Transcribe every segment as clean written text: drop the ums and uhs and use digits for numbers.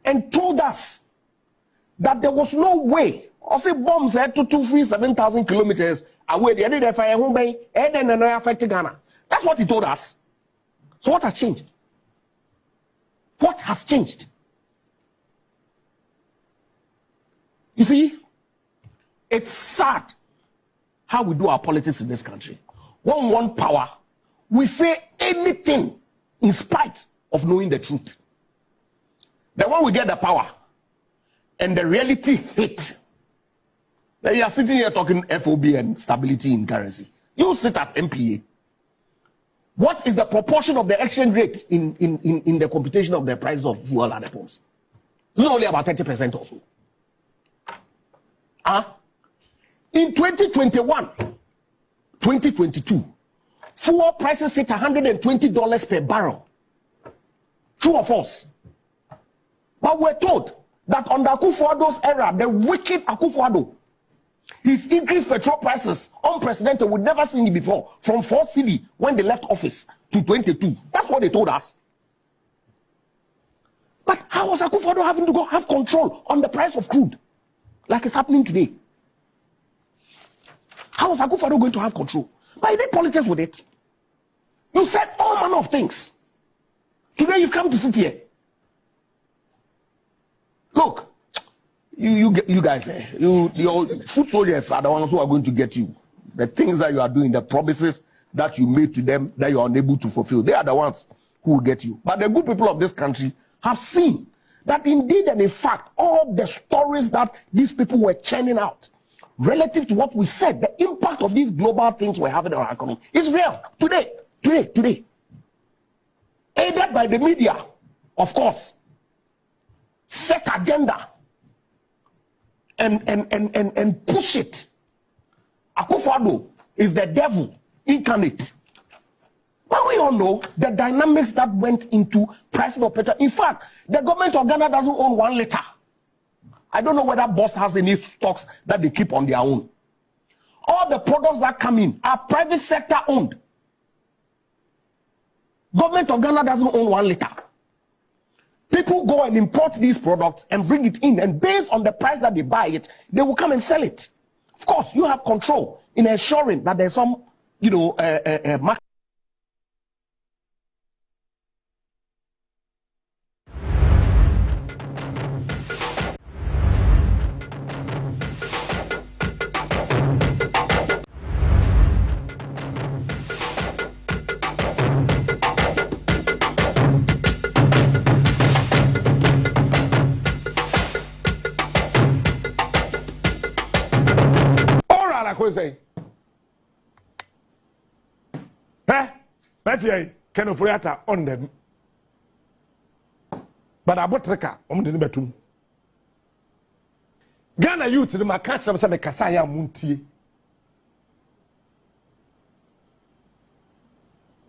and told us that there was no way. Also, bombs had to free 7,000 kilometers away. The other fire home bay, and then affected Ghana. That's what he told us. So what has changed? What has changed? You see, it's sad how we do our politics in this country. When we want power, we say anything in spite of knowing the truth. Then when we get the power and the reality hit, then you are sitting here talking FOB and stability in currency. You sit at MPA. What is the proportion of the exchange rate in the computation of the price of fuel at the pumps? It's only about 30% or so. In 2021, 2022, fuel prices hit $120 per barrel. True or false? But we're told that under Akufo-Addo's era, the wicked Akufo-Addo, he's increased petrol prices unprecedented. We've never seen it before. From 4 cedi when they left office to 22. That's what they told us. But how was Akufo-Addo having to go have control on the price of crude? Like it's happening today. How was Akufo-Addo going to have control? But he did politics with it. You said all manner of things. Today you've come to sit here. Look, you guys, your foot soldiers are the ones who are going to get you. The things that you are doing, the promises that you made to them that you are unable to fulfill, they are the ones who will get you. But the good people of this country have seen that indeed and in fact, all the stories that these people were churning out relative to what we said, the impact of these global things we're having on our economy is real. Today. Aided by the media, of course. Set agenda and push it. Akufo-Addo is the devil incarnate. But we all know the dynamics that went into pricing of petrol. In fact, the government of Ghana doesn't own 1 liter. I don't know whether Boss has any stocks that they keep on their own. All the products that come in are private sector owned. Government of Ghana doesn't own 1 liter. People go and import these products and bring it in, and based on the price that they buy it, they will come and sell it. Of course, you have control in ensuring that there's some, market. Say, my fear can of reata on them. But I bought Treka on the Betum. Ghana youth, the Macats of the Kasaya Munti.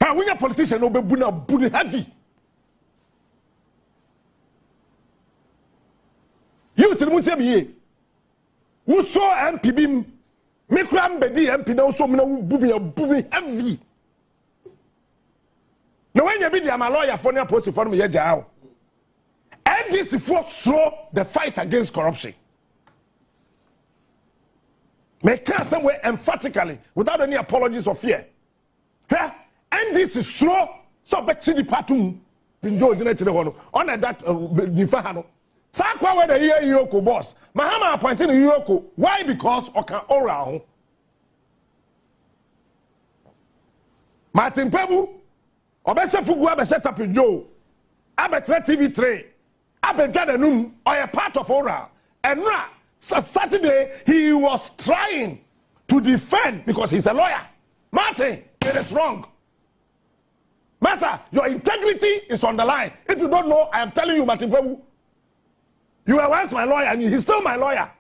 How we a politician over Buna heavy. You to the Munti, who saw MPB. Me kram bedi MP na so me na bubi heavy. No when you be the my lawyer for na post for me ya. NDC for slow the fight against corruption. Me can somewhere emphatically without any apologies or fear. NDC slow so betchi di patum pinjo jina chire ho no on that difa ha no. Sakwa where the year Yoko boss. Mahama appointed Yoko. Why? Because Oka Ora. Martin Pebu. Obese Fugu abe set up in Joe. Abe TV3. Abe Gadanum or a part of Ora. And now, Saturday, he was trying to defend because he's a lawyer. Martin, it is wrong. Master, your integrity is on the line. If you don't know, I am telling you, Martin Pebu. You were once my lawyer and he's still my lawyer.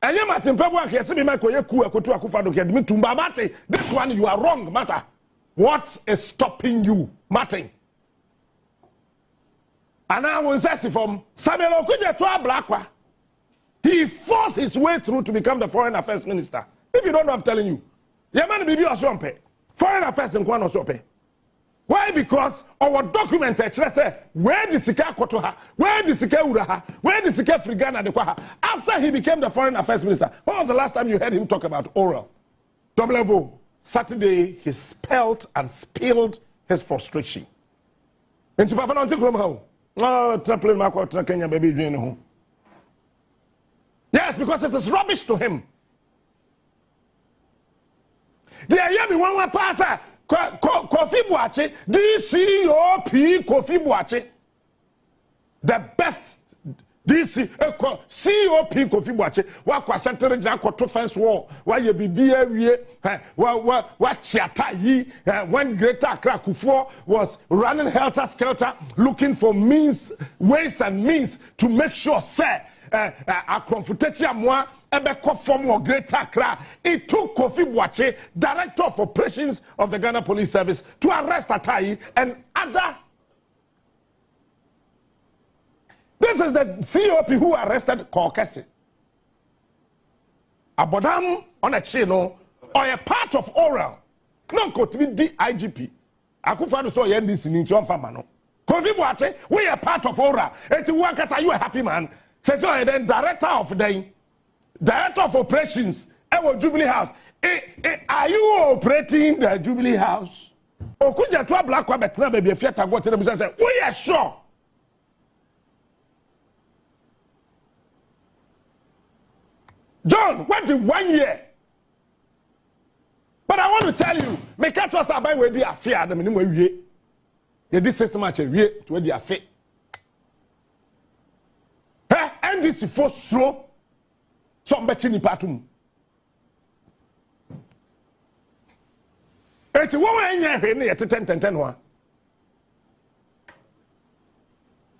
And you Martin Pebu here see me make Akufo-Addo me Martin. This one you are wrong, master. What is stopping you, Martin? And I will say from Samuel Okudzeto Ablakwa. He forced his way through to become the foreign affairs minister. If you don't know, I'm telling you. Yamani Bibi Osompe. Foreign affairs in Kwan Osompe. Why? Because our document say where the sika kotoha, where the sika uraha, where the sika frigana de kwaha. After he became the foreign affairs minister, when was the last time you heard him talk about oral? Double level. Saturday he spelled and spilled his frustration. Into Papa no tikrom how. Oh, trampling Marco Kenya baby home. Yes, because it is rubbish to him. The Ayami one passer. Kofi Boakye, DCOP Kofi Boakye, the best COP Kofi Boakye. Wa kwa shantere ja koto fence wall. Wa ye bibia wie. Wa chiata yi. When Greater Accra Kufuor was running helter skelter, looking for ways and means to make sure, sir, a confrontation moi. From Greater Accra, it took Kofi Boakye, Director of Operations of the Ghana Police Service, to arrest Atai and other. This is the COP who arrested Kokesi. Abodam on a chino or a part of oral. No, could be DIGP. Akufo-Addo so yen this in Famano. Kofi Boakye, we are part of oral. It's workers, are you a happy man? Say so, and then Director of the Director of Operations, Jubilee House. Are you operating the Jubilee House? Okuja to black wa betra baby fiata go tell them say, "We are sure." John, what did 1 year? But I want to tell you, me catch us about where they are fear the minimum we. You this system match we to where they are fear. And this is for slow. Some betchini patum. It's 1 year at 10. Oh,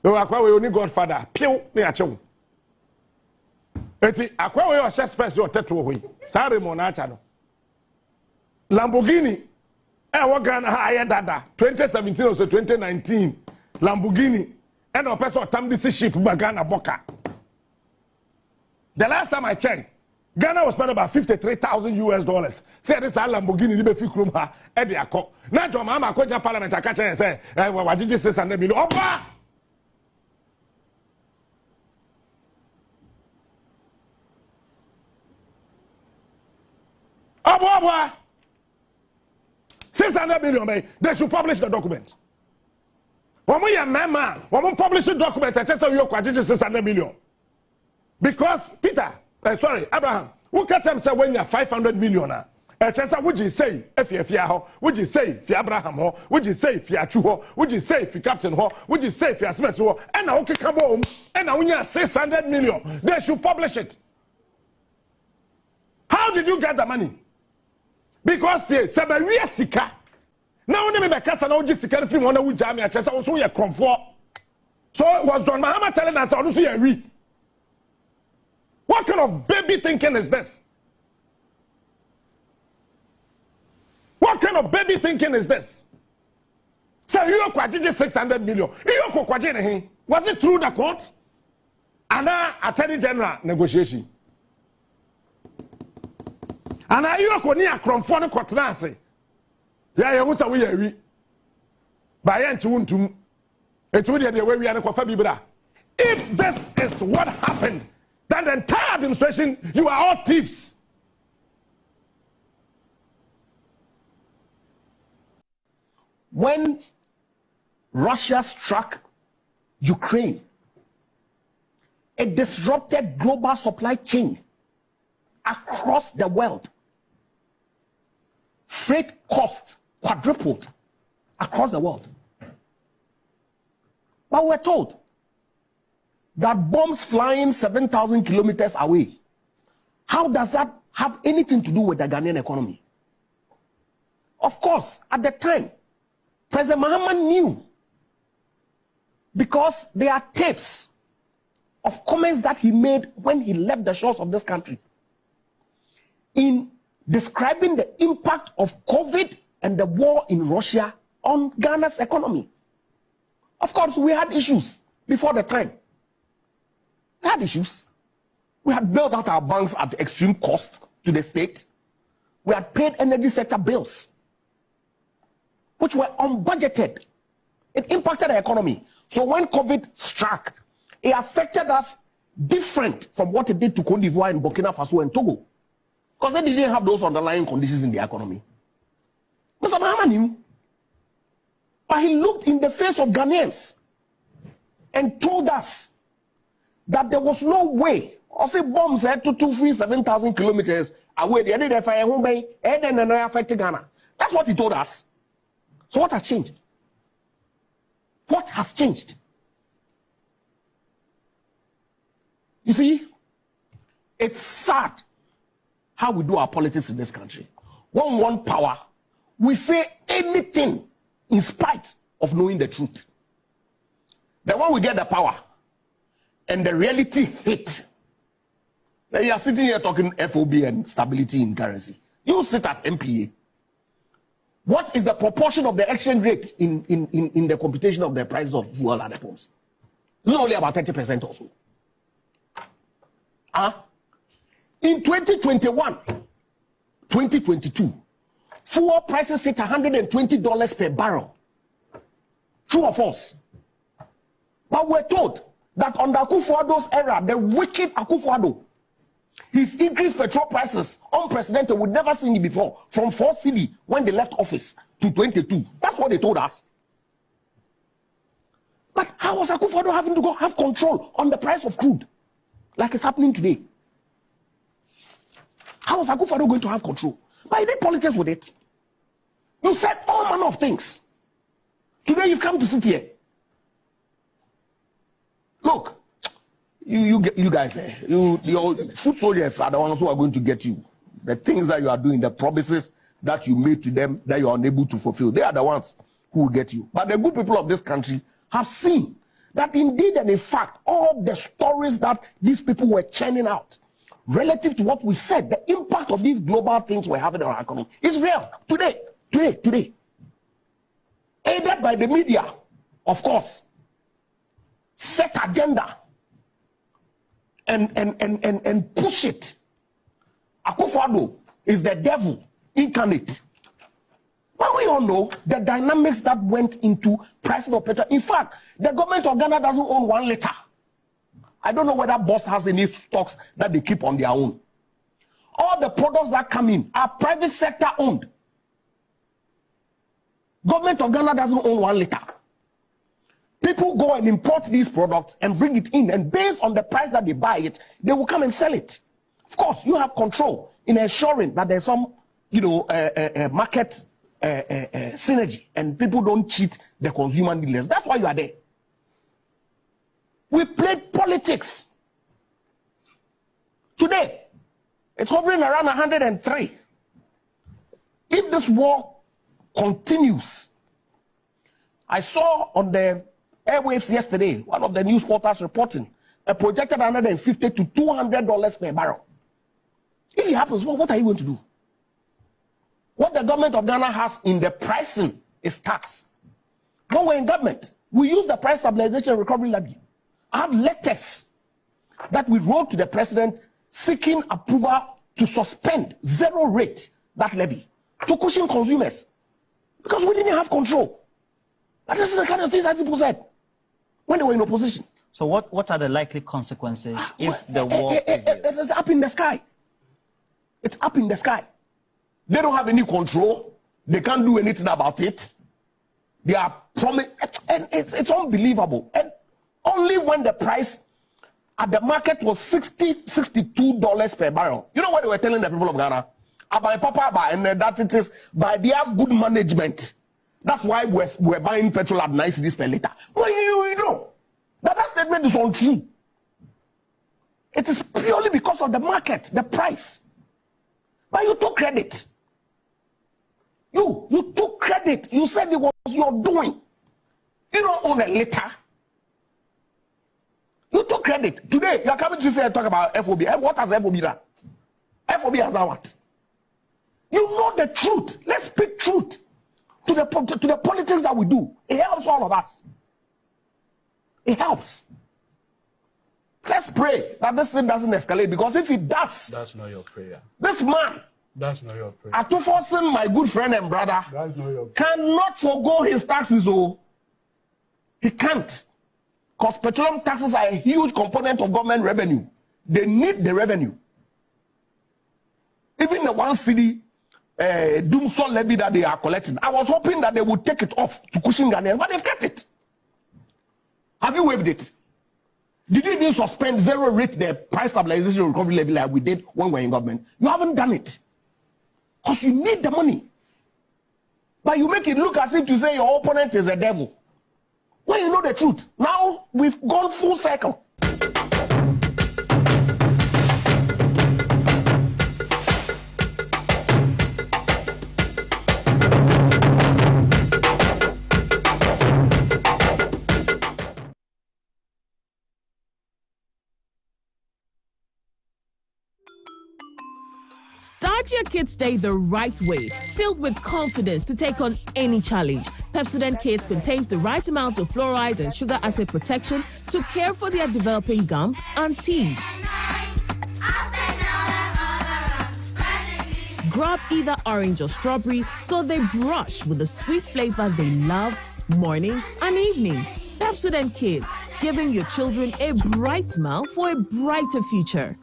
akwa we only Godfather. Pew ne achew. Eti akwa we o space o teto hoyi. Sare mo na acha no. Lamborghini wo Ghana ha aye dada 2017 or 2019 Lamborghini and o person tam this ship ba Ghana boka. The last time I checked, Ghana was spending about $53,000. Say this Lamborghini libe fi krum ha e de akọ. Na jo mama akọja parliament aka chen say wajiji 600 million. Oba! Oba! 600 million, they should publish the document. When we are mema, when we publish the document, I say you wajiji 600 million. Because Peter, Abraham, who catch him say when you are 500 million, would you say if you are would you say if you Abraham would you say if you are Chuho, would you say if you Captain would you say if you are Smith and now okay come home and now when you are 600 million, they should publish it. How did you get the money? Because they Sabaria Sika. Now only me casa now just Sika film on a Jami and Chessa also your comfort. So it was John Mahama telling us also you read. What kind of baby thinking is this? What kind of baby thinking is this? So you kwajiji 600 million. You kwajiji was it through the courts? And Attorney General negotiation. And I you koni akromfo kotnase. Ya ye husa we yawi. Ba ye nchi wuntum. Etu de we wi an kofa bibra. If this is what happened, then the entire administration, you are all thieves. When Russia struck Ukraine, it disrupted global supply chain across the world. Freight costs quadrupled across the world. But we're told that bombs flying 7,000 kilometers away, how does that have anything to do with the Ghanaian economy? Of course, at the time, President Mahama knew, because there are tapes of comments that he made when he left the shores of this country in describing the impact of COVID and the war in Russia on Ghana's economy. Of course, we had issues before the time. We had issues. We had built out our banks at extreme cost to the state. We had paid energy sector bills. which were unbudgeted. It impacted the economy. So when COVID struck, it affected us different from what it did to Cote d'Ivoire and Burkina Faso and Togo. Because they didn't have those underlying conditions in the economy. Mr. Mahama knew. But he looked in the face of Ghanaians and told us that there was no way. Also, bombs had to free 7,000 kilometers away. The other day, and then affected Ghana. That's what he told us. So what has changed? What has changed? You see, it's sad how we do our politics in this country. When we want power, we say anything in spite of knowing the truth. Then when we get the power and the reality hits, then you are sitting here talking FOB and stability in currency. You sit at MPA. What is the proportion of the exchange rate in the computation of the price of fuel at the pumps? It's only about 30% or so. In 2021, 2022, fuel prices hit $120 per barrel. True or false? But we're told that under Akufo-Addo's era, the wicked Akufo-Addo, his increased petrol prices, unprecedented, we'd never seen it before, from 4 cedi when they left office to 22. That's what they told us. But how was Akufo-Addo having to go have control on the price of crude, like it's happening today? How was Akufo-Addo going to have control? But he did politics with it. You said all manner of things. Today you've come to sit here. Look, you guys, your foot soldiers are the ones who are going to get you. The things that you are doing, the promises that you made to them that you are unable to fulfill, they are the ones who will get you. But the good people of this country have seen that indeed and in fact, all the stories that these people were churning out relative to what we said, the impact of these global things we're having on our economy is real. Today. Aided by the media, of course, set agenda and push it. Akufo-Addo is the devil incarnate. But we all know the dynamics that went into pricing of petrol. In fact, the government of Ghana doesn't own 1 liter. I don't know whether Boss has any stocks that they keep on their own. All the products that come in are private sector owned. Government of Ghana doesn't own 1 liter. People go and import these products and bring it in, and based on the price that they buy it, they will come and sell it. Of course, you have control in ensuring that there's some, market synergy, and people don't cheat the consumer dealers. That's why you are there. We played politics. Today, it's hovering around 103. If this war continues, I saw on the airwaves yesterday, one of the news portals reporting a projected $150 to $200 per barrel. If it happens, what are you going to do? What the government of Ghana has in the pricing is tax. When we're in government, we use the Price Stabilization and Recovery Levy. I have letters that we wrote to the president seeking approval to suspend 0 rate that levy to cushion consumers because we didn't have control. But this is the kind of things that people said when they were in opposition. So what are the likely consequences if the war... It's up in the sky. It's up in the sky. They don't have any control. They can't do anything about it. They are promised, and it's unbelievable. And only when the price at the market was $62 per barrel. You know what they were telling the people of Ghana? About Papa, and that it is by their good management. That's why we're buying petrol at 9 cedis per liter. Well, you know that statement is untrue. It is purely because of the market, the price. But you took credit. You took credit. You said it was your doing. You don't own a liter. You took credit. Today, you are coming to say talk about FOB. What has FOB done? FOB has done what? You know the truth. Let's speak truth to the politics that we do. It helps all of us. It helps. Let's pray that this thing doesn't escalate, because if it does, that's not your prayer. This man That's not your prayer. Atufosin, my good friend and brother, That's not your prayer. cannot forgo his taxes. Oh, he can't. Because petroleum taxes are a huge component of government revenue. They need the revenue. Even the 1 city doomsday levy that they are collecting, I was hoping that they would take it off to cushion Ghanaians, but they've kept it. Have you waived it? Did you even suspend zero rate the price stabilization recovery levy like we did when we were in government? You haven't done it. Because you need the money. But you make it look as if you say your opponent is a devil. When you know the truth. Now we've gone full circle. Start your kids' day the right way, filled with confidence to take on any challenge. Pepsodent Kids contains the right amount of fluoride and sugar acid protection to care for their developing gums and teeth. Grab either orange or strawberry so they brush with the sweet flavor they love morning and evening. Pepsodent Kids, giving your children a bright smile for a brighter future.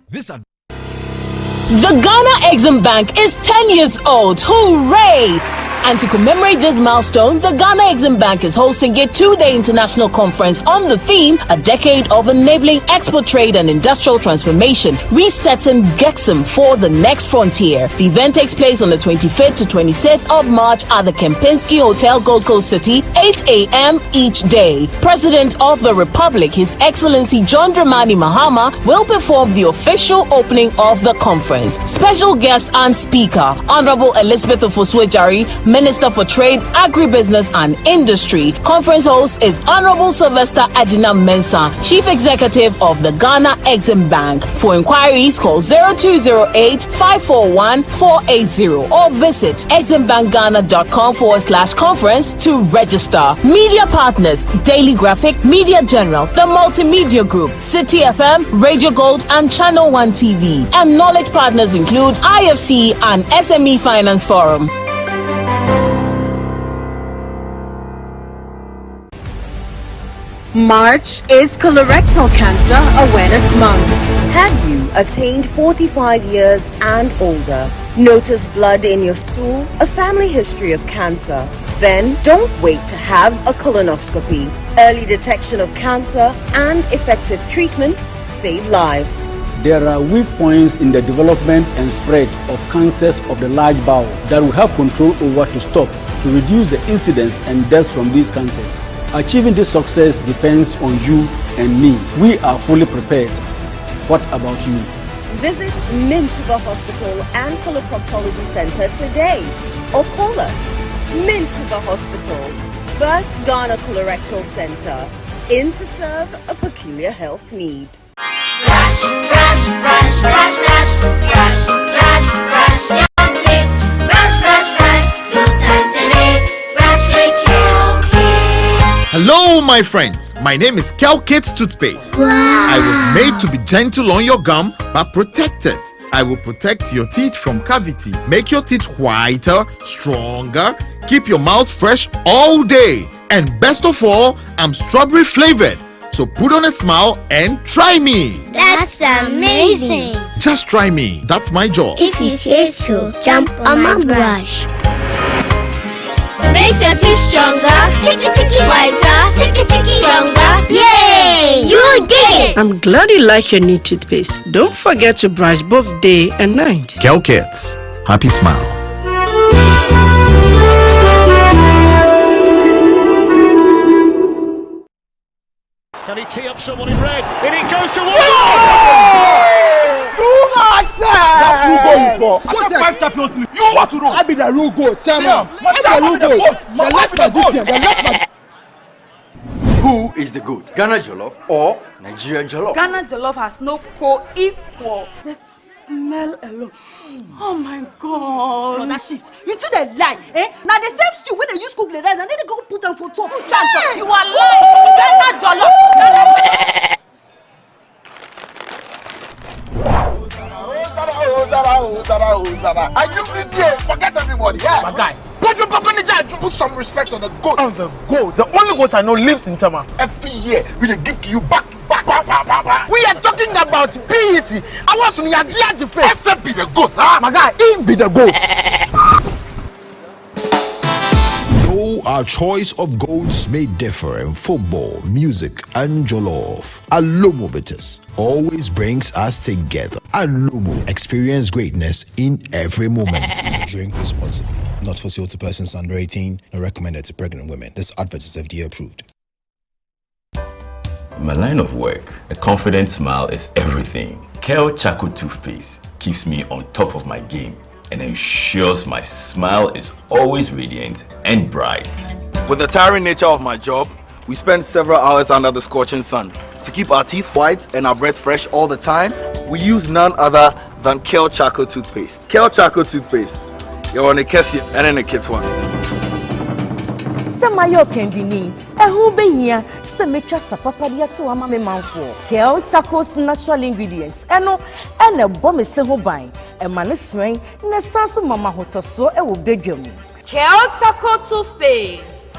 The Ghana Exim Bank is 10 years old. Hooray! And to commemorate this milestone, the Ghana Exim Bank is hosting a 2-day international conference on the theme, A Decade of Enabling Export Trade and Industrial Transformation, Resetting GEXIM for the Next Frontier. The event takes place on the 25th to 26th of March at the Kempinski Hotel, Gold Coast City, 8 a.m. each day. President of the Republic, His Excellency John Dramani Mahama, will perform the official opening of the conference. Special guest and speaker, Honorable Elizabeth Ofosue-Jari, Minister for Trade, Agribusiness and Industry. Conference host is Honorable Sylvester Adina Mensah, Chief Executive of the Ghana Exim Bank. For inquiries, call 0208-541-480 or visit eximbankghana.com/conference to register. Media partners, Daily Graphic, Media General, The Multimedia Group, City FM, Radio Gold and Channel 1 TV. And knowledge partners include IFC and SME Finance Forum. March is Colorectal Cancer Awareness Month. Have you attained 45 years and older? Notice blood in your stool, a family history of cancer? Then don't wait to have a colonoscopy. Early detection of cancer and effective treatment save lives. There are weak points in the development and spread of cancers of the large bowel that we have control over to stop, to reduce the incidence and deaths from these cancers. Achieving this success depends on you and me. We are fully prepared. What about you? Visit Mintuba Hospital and Coloproctology Center today or call us. Mintuba Hospital, First Ghana Colorectal Center, in to serve a peculiar health need. Brush, brush, brush, brush, brush, brush, brush, brush, young kids. Brush, brush, brush, 2 times a day. Brush with Kel-Kit. Hello, my friends. My name is Kel-Kit Toothpaste. Wow. I was made to be gentle on your gum, but protected. I will protect your teeth from cavity, make your teeth whiter, stronger, keep your mouth fresh all day. And best of all, I'm strawberry flavored. So put on a smile and try me. That's amazing. Just try me. That's my job. If you say so, jump on my brush. Makes your teeth stronger, chicky chicky whiter, chicky chicky stronger. Yay! You did it! I'm glad you like your new toothpaste. Don't forget to brush both day and night. Kel-Kit. Happy smile. Can he tee up someone in red? In it goes to one! Do not say! That's who goal is for. What the 5 champions league? You want to know? I be the real goat, chairman. I'm the real goat. The left magician, the left magician. Who is the goat? Ghana Jollof or Nigeria Jollof? Ghana Jollof has no co-equal. The smell alone. Oh my God. No, that shit. You two they lie, eh? Now the same stew when they use cook the rice and then they go put them for top. Hey, you are lying. Ghana Jollof. And you forget everybody. Yeah. My guy. Put some respect on the goat. On the goat. The only goat I know lives in Tama. Every year we dey give to you back to back. We are talking about BET. I want some Yadiaji face. Except be the goat. My guy, him be the goat. Though our choice of goats may differ in football, music, and jollof, Alomo Bitters always brings us together. Alomo, experience greatness in every moment. Drink responsibly. Not for sale to persons under 18, nor recommended to pregnant women. This advert is FDA approved. In my line of work, a confident smile is everything. Kel Charcoal Toothpaste keeps me on top of my game and ensures my smile is always radiant and bright. With the tiring nature of my job, we spend several hours under the scorching sun. To keep our teeth white and our breath fresh all the time, we use none other than Kel Charcoal Toothpaste. Kel Charcoal Toothpaste. You're on a Kessie and in a kit one. Samayo Kendini, a who be here, Semetra Sapapadia to a mammy man for Kel Charcoal's natural ingredients, and a bomb is so buying, a man is swing, and a sense of Mama Hoto so a will beg you. Kel Charcoal Toothpaste.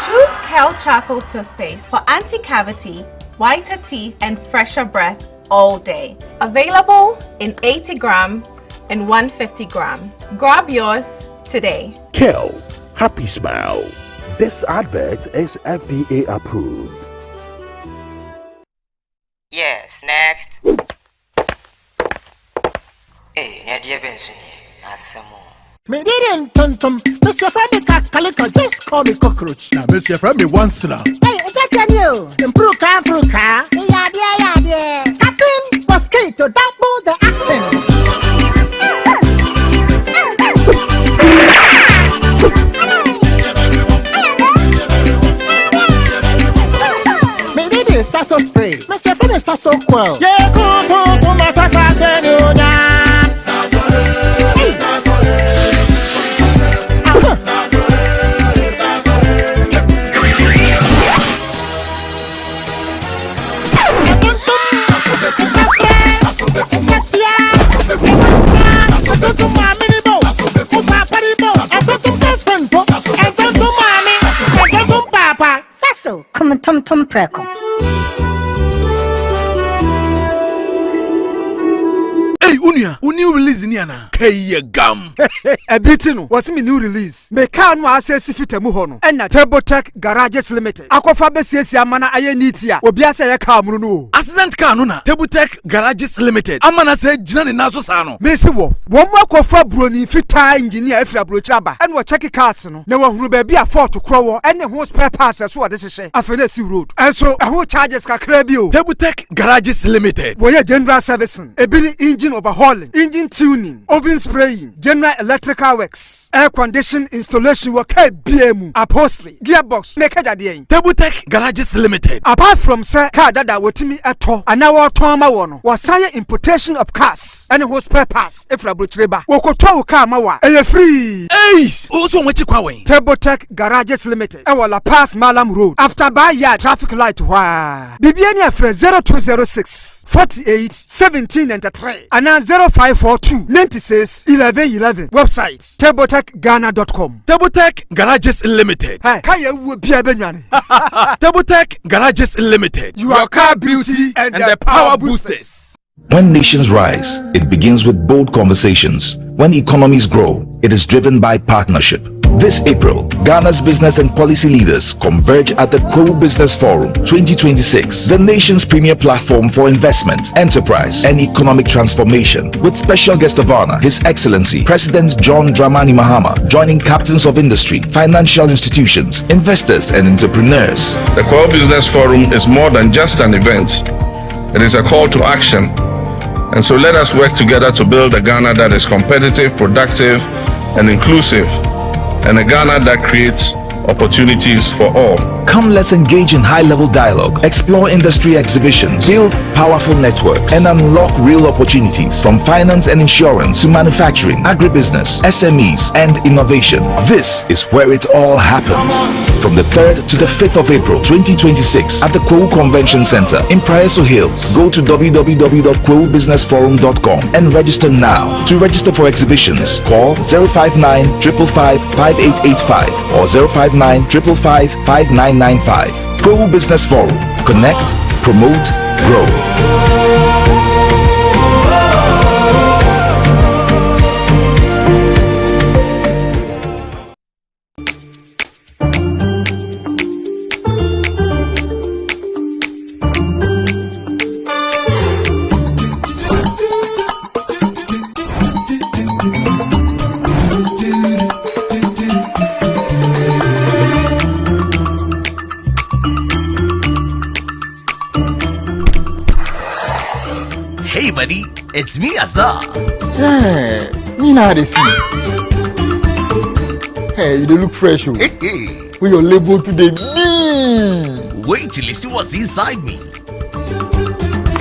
Choose Kel Charcoal Toothpaste for anti-cavity, whiter teeth, and fresher breath all day. Available in 80 gram and 150 gram. Grab yours today. Kel, happy smile. This advert is FDA approved. Yes, next. Hey, Nadia Benson, Asamo. Me didn't tum. Mr. Freddy Calico, just call me cockroach. Now, Mr. Freddy once now. Hey, that's you. Improve car. Yeah. Captain was key to double the action. Me did Sasso spray. Mr. Freddy Sasso quell. Yeah, go to my Sasso. Sasso, come tum preko. Hey, Unia release niana. Kaya gum. A bitino was me new release. Me can wa assess fitemu hono. And na TurboTech Garages Limited. Akwafa besiesi amana aye nitia. Obiase ya car no. Accident car no na. TurboTech Garages Limited. Amana say jina ni naso sano. Mesi wo. Womu akwafa broni fita engineer efra brochaba. And wa check cars no. Na wa hunu baby a fault to crow. And ho spare parts so wa desese. Afenesi road. And so ho charges kakra bi o. TurboTech Garages Limited. Wo ye general servicing. Ebili engine overhauling, engine tuning, oven spraying, general electrical works, air condition installation work, BMU, upholstery, gearbox, make a day. TurboTech Garages Limited. Apart from sir, car that wotimi ato, and now our trauma one was higher importation of cars and whose spare parts. If la butreba, wokoto car mawa, a free. Ace, also what you call TurboTech Garages Limited. Our La Paz Malam Road after Bayard traffic light. Wah, Bibiania for 0206 48 17 and 3 and now 0542 96 1111. Website TurboTechGhana.com. TurboTech Garages Limited. Hey, Kaya will be a Benyani. TurboTech Garages Limited. Your car beauty and the power boosters. When nations rise, it begins with bold conversations. When economies grow, it is driven by partnership. This April, Ghana's business and policy leaders converge at the Pro-Business Forum 2026, the nation's premier platform for investment, enterprise, and economic transformation. With special guest of honor, His Excellency President John Dramani Mahama, joining captains of industry, financial institutions, investors, and entrepreneurs. The Pro-Business Forum is more than just an event. It is a call to action. And so let us work together to build a Ghana that is competitive, productive, and inclusive, and a Ghana that creates opportunities for all. Come, let's engage in high-level dialogue, explore industry exhibitions, build powerful networks, and unlock real opportunities from finance and insurance to manufacturing, agribusiness, SMEs, and innovation. This is where it all happens. from the 3rd to the 5th of April 2026 at the Kwewu Convention Center in Praeso Hills. Go to www.kwewubusinessforum.com and register now. To register for exhibitions, call 059 555 5885 or 059 555 5995. Kwewu Business Forum. Connect, promote, grow. Hey buddy, it's me Azar. Yeah, me now they see. Hey, you don't look fresh. Oh. Hey. With your label today, me. Wait till you see what's inside me.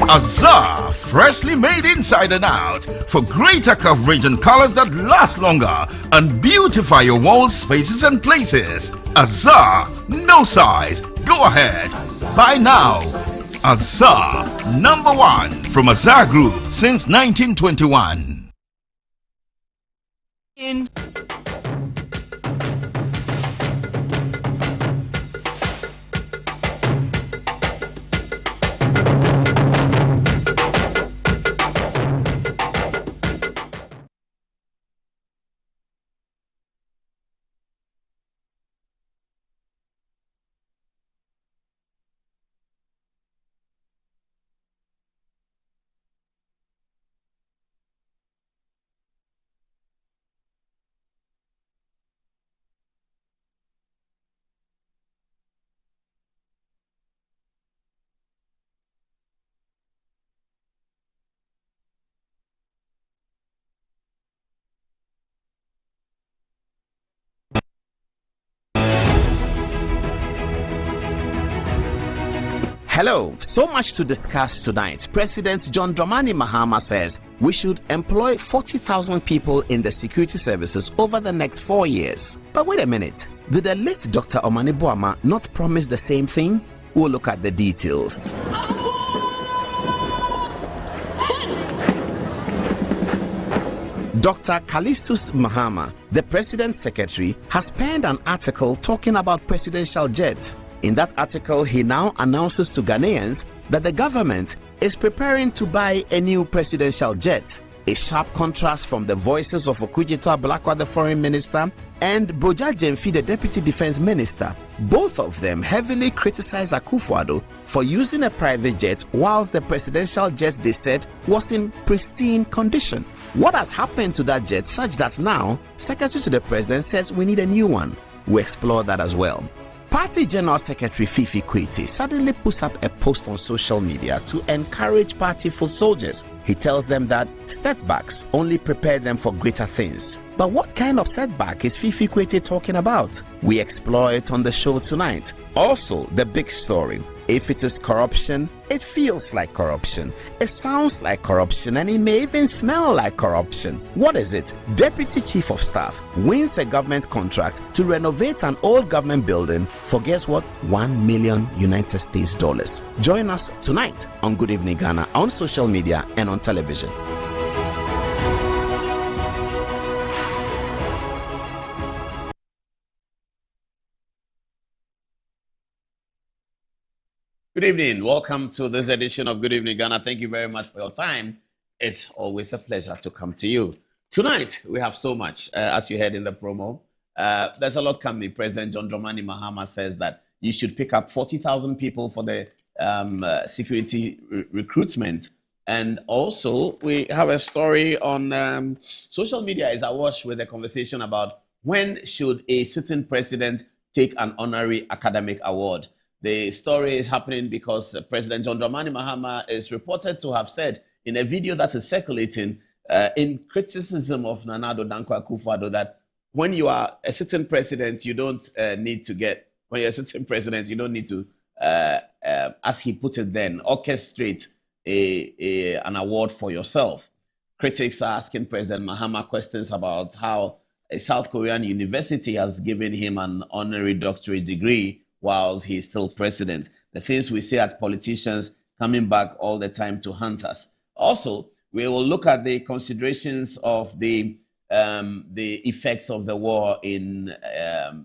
Azar, freshly made inside and out for greater coverage and colors that last longer and beautify your walls, spaces and places. Azar, no size. Go ahead. Buy now. Azar, #1 from Azar Group since 1921. Hello, so much to discuss tonight. President John Dramani Mahama says we should employ 40,000 people in the security services over the next 4 years. But wait a minute, did the late Dr. Omani Boama not promise the same thing? We'll look at the details. Dr. Callistus Mahama, the president's secretary, has penned an article talking about presidential jet. In that article, he now announces to Ghanaians that the government is preparing to buy a new presidential jet. A sharp contrast from the voices of Okudzeto Ablakwa, the foreign minister, and Broja Jemfi, the deputy defense minister. Both of them heavily criticized Akufo-Addo for using a private jet whilst the presidential jet, they said, was in pristine condition. What has happened to that jet such that now Secretary to the President says we need a new one? We explore that as well. Party General Secretary Fifi Kwete suddenly puts up a post on social media to encourage party foot soldiers. He tells them that setbacks only prepare them for greater things. But what kind of setback is Fifi Kwete talking about? We explore it on the show tonight. Also, the big story. If it is corruption, it feels like corruption, it sounds like corruption, and it may even smell like corruption. What is it? Deputy Chief of Staff wins a government contract to renovate an old government building for guess what? $1 million United States dollars. Join us tonight on Good Evening Ghana on social media and on television. Good evening. Welcome to this edition of Good Evening Ghana. Thank you very much for your time. It's always a pleasure to come to you. Tonight, we have so much, as you heard in the promo. There's a lot coming. President John Dramani Mahama says that you should pick up 40,000 people for the security recruitment. And also, we have a story on social media is awash with a conversation about when should a sitting president take an honorary academic award. The story is happening because President John Dramani Mahama is reported to have said in a video that is circulating in criticism of Nana Addo Dankwa Akufo-Addo that when you are a sitting president, you don't need to when you're a sitting president, you don't need to, as he put it then, orchestrate an award for yourself. Critics are asking President Mahama questions about how a South Korean university has given him an honorary doctorate degree whilst he's still president. The things we see at politicians coming back all the time to haunt us. Also, we will look at the considerations of the effects of the war in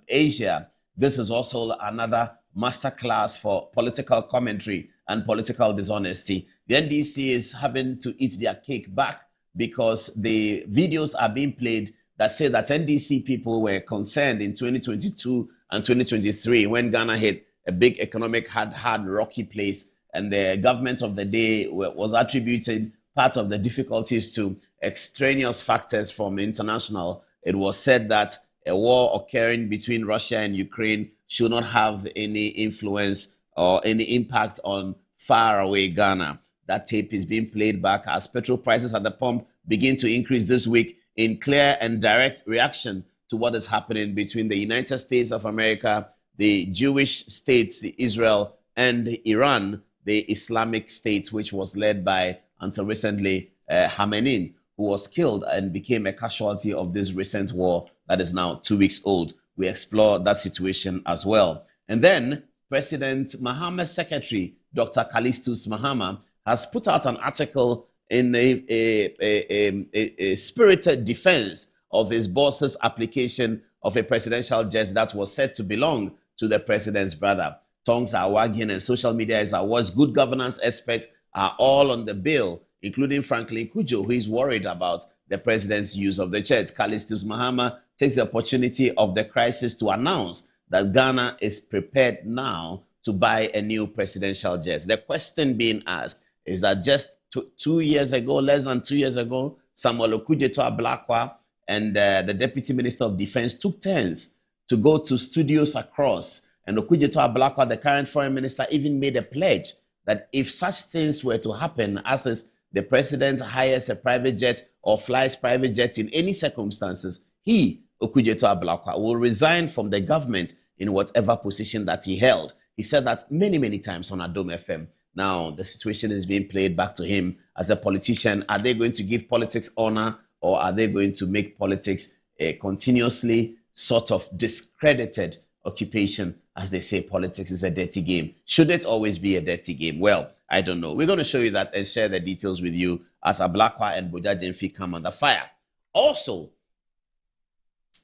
Asia. This is also another masterclass for political commentary and political dishonesty. The NDC is having to eat their cake back because the videos are being played that say that NDC people were concerned in 2022 and 2023 when Ghana hit a big economic hard rocky place, and the government of the day was attributing part of the difficulties to extraneous factors from international. It was said that a war occurring between Russia and Ukraine should not have any influence or any impact on faraway Ghana. That tape is being played back as petrol prices at the pump begin to increase this week in clear and direct reaction to what is happening between the United States of America, the Jewish states, Israel, and Iran, the Islamic State, which was led by, until recently, Khamenei, who was killed and became a casualty of this recent war that is now 2 weeks old. We explore that situation as well. And then President Mahama's secretary, Dr. Callistus Mahama, has put out an article in a spirited defense of his boss's application of a presidential jet that was said to belong to the president's brother. Tongues are wagging and social media is awash. Good governance experts are all on the bill, including Franklin Kujo, who is worried about the president's use of the jet. Callistus Mahama takes the opportunity of the crisis to announce that Ghana is prepared now to buy a new presidential jet. The question being asked is that just 2 years ago, less than 2 years ago, Samuel Okudzeto-Ablakwa and the Deputy Minister of Defense took turns to go to studios across. And Okudzeto-Ablakwa, the current foreign minister, even made a pledge that if such things were to happen, as is the president hires a private jet or flies private jets in any circumstances, he, Okudzeto-Ablakwa, will resign from the government in whatever position that he held. He said that many, many times on Adom FM. Now, the situation is being played back to him as a politician. Are they going to give politics honor, or are they going to make politics a continuously sort of discredited occupation? As they say, politics is a dirty game. Should it always be a dirty game? Well, I don't know. We're going to show you that and share the details with you as Ablakwa and Boja Jemfi come under fire. Also,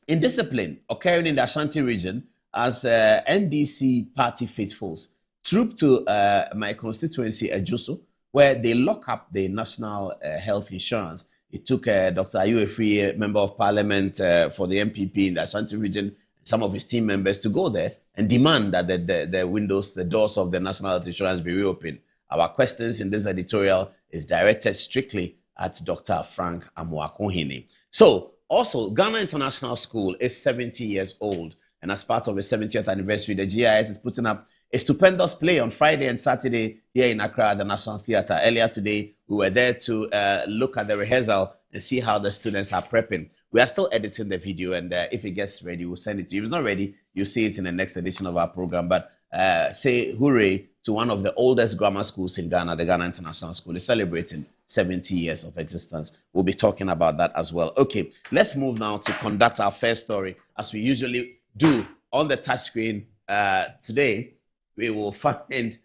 indiscipline occurring in the Ashanti region as NDC party faithfuls troop to my constituency, Ejuso, where they lock up the national health insurance. It took Dr. Ayew Efriye, member of parliament for the MPP in the Ashanti region, some of his team members to go there and demand that the doors of the national health insurance be reopened. Our questions in this editorial is directed strictly at Dr. Frank Amoakohene. So, also, Ghana International School is 70 years old, and as part of the 70th anniversary, the GIS is putting up a stupendous play on Friday and Saturday here in Accra at the National Theatre. Earlier today, we were there to look at the rehearsal and see how the students are prepping. We are still editing the video, and if it gets ready, we'll send it to you. If it's not ready, you'll see it in the next edition of our program. But say hooray to one of the oldest grammar schools in Ghana, the Ghana International School. Is celebrating 70 years of existence. We'll be talking about that as well. Okay, let's move now to conduct our first story, as we usually do on the touchscreen. Today, we will find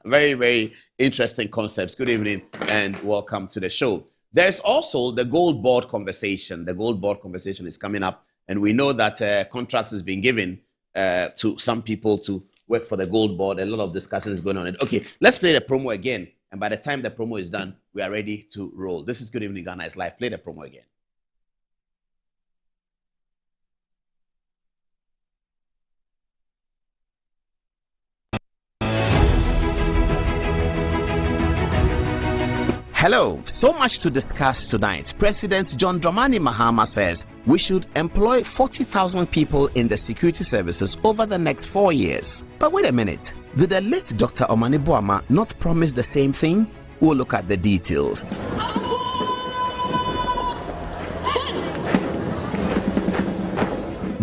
very, very interesting concepts. Good evening and welcome to the show. There's also the Gold Board conversation. The Gold Board conversation is coming up, and we know that contracts has been given to some people to work for the Gold Board. A lot of discussion is going on. Okay, let's play the promo again, and by the time the promo is done, we are ready to roll. This is Good Evening Ghana. It's live. Play the promo again. Hello, so much to discuss tonight. President John Dramani Mahama says we should employ 40,000 people in the security services over the next 4 years. But wait a minute, did the late Dr. Omani Boama not promise the same thing? We'll look at the details.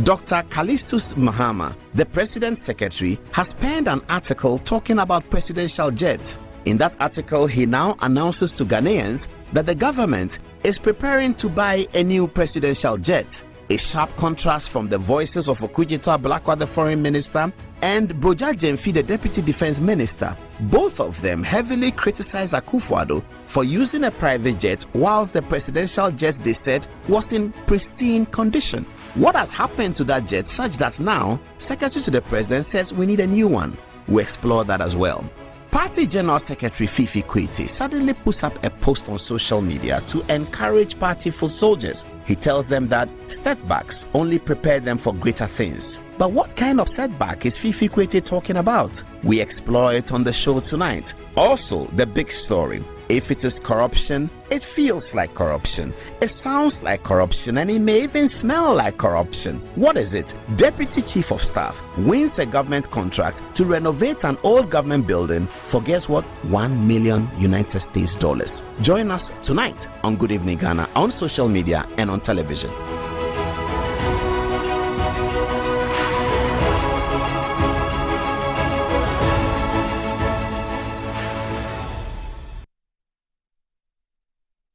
Dr. Callistus Mahama, the president's secretary, has penned an article talking about presidential jet. In that article, he now announces to Ghanaians that the government is preparing to buy a new presidential jet. A sharp contrast from the voices of Okudzeto Ablakwa, the foreign minister, and Broja Jemfi, the deputy defense minister. Both of them heavily criticized Akufo-Addo for using a private jet whilst the presidential jet, they said, was in pristine condition. What has happened to that jet such that now Secretary to the President says we need a new one? We explore that as well. Party General Secretary Fifi Kwete suddenly puts up a post on social media to encourage party foot soldiers. He tells them that setbacks only prepare them for greater things. But what kind of setback is Fifi Kwete talking about? We explore it on the show tonight. Also, the big story. If it is corruption, it feels like corruption. It sounds like corruption, and it may even smell like corruption. What is it? Deputy Chief of Staff wins a government contract to renovate an old government building for, guess what? $1 million United States dollars. Join us tonight on Good Evening Ghana on social media and on television.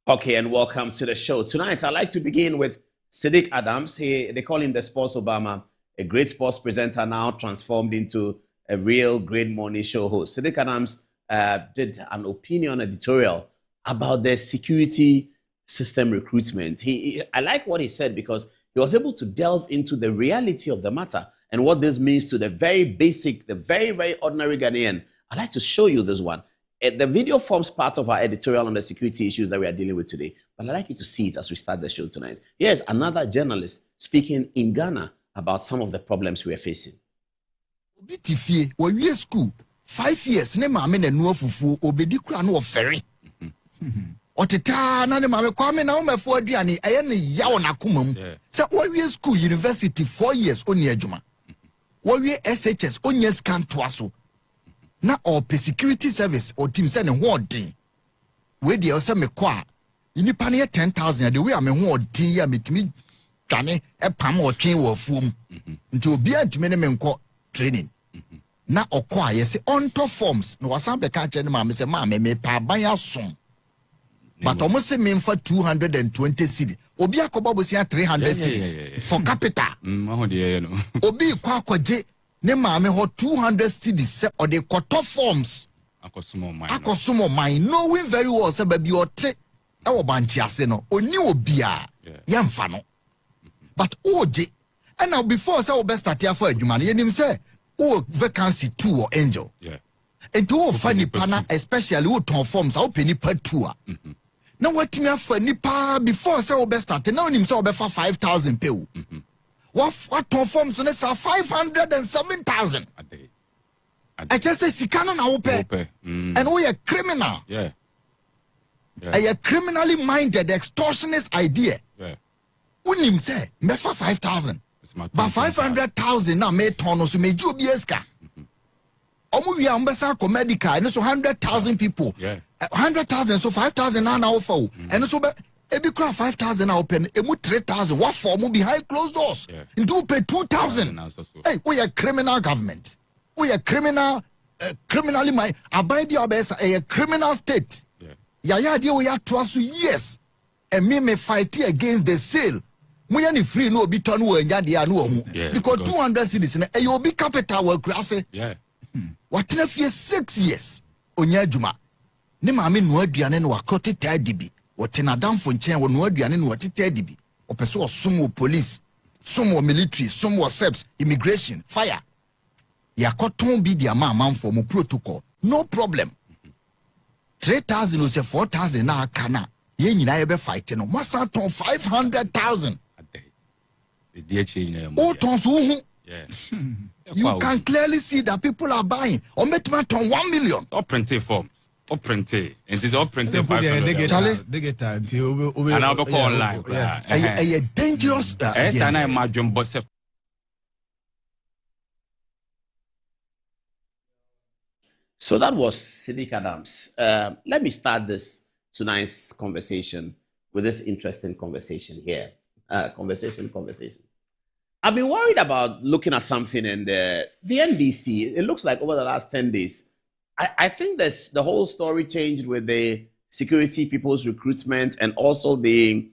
Okay, and welcome to the show. Tonight, I'd like to begin with Siddiq Adams. They call him the Sports Obama, a great sports presenter now transformed into a real great morning show host. Siddiq Adams did an opinion editorial about the security system recruitment. I like what he said because he was able to delve into the reality of the matter and what this means to the very basic, the very, very ordinary Ghanaian. I'd like to show you this one. The video forms part of our editorial on the security issues that we are dealing with today, but I'd like you to see it as we start the show tonight. Here's another journalist speaking in Ghana about some of the problems we are facing. Obitifie, we school 5 years. Ne mame ne nuo fufu obedi kura no ofere. Oteta na ne mame kwame na umefo aduane eye ne yawo na komam. Se we school university 4 years oni adwuma. We SHS onye scan toaso. Na ope security service or team say ne ho odin we dey say me kwa inipa ne 10,000 the way am ho odin ya metimi twane e pam otwen wo afuom nti obi antime ne me nko training na okwa ye say on top forms no wasan be ka che ne ma me say ma me pa ban asom but omo say me mfa 220 cedi obi akoba bo say 300 cedis for capital obi kwa kwaje ne maame ho 200 cedis se or the quarter forms akosumo mine knowing very well say baby ote e wo banchi ase no oni obia yemfa no but oje and now before say we best start here for adwuma no yenim say o vacancy 2 or angel and to funny pana especially wo ton forms how penny per 2 na watimi afa nipa before say we best start now onim say we be for 5,000 pay what forms on 507,000 I just say sikano na ope and we are criminal a criminally minded extortionist idea unim say me for 5,000 but 500,000 na me tono so me ju bieska omu wi ambasa ko medical and so 100,000 people 100,000 so 5,000 na offer and so ebi kura 5,000 na open emu 3,000 what for mu behind closed doors do pay 2,000 hey we are criminal government we are criminal criminally my abai bi abesa a criminal state ya dia we are twice yes and me fight against the sale we are free no obi ton we nya dia no omu because 200 cedis na e obi capital we kura se what na fie 6 years onya adwuma ne ma me no aduane no wakote tadibi Wotina down for chain when no aduane no watete dibi opeso sumo police sumo military sumo SEPS immigration fire yakoton bi dia manfo mo protocol no problem 3,000 or say 4,000 na kana ye nyina ye be fight no masa ton 500,000 o ton so you can clearly see that people are buying or metma ton 1 million or printed forms. Printed. It is all printed. They get and I'll be call online. Yes, a dangerous. And I imagine, but so that was Siddiq Adams. Let me start this tonight's conversation with this interesting conversation here. Conversation. I've been worried about looking at something in the NDC. It looks like over the last 10 days. I think the whole story changed with the security people's recruitment and also the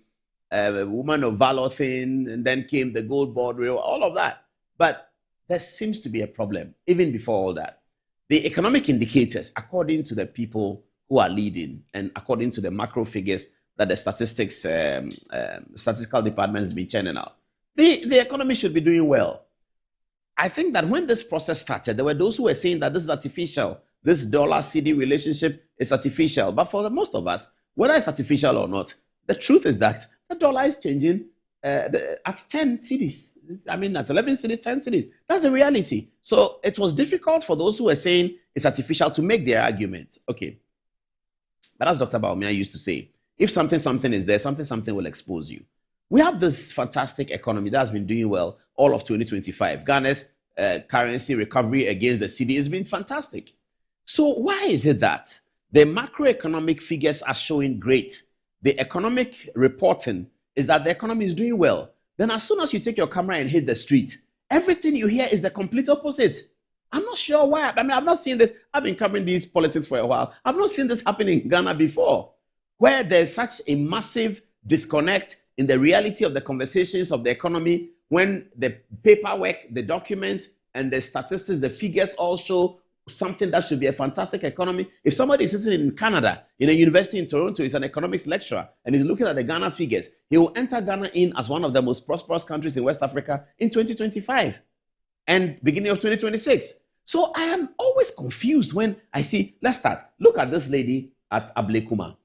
woman of valor thing, and then came the gold board rail, all of that. But there seems to be a problem even before all that. The economic indicators, according to the people who are leading and according to the macro figures that the statistical department has been churning out, the economy should be doing well. I think that when this process started, there were those who were saying that this is artificial. This dollar-CD relationship is artificial. But for the most of us, whether it's artificial or not, the truth is that the dollar is changing at 10 cities. I mean, at 11 cities, 10 cities. That's the reality. So it was difficult for those who were saying it's artificial to make their argument. Okay. But as Dr. Bawumia used to say, if something is there, something will expose you. We have this fantastic economy that has been doing well all of 2025. Ghana's currency recovery against the cedi has been fantastic. So why is it that the macroeconomic figures are showing great? The economic reporting is that the economy is doing well. Then as soon as you take your camera and hit the street, everything you hear is the complete opposite. I'm not sure why. I mean, I've not seen this. I've been covering these politics for a while. I've not seen this happen in Ghana before, where there's such a massive disconnect in the reality of the conversations of the economy when the paperwork, the documents, and the statistics, the figures all show something that should be a fantastic economy. If somebody is sitting in Canada, in a university in Toronto, is an economics lecturer, and is looking at the Ghana figures, he will enter Ghana in as one of the most prosperous countries in West Africa in 2025 and beginning of 2026. So I am always confused when I see, let's start. Look at this lady at Ablekuma.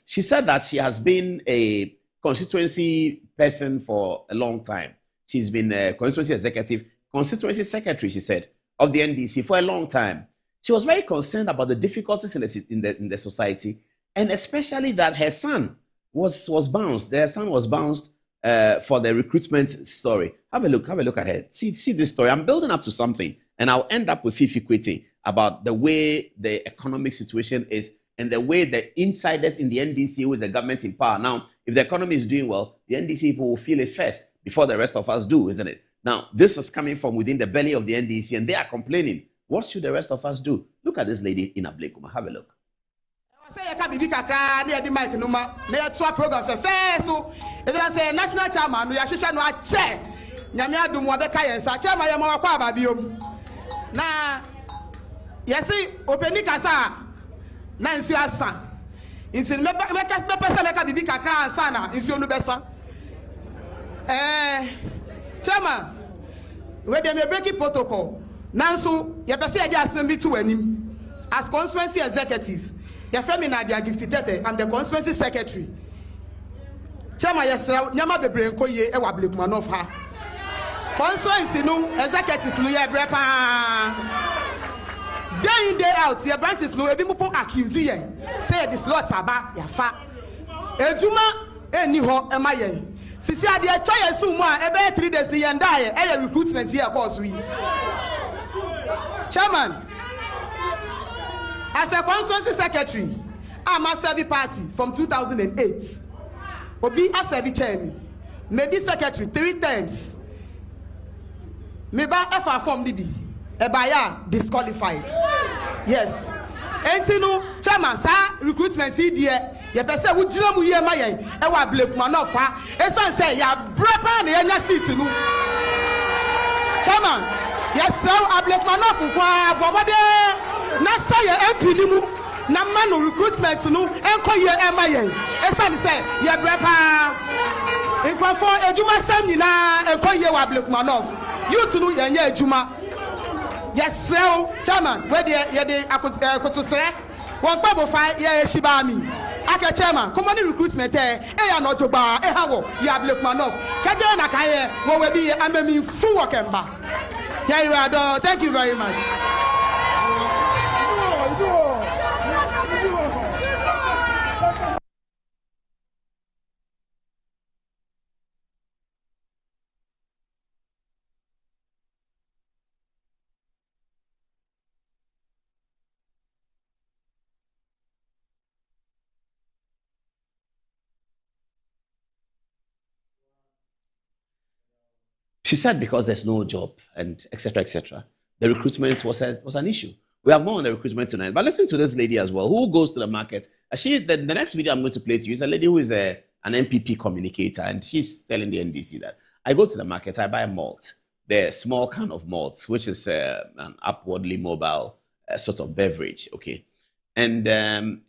She said that she has been a constituency person for a long time. She's been a constituency executive, constituency secretary, she said, of the NDC for a long time. She was very concerned about the difficulties in the society, and especially that her son was bounced. Their son was bounced for the recruitment story. Have a look at her. See this story. I'm building up to something, and I'll end up with Fifi Kwete about the way the economic situation is and the way the insiders in the NDC with the government in power. Now, if the economy is doing well, the NDC people will feel it first before the rest of us do, isn't it? Now, this is coming from within the belly of the NDC, and they are complaining. What should the rest of us do? Look at this lady in Ablekuma. Have a look. Program so if I say national chairman, we are no chair. Nyamia dum wabeka yensa chairman ya mawakwa ababiom. Na yesi openi kasa na nsu asa. Inti meka pesa meka bibi kakra ansa na nsu onu besa. Chairman, we dey breaking protocol. Nanso ye pese ya asem bi to anim as constituency executive. Your family na dia gifted. I'm the constituency secretary. Chairman yesra nyama bebre nko ye e wa Ablekuma no fa. Constituency no executives no ye brepa. Day in day out your branches no ebi mupo accuse yen. Say this lot aba ya fa. Ejuma eni ho ema yen. Sisi ade a choye su mu a ebe 3 days yen die e recruitment here course we. Chairman, as a constituency secretary, I'm a service party from 2008. Obi a service chairman. Maybe secretary 3 times. Maybe FR form DD. Ebaya disqualified. Yes. And no chairman, sir, recruitment here. You better would you know ye my e wa Ablekuma no fa. Esan say ya brepa na enya seat no. Chairman, yes sir, Ablekuma no fu kwa bomode. Na say MP limu na man recruitment no enko ye emaye esa say ye brepa enko for ejuma sam nyina enko ye wa Ablekuma no youth no ye nya ejuma yes sir chairman we dey ye dey akotosere won gbabo fa ye shiba mi aka chairman company recruitment ya no jogba ha wo ye Ablekuma no kaje na kan ye wo we bi amemi fu workemba here you are. Thank you very much. She said because there's no job and etc. The recruitment was an issue. We have more on the recruitment tonight. But listen to this lady as well, who goes to the market. The next video I'm going to play to you is a lady who is an an MPP communicator, and she's telling the NDC that I go to the market, I buy malt, the small can of malt, which is an upwardly mobile sort of beverage, okay? And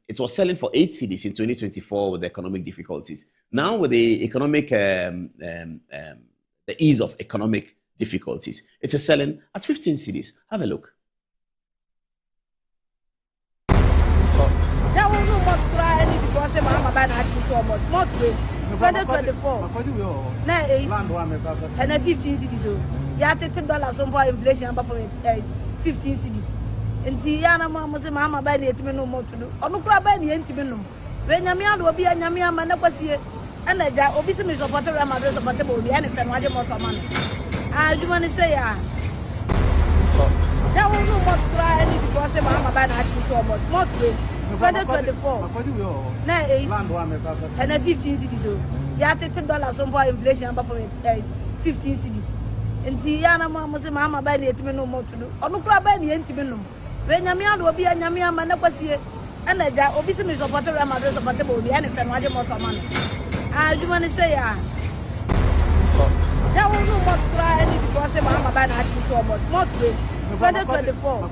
it was selling for 8 cedis in 2024 with the economic difficulties. Now with the economic, the ease of economic difficulties, it is selling at 15 cedis. Have a look. And then 15 cedis. You have $10 on inflation, but for 15 cedis. And see, Yana Mamma say, Mamma, buy the no more to do. Or no crab by the intimate. When Yamian will be a Yamian man, and I got obviously of water and my dress of water will be anything, why you more money. I do want to say, there will no more cry and it's possible. Mamma, buy the more 2024. And then 15 cedis. You have $10 on inflation, but for 15 cedis. And see, Yana Mamma say, Mamma, buy the no more to do. Or no crab by the intimate. When Yamian will be a Yamian man, and I got obviously of water and my dress of water will be anything, why you more money. I do want to say, there will no more cry and it's possible. Mamma, buy the more 2024.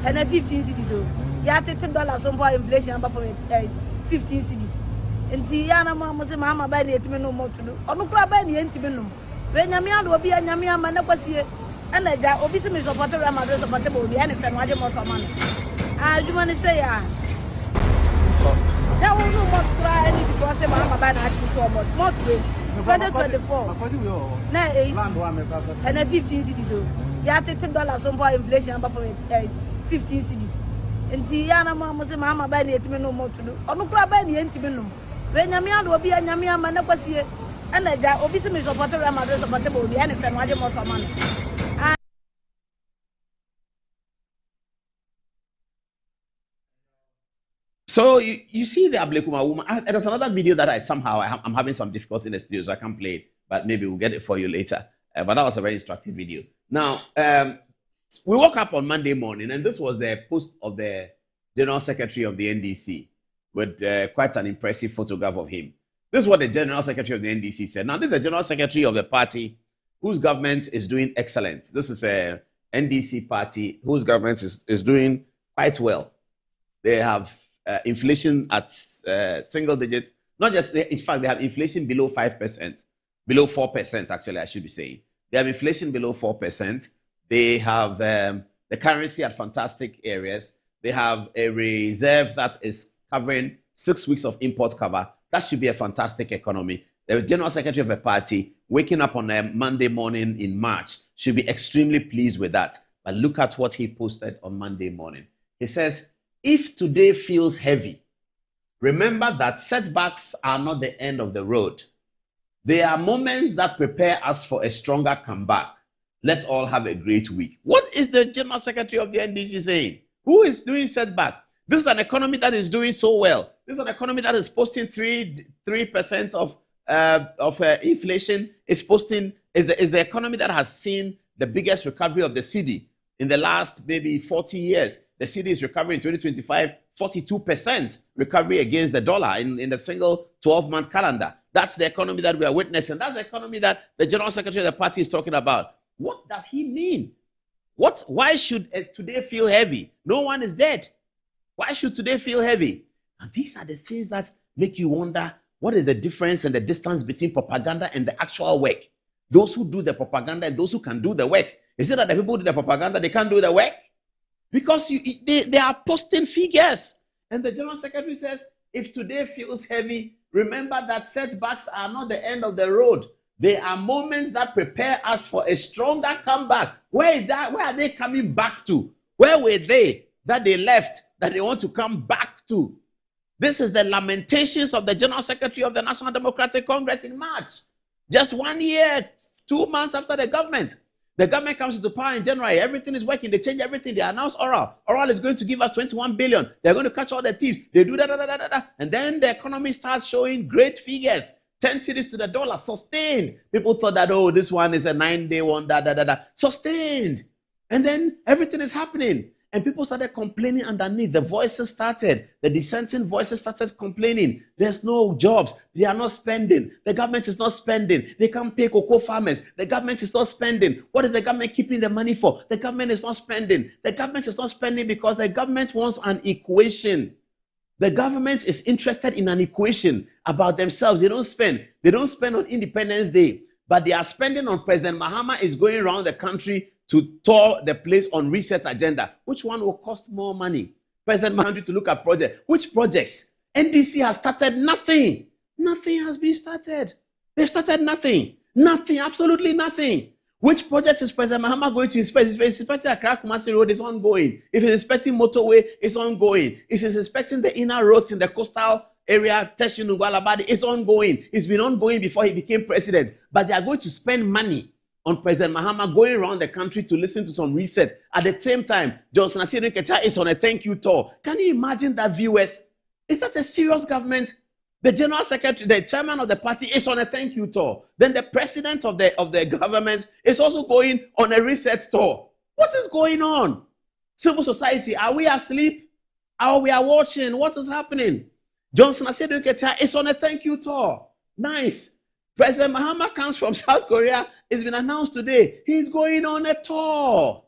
And then 15 cedis. You have $10 on inflation, but for 15 cedis. And see, Yana Mamma say, Mamma, buy the no more to do. Or no crab by the intimate. When Yamian will be a Yamian man, and I got obviously of water and my dress of water will be anything, why you more money. I do want to say, there will no more cry and it's possible. Mamma, buy the more 2024. And then 15 cedis. You have $10 on inflation, but for 15 cedis. And see, Yana Mamma say, Mamma, buy the no more to do. Or no crab by the intimate. When Yamian will be a Yamian man, and I got obviously of water and my dress of water will be anything, why you more money. So you see the Ablekuma woman. There's another video that I'm having some difficulty in the studio, so I can't play it, but maybe we'll get it for you later. But that was a very instructive video. Now, we woke up on Monday morning, and this was the post of the General Secretary of the NDC with quite an impressive photograph of him. This is what the General Secretary of the NDC said. Now, this is the General Secretary of the party whose government is doing excellent. This is a NDC party whose government is doing quite well. They have inflation at single digits. Not just, in fact, they have inflation below 5%, below 4%, actually, I should be saying. They have inflation below 4%. They have the currency at fantastic areas. They have a reserve that is covering 6 weeks of import cover. That should be a fantastic economy. The General Secretary of a party waking up on a Monday morning in March should be extremely pleased with that. But look at what he posted on Monday morning. He says, if today feels heavy, remember that setbacks are not the end of the road. They are moments that prepare us for a stronger comeback. Let's all have a great week. What is the General Secretary of the NDC saying? Who is doing setback? This is an economy that is doing so well. This is an economy that is posting 3% of inflation. Is the economy that has seen the biggest recovery of the cedi in the last maybe 40 years. The cedi is recovering in 2025, 42% recovery against the dollar in the single 12-month calendar. That's the economy that we are witnessing. That's the economy that the General Secretary of the party is talking about. What does he mean? Why should today feel heavy? No one is dead. Why should today feel heavy? And these are the things that make you wonder, what is the difference and the distance between propaganda and the actual work? Those who do the propaganda and those who can do the work. Is it that the people who do the propaganda, they can't do the work? Because they are posting figures. And the General Secretary says, if today feels heavy, remember that setbacks are not the end of the road. They are moments that prepare us for a stronger comeback. Where is that? Where are they coming back to? Where were they that they left, that they want to come back to? This is the lamentations of the General Secretary of the National Democratic Congress in March. Just 1 year, 2 months after the government. The government comes into power in January. Everything is working. They change everything. They announce Oral. Oral is going to give us 21 billion. They're going to catch all the thieves. They do that. And then the economy starts showing great figures. 10 cedis to the dollar. Sustained. People thought that, oh, this one is a 9-day wonder. Sustained. And then everything is happening. And people started complaining underneath. The voices started, the dissenting voices started complaining. There's no jobs. They are not spending. The government is not spending. They can't pay cocoa farmers. The government is not spending. What is the government keeping the money for? The government is not spending. The government is not spending because the government wants an equation. The government is interested in an equation about themselves. They don't spend. They don't spend on Independence Day, but they are spending on President Mahama is going around the country to tour the place on reset agenda. Which one will cost more money? President Mahama to look at projects. Which projects? NDC has started nothing. Nothing has been started. They've started nothing. Nothing, absolutely nothing. Which projects is President Mahama going to inspect? If he's inspecting Accra Kumasi Road, it's ongoing. If he's inspecting motorway, it's ongoing. If he's inspecting the inner roads in the coastal area, Teshinu, Gwalabadi, it's ongoing. It's been ongoing before he became president. But they are going to spend money on President Mahama going around the country to listen to some reset. At the same time, Johnson Asiedu Nketia is on a thank you tour. Can you imagine that, viewers? Is that a serious government? The general secretary, the chairman of the party is on a thank you tour. Then the president of the government is also going on a reset tour. What is going on? Civil society, are we asleep? Are we watching? What is happening? Johnson Asiedu Nketia is on a thank you tour. Nice. President Mahama comes from South Korea. It's been announced today. He's going on a tour.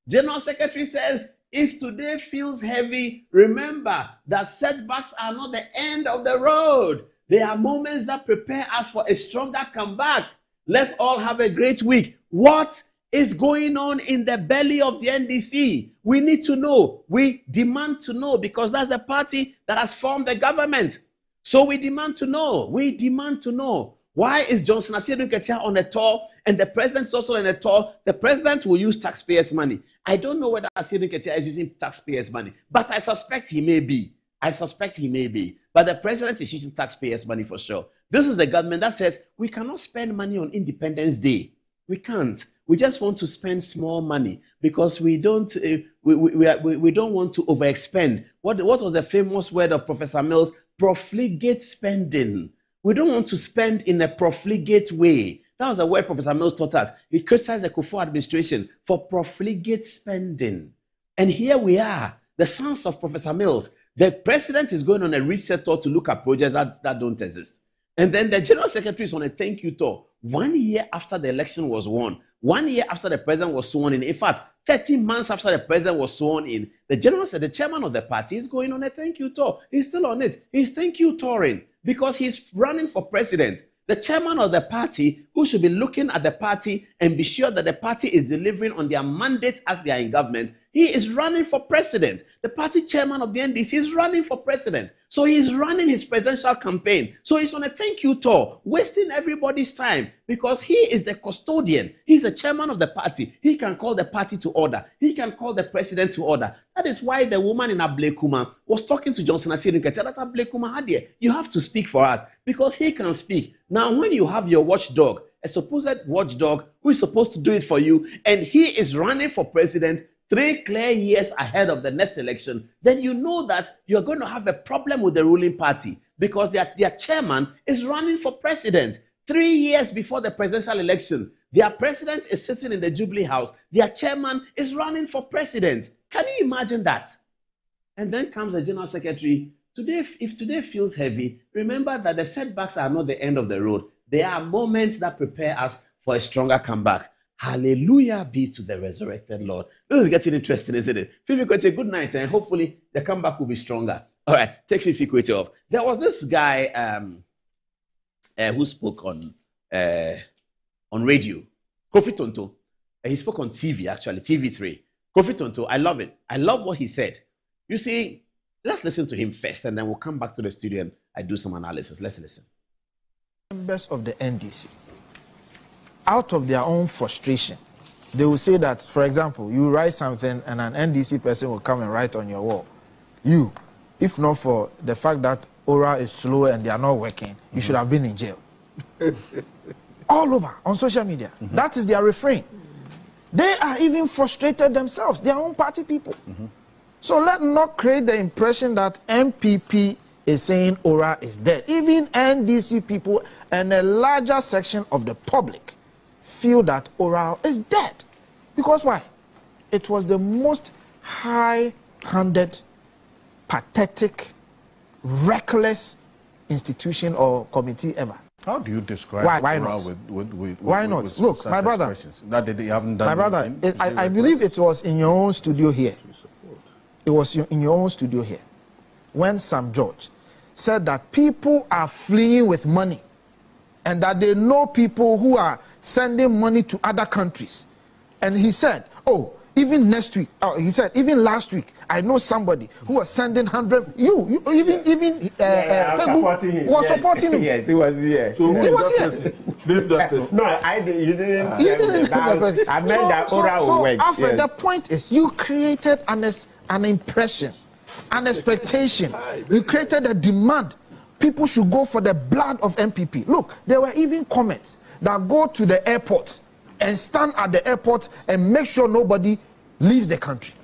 General Secretary says, if today feels heavy, remember that setbacks are not the end of the road. They are moments that prepare us for a stronger comeback. Let's all have a great week. What is going on in the belly of the NDC? We need to know. We demand to know because that's the party that has formed the government. So we demand to know. We demand to know. Why is Johnson Asiedu Nketia on a tour and the president is also on a tour? The president will use taxpayers' money. I don't know whether Asiedu Nketia is using taxpayers' money, but I suspect he may be. But the president is using taxpayers' money for sure. This is the government that says we cannot spend money on Independence Day. We can't. We just want to spend small money because we don't want to overexpend. What was the famous word of Professor Mills? Profligate spending. We don't want to spend in a profligate way. That was the word Professor Mills taught us. He criticized the Kufuor administration for profligate spending. And here we are, the sons of Professor Mills. The president is going on a reset tour to look at projects that don't exist. And then the general secretary is on a thank you tour 1 year after the election was won. 1 year after the president was sworn in. In fact, 13 months after the president was sworn in, the chairman of the party is going on a thank you tour. He's still on it. He's thank you touring because he's running for president. The chairman of the party, who should be looking at the party and be sure that the party is delivering on their mandate as they are in government, he is running for president. The party chairman of the NDC is running for president. So he's running his presidential campaign. So he's on a thank you tour, wasting everybody's time because he is the custodian. He's the chairman of the party. He can call the party to order. He can call the president to order. That is why the woman in Ablekuma was talking to Johnson Asiedu Nketia. That Ablekuma had here. You have to speak for us because he can speak. Now, when you have your watchdog, a supposed watchdog who is supposed to do it for you, and he is running for president 3 clear years ahead of the next election, then you know that you're going to have a problem with the ruling party because their chairman is running for president 3 years before the presidential election. Their president is sitting in the Jubilee House. Their chairman is running for president. Can you imagine that? And then comes the general secretary. Today, if today feels heavy, remember that the setbacks are not the end of the road. They are moments that prepare us for a stronger comeback. Hallelujah be to the resurrected Lord. This is getting interesting, isn't it? Fifi Kwete, good night, and hopefully the comeback will be stronger. All right, take Fifi Kwete off. There was this guy who spoke on radio, Kofi Tonto. He spoke on TV, actually, TV3. Kofi Tonto, I love it. I love what he said. You see, let's listen to him first, and then we'll come back to the studio and I do some analysis. Let's listen. Members of the NDC, out of their own frustration, they will say that, for example, you write something and an NDC person will come and write on your wall. You, if not for the fact that ORA is slow and they are not working, you should have been in jail. All over, on social media. That is their refrain. They are even frustrated themselves, their own party people. So let's not create the impression that MPP is saying ORA is dead. Even NDC people and a larger section of the public feel that ORA is dead. Because why? It was the most high-handed, pathetic, reckless institution or committee ever. How do you describe why Oral not? Why not? With Look, such my brother. expressions? That they haven't done my brother, anything? I believe it was in your own studio here. It was in your own studio here when Sam George said that people are fleeing with money and that they know people who are sending money to other countries. And he said, oh, even next week, he said, even last week, I know somebody who was sending 100. Even Pebu was supporting him. Yes, he was here. So he was here. No, I didn't. You didn't. You didn't. I meant that Oral will work. Alfred, the point is, you created an impression, an expectation. You created a demand. People should go for the blood of MPP. Look, there were even comments that go to the airport and stand at the airport and make sure nobody leaves the country.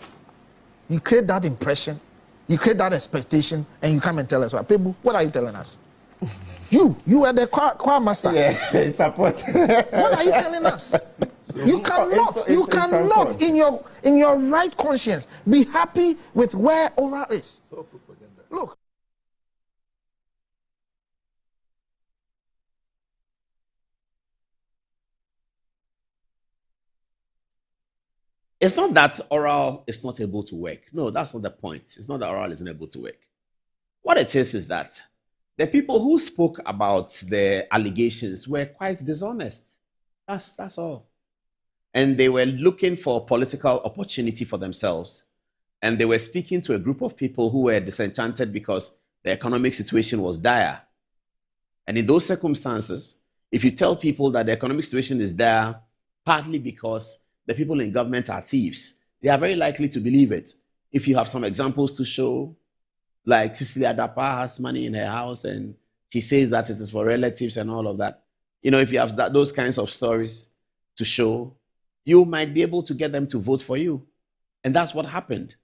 You create that impression, you create that expectation, and you come and tell us, well, Pebu, what are you telling us? You are the choir master. Yeah, support. What are you telling us? You cannot, in your right conscience, be happy with where Oral is. Look. It's not that Oral is not able to work. No, that's not the point. It's not that Oral isn't able to work. What it is that the people who spoke about the allegations were quite dishonest. That's all. And they were looking for political opportunity for themselves. And they were speaking to a group of people who were disenchanted because the economic situation was dire. And in those circumstances, if you tell people that the economic situation is dire, partly because the people in government are thieves, they are very likely to believe it. If you have some examples to show, like Cecilia Dapa has money in her house and she says that it is for relatives and all of that. You know, if you have those kinds of stories to show, you might be able to get them to vote for you. And that's what happened.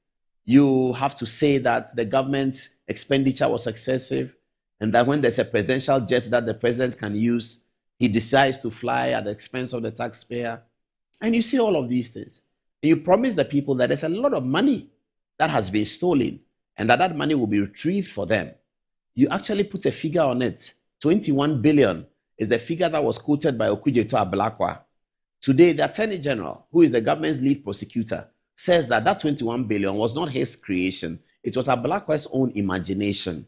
You have to say that the government expenditure was excessive and that when there's a presidential jet that the president can use, he decides to fly at the expense of the taxpayer. And you see all of these things. And you promise the people that there's a lot of money that has been stolen and that money will be retrieved for them. You actually put a figure on it. 21 billion is the figure that was quoted by Okudzeto Ablakwa. Today, the Attorney General, who is the government's lead prosecutor, says that 21 billion was not his creation. It was Ablakwa's own imagination.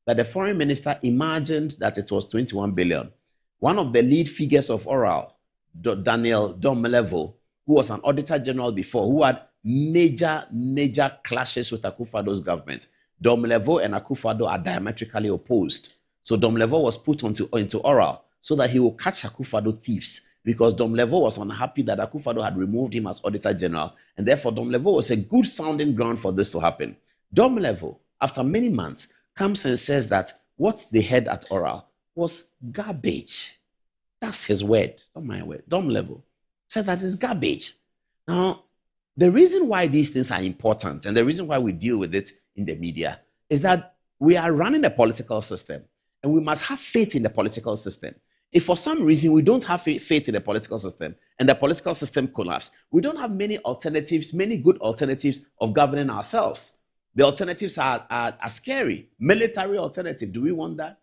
That the foreign minister imagined that it was 21 billion. One of the lead figures of Oral, Daniel Domelevo, who was an auditor general before, who had major clashes with Akufo-Addo's government. Domelevo and Akufo-Addo are diametrically opposed. So Domelevo was put into Oral so that he will catch Akufo-Addo thieves, because Domelevo was unhappy that Akufo-Addo had removed him as auditor general, and therefore Domelevo was a good sounding ground for this to happen. Domelevo, after many months, comes and says that what they had at Oral was garbage. That's his word, not my word. Domelevo said that is garbage. Now, the reason why these things are important and the reason why we deal with it in the media is that we are running a political system and we must have faith in the political system. If for some reason we don't have faith in the political system and the political system collapses, we don't have many alternatives, many good alternatives of governing ourselves. The alternatives are scary. Military alternative, do we want that?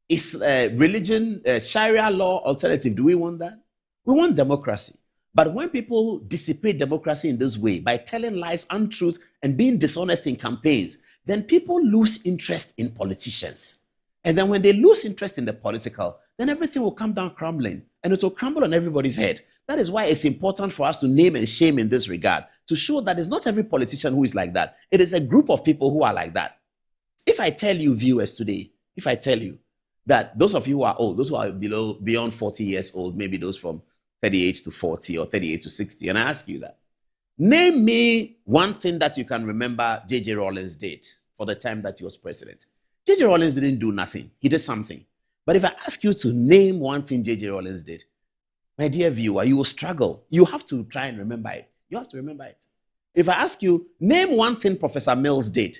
Is religion, Sharia law alternative, do we want that? We want democracy. But when people dissipate democracy in this way, by telling lies, untruths, and being dishonest in campaigns, then people lose interest in politicians. And then when they lose interest in the political, then everything will come down crumbling, and it will crumble on everybody's head. That is why it's important for us to name and shame in this regard, to show that it's not every politician who is like that. It is a group of people who are like that. If I tell you, viewers today, if I tell you that those of you who are old, those who are beyond 40 years old, maybe those from 38 to 40 or 38 to 60, and I ask you that, name me one thing that you can remember J.J. Rawlings did for the time that he was president. J.J. Rawlings didn't do nothing. He did something. But if I ask you to name one thing J.J. Rawlings did, my dear viewer, you will struggle. You have to try and remember it. You have to remember it. If I ask you, name one thing Professor Mills did,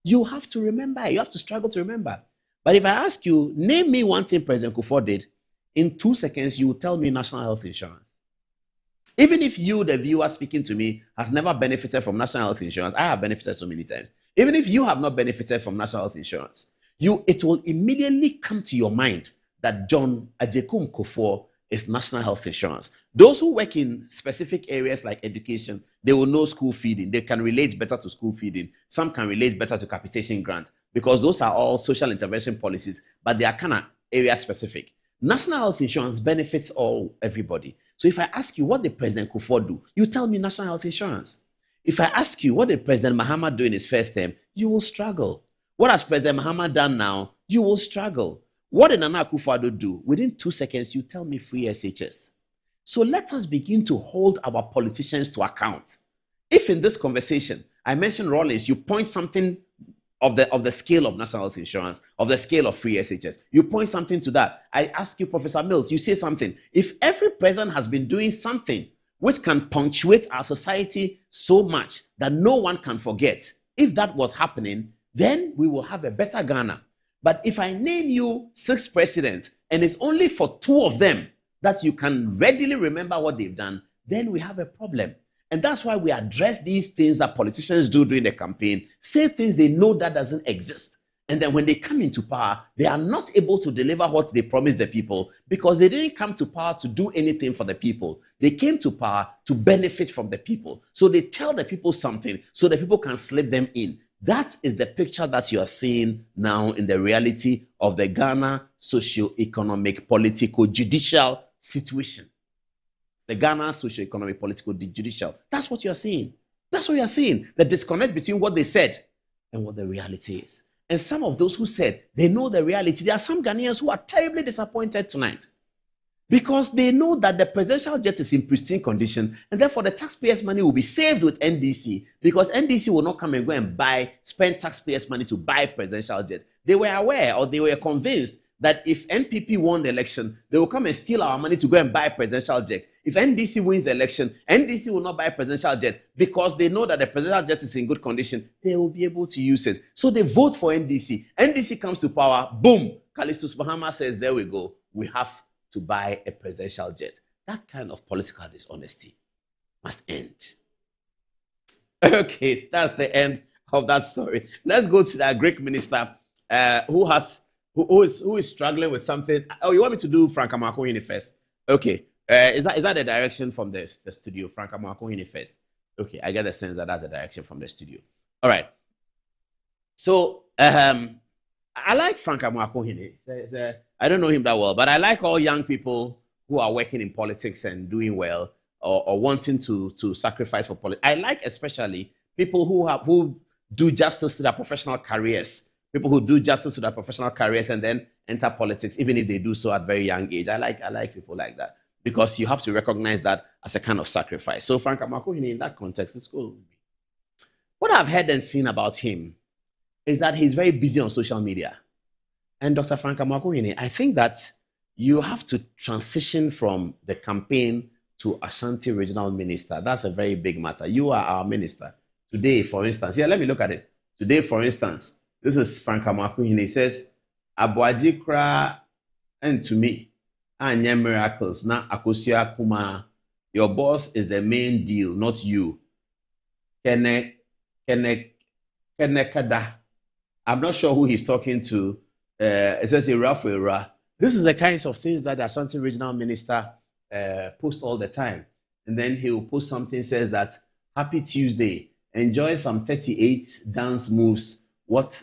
you have to remember it. You have to struggle to remember. But if I ask you, name me one thing President Kufuor did, in 2 seconds, you will tell me national health insurance. Even if you, the viewer speaking to me, has never benefited from national health insurance, I have benefited so many times. Even if you have not benefited from national health insurance, it will immediately come to your mind that John Ajekum Kufuor is national health insurance. Those who work in specific areas like education, they will know school feeding. They can relate better to school feeding. Some can relate better to capitation grant because those are all social intervention policies, but they are kind of area specific. National health insurance benefits everybody. So if I ask you, what did President Kufuor do? You tell me national health insurance. If I ask you, what did President Mahama do in his first term? You will struggle. What has President Mahama done now? You will struggle. What did Nana Akufo-Addo do? Within 2 seconds, you tell me free SHS. So let us begin to hold our politicians to account. If in this conversation, I mentioned Rawlings, you point something of the scale of national health insurance, of the scale of free SHS. You point something to that. I ask you, Professor Mills, you say something. If every president has been doing something which can punctuate our society so much that no one can forget, if that was happening, then we will have a better Ghana. But if I name you 6 presidents and it's only for 2 of them that you can readily remember what they've done, then we have a problem. And that's why we address these things that politicians do during the campaign, say things they know that doesn't exist. And then when they come into power, they are not able to deliver what they promised the people because they didn't come to power to do anything for the people. They came to power to benefit from the people. So they tell the people something so the people can slip them in. That is the picture that you are seeing now in the reality of the Ghana socio-economic, political, judicial situation. The Ghana socio-economic, political, judicial. That's what you're seeing. That's what you're seeing. The disconnect between what they said and what the reality is. And some of those who said they know the reality, there are some Ghanaians who are terribly disappointed tonight because they know that the presidential jet is in pristine condition and therefore the taxpayers' money will be saved with NDC because NDC will not come and go and spend taxpayers' money to buy presidential jets. They were aware or they were convinced that if NPP won the election, they will come and steal our money to go and buy presidential jets. If NDC wins the election, NDC will not buy presidential jets because they know that the presidential jet is in good condition. They will be able to use it. So they vote for NDC. NDC comes to power, boom. Callistus Mahama says, there we go. We have to buy a presidential jet. That kind of political dishonesty must end. Okay, that's the end of that story. Let's go to that Greek minister who is struggling with something. Oh, you want me to do Frank Amakouhene first? Okay. Is that the direction from the studio? Frank Amakouhene first. Okay, I get the sense that that's the direction from the studio. All right. So I like Frank Amakouhene. I don't know him that well, but I like all young people who are working in politics and doing well or wanting to sacrifice for politics. I like especially people who do justice to their professional careers. People who do justice to their professional careers and then enter politics, even if they do so at very young age. I like people like that because you have to recognize that as a kind of sacrifice. So Frank Amakouhene, in that context, is cool. What I've heard and seen about him is that he's very busy on social media. And Dr. Frank Amakouhene, I think that you have to transition from the campaign to Ashanti Regional Minister. That's a very big matter. You are our minister. Today, for instance, let me look at it. Today, for instance, this is Frank Amakouhene. He says, Abuaji Kra and to me, Anya miracles, na Akosia Kuma. Your boss is the main deal, not you. Kenekada. I'm not sure who he's talking to. It says Ira. This is the kinds of things that the Ashanti Regional Minister posts all the time. And then he will post something, says that, Happy Tuesday. Enjoy some 38 dance moves. What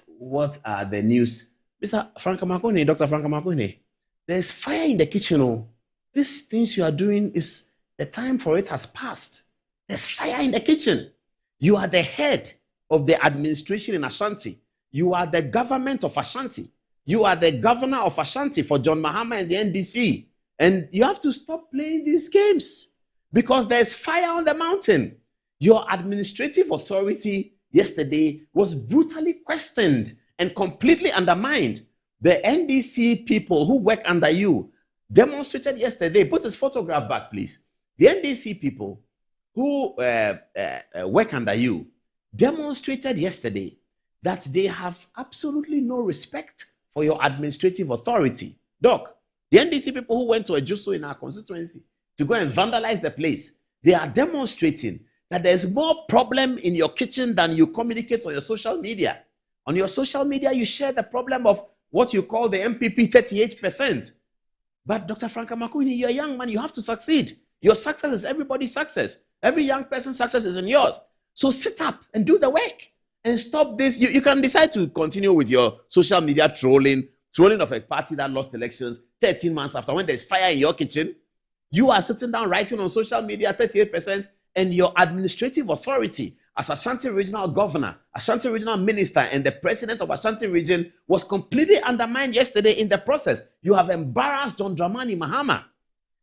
are the news? Mr. Frank Amakouhene, Dr. Frank Amakouhene, there's fire in the kitchen. Oh. These things you are doing, is the time for it has passed. There's fire in the kitchen. You are the head of the administration in Ashanti. You are the government of Ashanti. You are the governor of Ashanti for John Mahama and the NDC. And you have to stop playing these games because there's fire on the mountain. Your administrative authority yesterday was brutally questioned and completely undermined. The NDC people who work under you demonstrated yesterday. Put his photograph back, please. The NDC people who work under you demonstrated yesterday that they have absolutely no respect for your administrative authority. Doc, the NDC people who went to a Juso in our constituency to go and vandalize the place, They are demonstrating that there's more problem in your kitchen than you communicate on your social media. On your social media, you share the problem of what you call the MPP 38%. But Dr. Frank Makwini, you're a young man, you have to succeed. Your success is everybody's success. Every young person's success is in yours. So sit up and do the work and stop this. You can decide to continue with your social media trolling of a party that lost elections 13 months after, when there's fire in your kitchen. You are sitting down writing on social media 38%, and your administrative authority as Ashanti Regional Governor, Ashanti Regional Minister, and the President of Ashanti Region was completely undermined yesterday in the process. You have embarrassed John Dramani Mahama.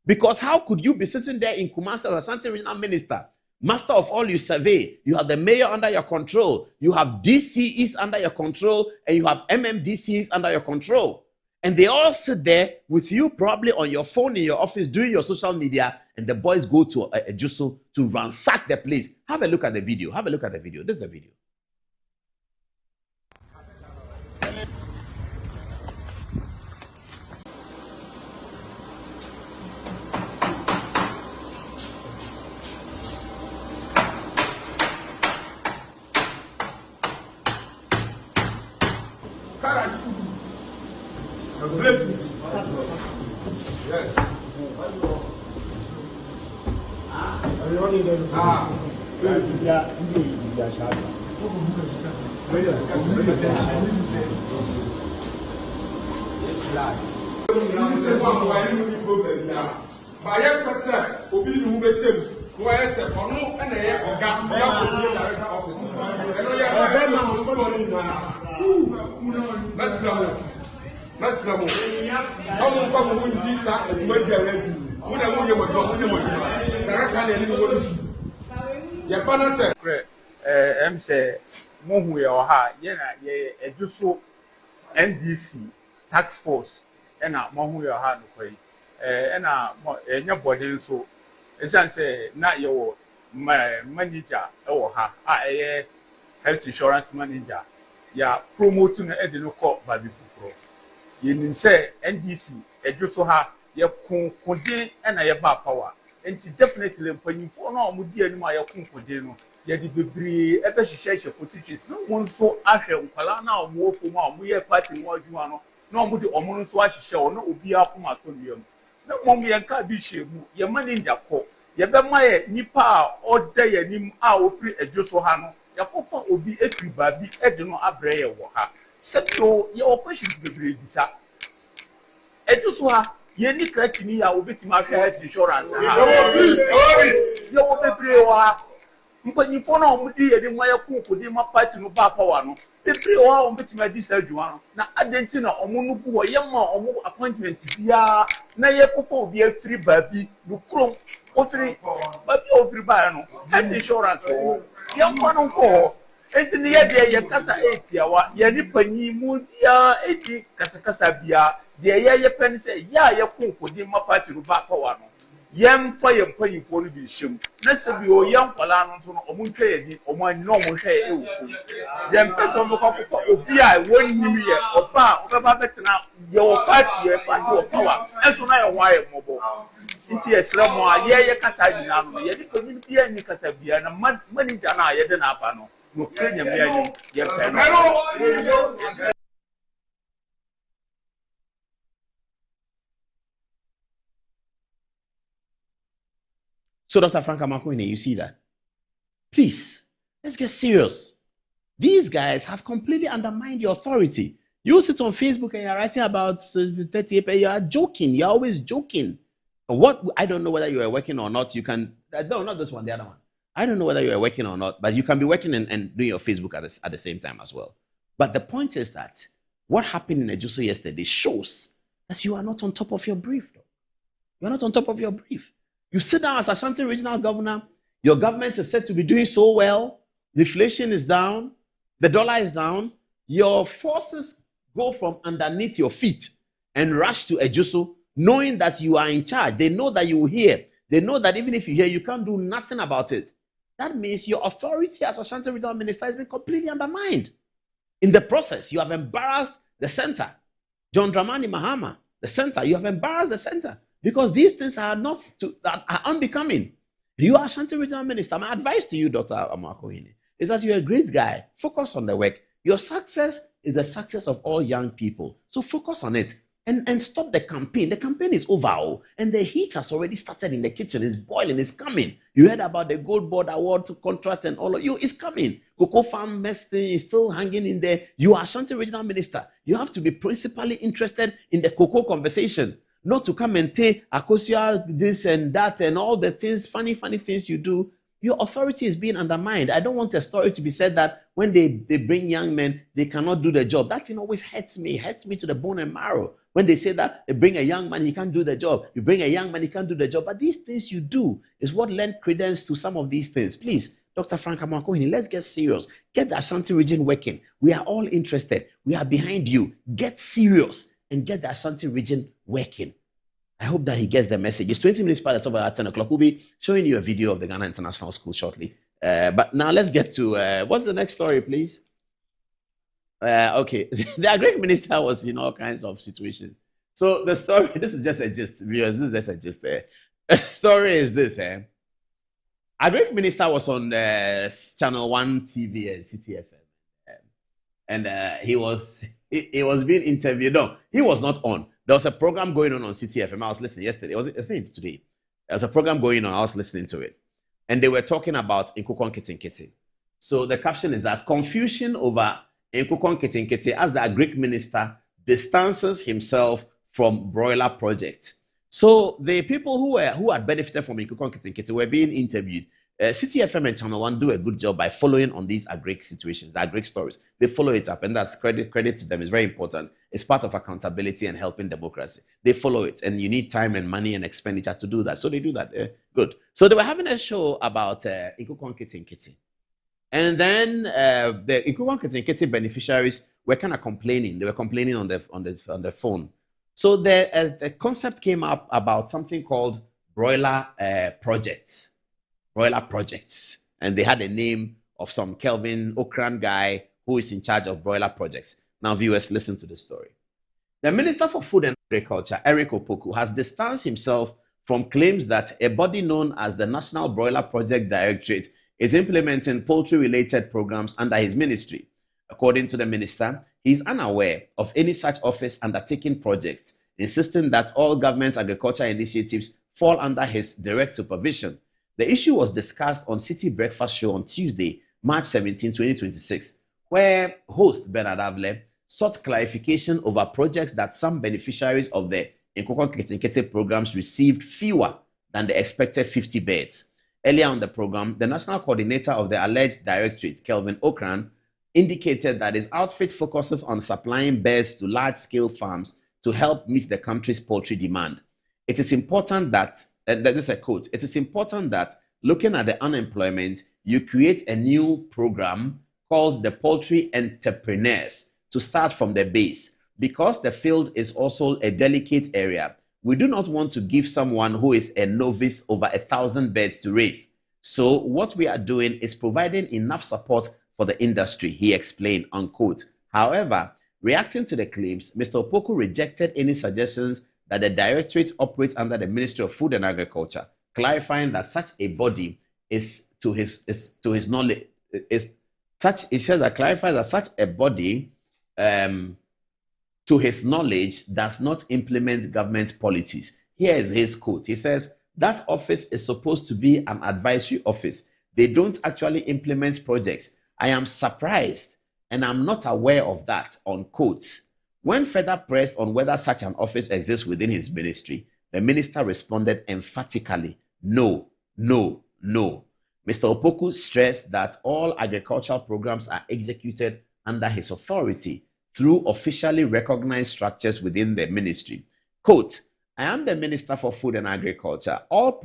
Because how could you be sitting there in Kumasi as Ashanti Regional Minister, master of all you survey, you have the mayor under your control, you have DCEs under your control, and you have MMDCs under your control. And they all sit there with you probably on your phone in your office doing your social media, and the boys go to Ejuso to ransack the place. Have a look at the video. Have a look at the video. This is the video. Yes. Masramu. Amu kwa munji sa edumadi aradu. Muna munye modo, munye modo. Daraka na ni wo nsu. Ye bana se em se mohu ye oha ye na ye Ejuso NDC tax force na mohu ye oha no kwai. Na enya body nso esan se na ye wo manager e wo ha a health insurance manager ya promote no e de no ko babi fufuro. Yenim say NDC Ejuso ha ye konkodin na ye ba power enti definitely mpanyimfo na omudi anim a ye konkodin no ye di bebre e be hihye politics no won so ahwe nkwala na omofo ma omoye party no adwuma no na omudi omo nso ahihye o na obi akoma to wiem na mom ye nka bi hyemu ye manager ko ye be ma ye nipa a oda ye nim a ofiri Ejuso ha no ye kofa obi efiri babi e de no abrɛ ye wo ha. So your questions be very disa. Ejuso ha ye ni kratini ya obetima hwe health insurance ha. Yo obebre wa mpanyifo na omudi ye de moye kunkudi ma party no ba power no. Bebre wa obetima disa adwuma no. Na adenti na omo no bu wo ye ma omo appointment bia na ye kofa obi afiri babi no krom ofiri babi ofiri ba no. Health insurance wo ye mo no ko enti ne ye kasa etiawa ye ni panyi mu bia eti kasa bia de ye pen say ya ye konkodi ma party ru ba power no yem fa ye panyi fo no bi hyem na se bi o yam kwala no so no omu ntwa ye di omu anyi no omu hwe e wo yem person no ko obi a wonnim ye oba obeba betena ye wo party wo power enso na ye wa ye mobo nti ye sra mo a ye kasa nyina no ye di panyi bia ni kasa bia na manager na ye de na aba no. So, Dr. Frank Makwini, you see that? Please, let's get serious. These guys have completely undermined your authority. You sit on Facebook and you're writing about 38, you are joking. You're always joking. What? I don't know whether you are working or not. You can, no, not this one, the other one. I don't know whether you are working or not, but you can be working and doing your Facebook at the same time as well. But the point is that what happened in Ejuso yesterday shows that you are not on top of your brief. You are not on top of your brief. You sit down as Ashanti Regional Governor, your government is said to be doing so well, inflation is down, the dollar is down, your forces go from underneath your feet and rush to Ejuso, knowing that you are in charge. They know that you will hear. They know that even if you hear, you can't do nothing about it. That means your authority as Ashanti Regional Minister has been completely undermined. In the process, you have embarrassed the center. John Dramani Mahama, the center, you have embarrassed the center because these things are are unbecoming. You are Ashanti Regional Minister. My advice to you, Dr. Amakohini, is that you're a great guy. Focus on the work. Your success is the success of all young people. So focus on it and stop the campaign. The campaign is over, and the heat has already started in the kitchen. It's boiling. It's coming. You heard about the Gold Board Award to contract and all of you. It's coming. Cocoa Farm mess thing is still hanging in there. You are Ashanti Regional Minister. You have to be principally interested in the cocoa conversation, not to come and take Akosia this and that and all the things, funny things you do. Your authority is being undermined. I don't want a story to be said that when they bring young men, they cannot do the job. That thing always hurts me to the bone and marrow. When they say that they bring a young man, he can't do the job. You bring a young man, he can't do the job. But these things you do is what lend credence to some of these things. Please, Dr. Frank Amakohini, let's get serious. Get the Ashanti region working. We are all interested. We are behind you. Get serious and get the Ashanti region working. I hope that he gets the message. It's 20 minutes past the top at 10 o'clock. We'll be showing you a video of the Ghana International School shortly. But now let's get to, what's the next story, please? Okay, the Agric Minister was in all kinds of situations. So the story, this is just a gist, viewers, this is just a gist. The story is this. Agric Minister was on Channel 1 TV and City FM. And he was being interviewed. No, he was not on. There was a program going on City FM. I was listening yesterday. I think it's today. There was a program going on. I was listening to it. And they were talking about Nkukon Kitinkiti. So the caption is that confusion over Nkukon Kitinkiti as the Agric Minister distances himself from broiler project. So the people who had benefited from Nkukon Kitinkiti were being interviewed. City FM and Channel 1 do a good job by following on these Agric situations, the Agric stories. They follow it up, and that's credit to them. It's very important. It's part of accountability and helping democracy. They follow it, and you need time and money and expenditure to do that. So they do that. Good. So they were having a show about Nkukon Kitinkiti. And then the Nkukon Kitinkiti beneficiaries were kind of complaining. They were complaining on the phone. So the concept came up about something called broiler projects. Broiler projects. And they had a name of some Kelvin Okran guy who is in charge of broiler projects. Now, viewers, listen to the story. The Minister for Food and Agriculture, Eric Opoku, has distanced himself from claims that a body known as the National Broiler Project Directorate is implementing poultry-related programs under his ministry. According to the minister, he is unaware of any such office undertaking projects, insisting that all government agriculture initiatives fall under his direct supervision. The issue was discussed on City Breakfast Show on Tuesday, March 17, 2026, where host Bernard Avle sought clarification over projects that some beneficiaries of the Nkukon Kitinkiti programs received fewer than the expected 50 beds. Earlier on the program, the national coordinator of the alleged directorate, Kelvin Okran, indicated that his outfit focuses on supplying beds to large-scale farms to help meet the country's poultry demand. It is important that this is a quote. It is important that looking at the unemployment, you create a new program called the Poultry Entrepreneurs to start from the base. Because the field is also a delicate area, we do not want to give someone who is a novice over 1,000 beds to raise. So what we are doing is providing enough support for the industry, he explained, unquote. However, reacting to the claims, Mr. Opoku rejected any suggestions that the directorate operates under the Ministry of Food and Agriculture, clarifying that such a body is to his knowledge clarifies that such a body to his knowledge does not implement government policies. Here is his quote. He says that office is supposed to be an advisory office. They don't actually implement projects. I am surprised and I'm not aware of that, unquote. When further pressed on whether such an office exists within his ministry, the minister responded emphatically, no, no, no. Mr. Opoku stressed that all agricultural programs are executed under his authority through officially recognized structures within the ministry. Quote, I am the Minister for Food and Agriculture. All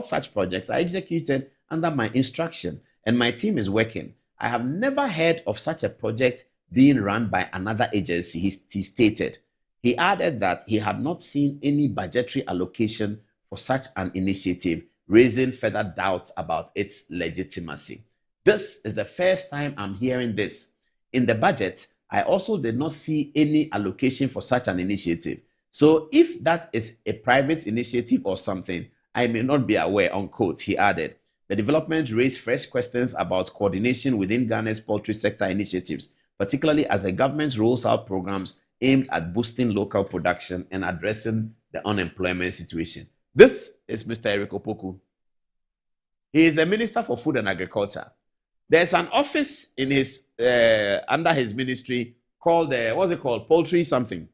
such projects are executed under my instruction and my team is working. I have never heard of such a project being run by another agency, he stated. He added that he had not seen any budgetary allocation for such an initiative, raising further doubts about its legitimacy. This is the first time I'm hearing this. In the budget, I also did not see any allocation for such an initiative. So if that is a private initiative or something, I may not be aware, unquote. He added, the development raised fresh questions about coordination within Ghana's poultry sector initiatives, particularly as the government rolls out programs aimed at boosting local production and addressing the unemployment situation. This is Mr. Eric Opoku. He is the Minister for Food and Agriculture. There's an office in his under his ministry called what's it called? Poultry something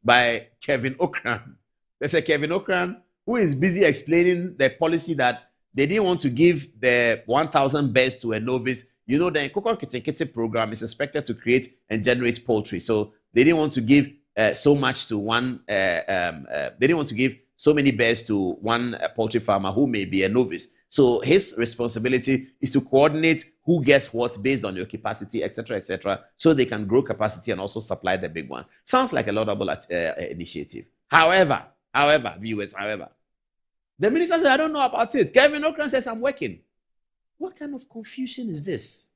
by Kevin Okran. There's a Kevin Okran who is busy explaining the policy that they didn't want to give the 1,000 birds to a novice. You know, the Nkoko Kiti program is expected to create and generate poultry. So they didn't want to give so much to one, they didn't want to give so many birds to one poultry farmer who may be a novice. So his responsibility is to coordinate who gets what based on your capacity, etc., so they can grow capacity and also supply the big one. Sounds like a laudable initiative. However, viewers, the minister said, I don't know about it. Kevin Okran says, I'm working. What kind of confusion is this?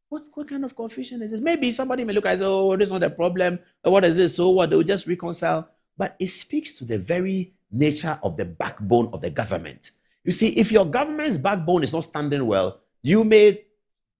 What kind of confusion is this? Maybe somebody may look and say, oh, this is not a problem. What is this? So what? They will just reconcile. But it speaks to the very nature of the backbone of the government. You see, if your government's backbone is not standing well, you may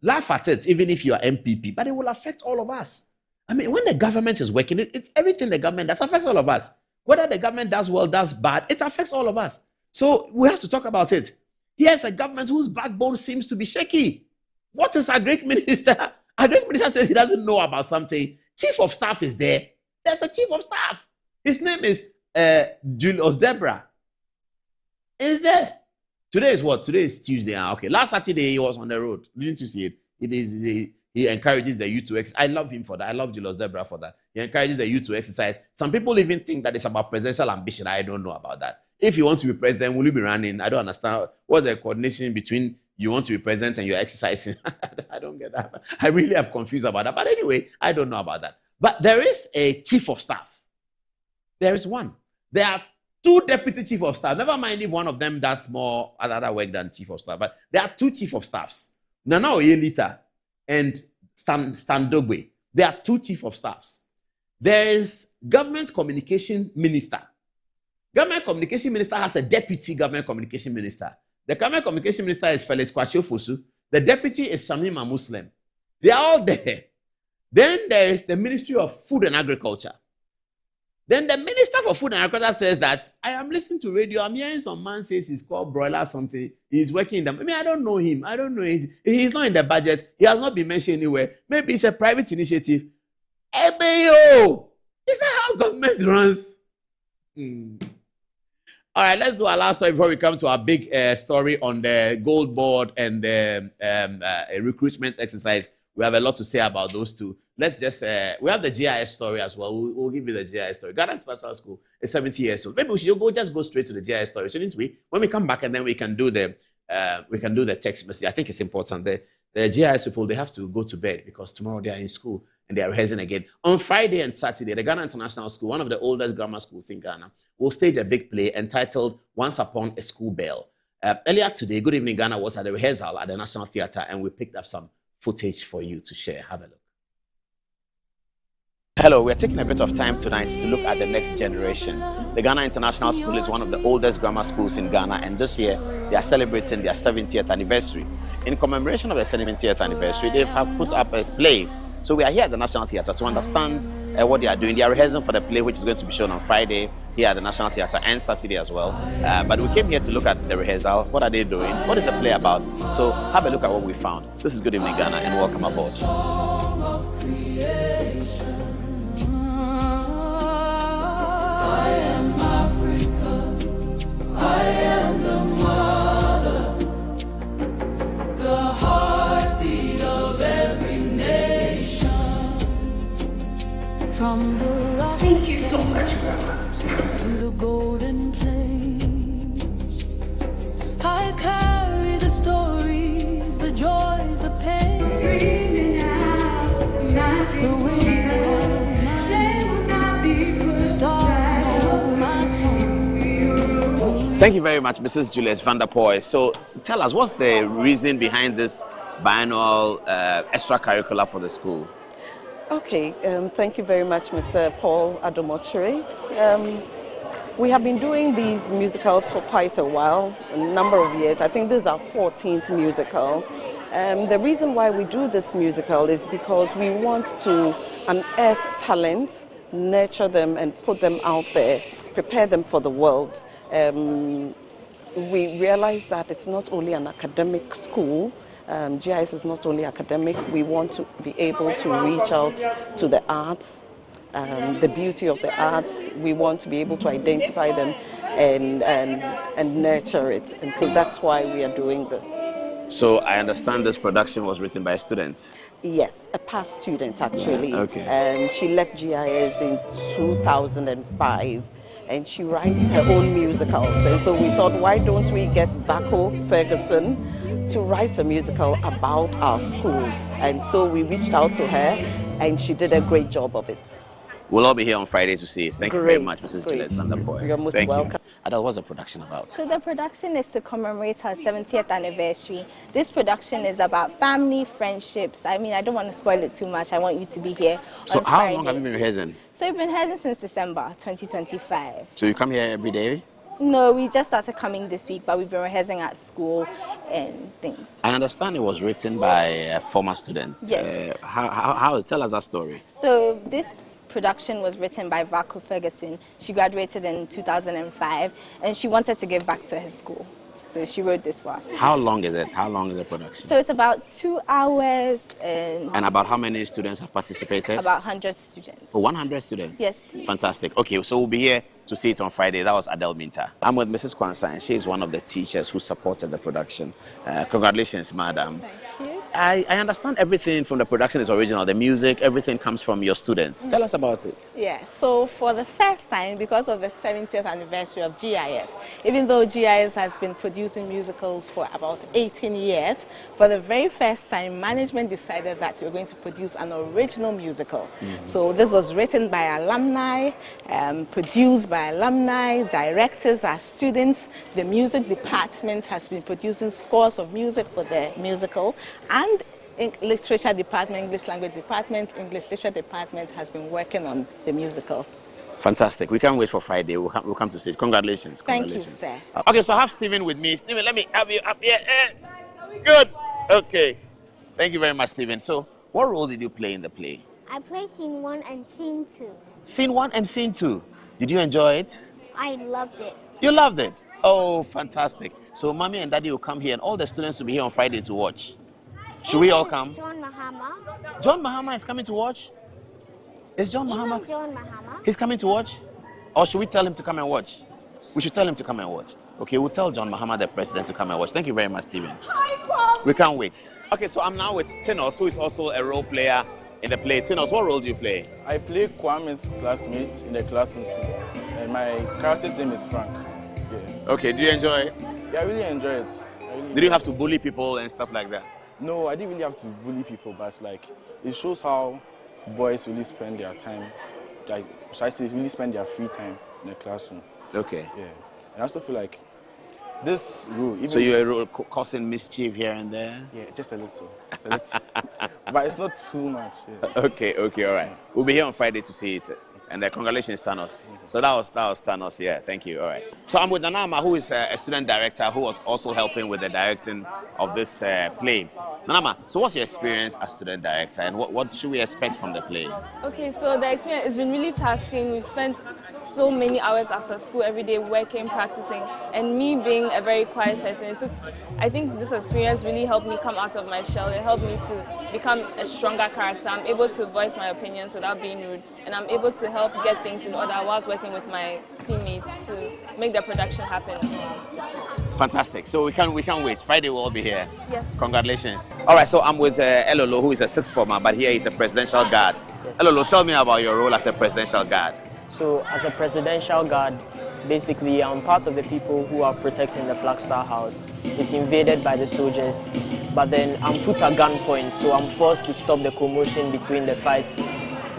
laugh at it, even if you are MPP, but it will affect all of us. I mean, when the government is working, it's everything the government does affects all of us. Whether the government does well, does bad, it affects all of us. So we have to talk about it. Here's a government whose backbone seems to be shaky. What is our great minister? Our great minister says he doesn't know about something. Chief of staff is there. There's a chief of staff. His name is Julius Debra. Is there? Today is what? Today is Tuesday. Okay. Last Saturday he was on the road. Didn't you see it? He encourages the youth to exercise. I love him for that. I love Julius Debra for that. He encourages the youth to exercise. Some people even think that it's about presidential ambition. I don't know about that. If you want to be president, will you be running? I don't understand. What's the coordination between you want to be president and you're exercising? I don't get that. I really am confused about that. But anyway, I don't know about that. But there is a chief of staff. There is one. There are two deputy chief of staff. Never mind if one of them does more other work than chief of staff. But there are two chief of staffs. Nana Oyelita and Stan Dogwe. There are two chief of staffs. There is government communication minister. Government communication minister has a deputy government communication minister. The government communication minister is Felix Kwashiorkor Fosu. The deputy is Samima Muslim. They are all there. Then there is the Ministry of Food and Agriculture. Then the Minister for Food and Agriculture says that, I am listening to radio, I'm hearing some man says he's called Broiler something. He's working in the... I mean, I don't know him. I don't know him. He's not in the budget. He has not been mentioned anywhere. Maybe it's a private initiative. Ebeyo! Is that how government runs? All right, let's do our last story before we come to our big story on the gold board and the recruitment exercise. We have a lot to say about those two. Let's just, we have the GIS story as well. We'll give you the GIS story. Ghana International School is 70 years old. Maybe we should just go straight to the GIS story, shouldn't we? When we come back and then we can do the text message. I think it's important. The GIS people, they have to go to bed because tomorrow they are in school and they are rehearsing again. On Friday and Saturday, the Ghana International School, one of the oldest grammar schools in Ghana, will stage a big play entitled Once Upon a School Bell. Earlier today, Good Evening Ghana was at the rehearsal at the National Theatre and we picked up some footage for you to share. Have a look. Hello, we're taking a bit of time tonight to look at the next generation. The Ghana International School is one of the oldest grammar schools in Ghana, and this year they are celebrating their 70th anniversary. In commemoration of their 70th anniversary, they have put up a play. So we are here at the National Theatre to understand what they are doing. They are rehearsing for the play, which is going to be shown on Friday here at the National Theatre and Saturday as well. But we came here to look at the rehearsal. What are they doing? What is the play about? So have a look at what we found. This is Good Evening Ghana, and welcome aboard. I am the mother, the heartbeat of every nation. From the rock Thank you so much, to the golden plains, I carry the stories, the joys, the pain. The wind calls my name, the stars know my song. Thank you very much, Mrs. Julius van der Poel. So tell us, what's the reason behind this biannual extracurricular for the school? Okay, thank you very much, Mr. Paul Adomotri. We have been doing these musicals for quite a while, a number of years. I think this is our 14th musical. The reason why we do this musical is because we want to unearth talent, nurture them and put them out there, prepare them for the world. We realize that it's not only an academic school. GIS is not only academic. We want to be able to reach out to the arts, the beauty of the arts. We want to be able to identify them and nurture it. And so that's why we are doing this. So I understand this production was written by a student. Yes, a past student actually. Okay. She left GIS in 2005 and she writes her own musicals. And so we thought, why don't we get Vako Ferguson to write a musical about our school? And so we reached out to her and she did a great job of it. We'll all be here on Friday to see it. Thank you very much, Mrs. Juliet Vanderpoel. You're most welcome. Adele, what's the production about? So the production is to commemorate our 70th anniversary. This production is about family, friendships. I mean, I don't want to spoil it too much. I want you to be here So on how Friday. long have you been rehearsing? So we've been rehearsing since December 2025. So you come here every day? No, we just started coming this week, but we've been rehearsing at school and things. I understand it was written by a former student. Yes. Tell us that story. So this production was written by Vako Ferguson. She graduated in 2005 and she wanted to give back to her school. So she wrote this for us. How long is it? How long is the production? So it's about 2 hours And about how many students have participated? About 100 students. Oh, 100 students? Yes, please. Fantastic. Okay, so we'll be here to see it on Friday. That was Adele Minta. I'm with Mrs. Kwanzaa, and she is one of the teachers who supported the production. Congratulations, madam. Thank you. I understand everything from the production is original. The music, everything comes from your students. Tell us about it. Yeah, so for the first time, because of the 70th anniversary of GIS, even though GIS has been producing musicals for about 18 years, for the very first time, management decided that we were going to produce an original musical. So this was written by alumni, produced by alumni, directors are students. The music department has been producing scores of music for the musical, and literature department, English language department, English literature department has been working on the musical. Fantastic. We can't wait for Friday. We'll come to see it. Congratulations. Thank you, Congratulations. sir. Okay, so I have Stephen with me. Stephen, let me have you up here. Good. Okay. Thank you very much, Stephen. So, what role did you play in the play? I played scene 1 and scene 2. Scene 1 and scene 2. Did you enjoy it? I loved it. You loved it? Oh, fantastic. So, Mommy and Daddy will come here and all the students will be here on Friday to watch. Should we all come? John Mahama. John Mahama is coming to watch? Is John Mahama? Even John Mahama. He's coming to watch? Or should we tell him to come and watch? We should tell him to come and watch. Okay, we'll tell John Mahama, the president, to come and watch. Thank you very much, Stephen. We can't wait. Okay, so I'm now with Tinos, who is also a role player in the play. Tinos, what role do you play? I play Kwame's classmate in the classroom scene. And my character's name is Frank. Yeah. Okay, do you enjoy it? Yeah, I really enjoy it. Did you have to bully people and stuff like that? No, I didn't really have to bully people, but it's like, it shows how boys really spend their time, like, so I say really spend their free time in the classroom. Okay. Yeah. And I also feel like this role, even so you're a role causing mischief here and there? Yeah, just a little. Just a little. But it's not too much. Yeah. Okay, all right. We'll be here on Friday to see it. And congratulations, Thanos. So that was Thanos, yeah, thank you, all right. So I'm with Nanama, who is a student director who was also helping with the directing of this play. Nanama, so what's your experience as student director and what should we expect from the play? Okay, so the experience has been really tasking. We've spent so many hours after school every day working, practicing, and me being a very quiet person, I think this experience really helped me come out of my shell. It helped me to become a stronger character. I'm able to voice my opinions without being rude, and I'm able to help get things in order whilst working with my teammates to make the production happen. Fantastic. So we can't wait. Friday we'll all be here. Yes. Congratulations. All right, so I'm with Elolo, who is a sixth former, but here he's a presidential guard. Yes. Elolo, tell me about your role as a presidential guard. So as a presidential guard, basically I'm part of the people who are protecting the Flagstaff House. It's invaded by the soldiers, but then I'm put at gunpoint, so I'm forced to stop the commotion between the fights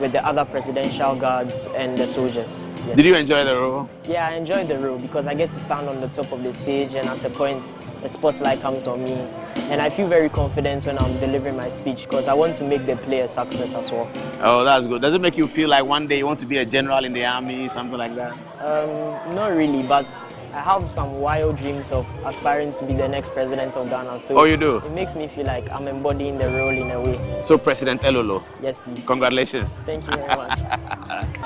with the other presidential guards and the soldiers. Yeah. Did you enjoy the role? Yeah, I enjoyed the role because I get to stand on the top of the stage, and at a point, the spotlight comes on me. And I feel very confident when I'm delivering my speech because I want to make the play a success as well. Oh, that's good. Does it make you feel like one day you want to be a general in the army, something like that? Not really, but I have some wild dreams of aspiring to be the next president of Ghana. So oh, you do? It makes me feel like I'm embodying the role in a way. So, President Elolo. Yes, please. Congratulations. Thank you very much.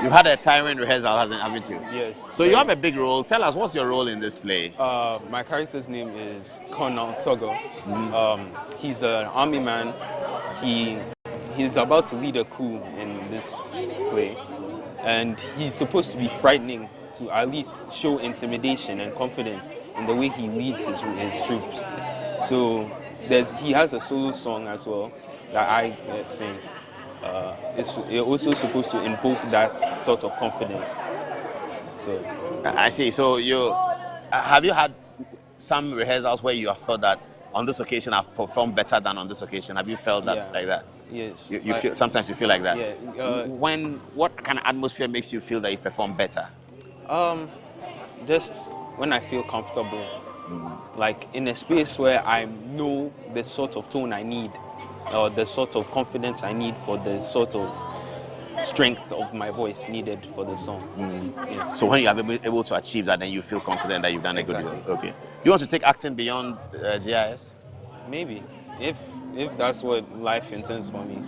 You've had a tiring rehearsal, haven't you? Yes. So you have a big role. Tell us, what's your role in this play? My character's name is Colonel Togo. He's an army man. He's about to lead a coup in this play. And he's supposed to be frightening to at least show intimidation and confidence in the way he leads his troops. So he has a solo song as well that I sing. It's also supposed to invoke that sort of confidence. So I see. So have you had some rehearsals where you have thought that on this occasion I've performed better than on this occasion? Have you felt that like that? Yes. You feel, sometimes you feel like that? Yeah. What kind of atmosphere makes you feel that you perform better? Just when I feel comfortable, like in a space where I know the sort of tone I need, or the sort of confidence I need for the sort of strength of my voice needed for the song. Yeah. So when you are able to achieve that, then you feel confident that you've done a good job. Okay. You want to take acting beyond GIS? Maybe, if that's what life intends for me.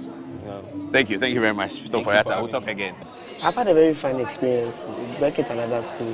Yeah. Thank you very much, Mr. Foriata. We'll talk again. I've had a very fun experience working at another school.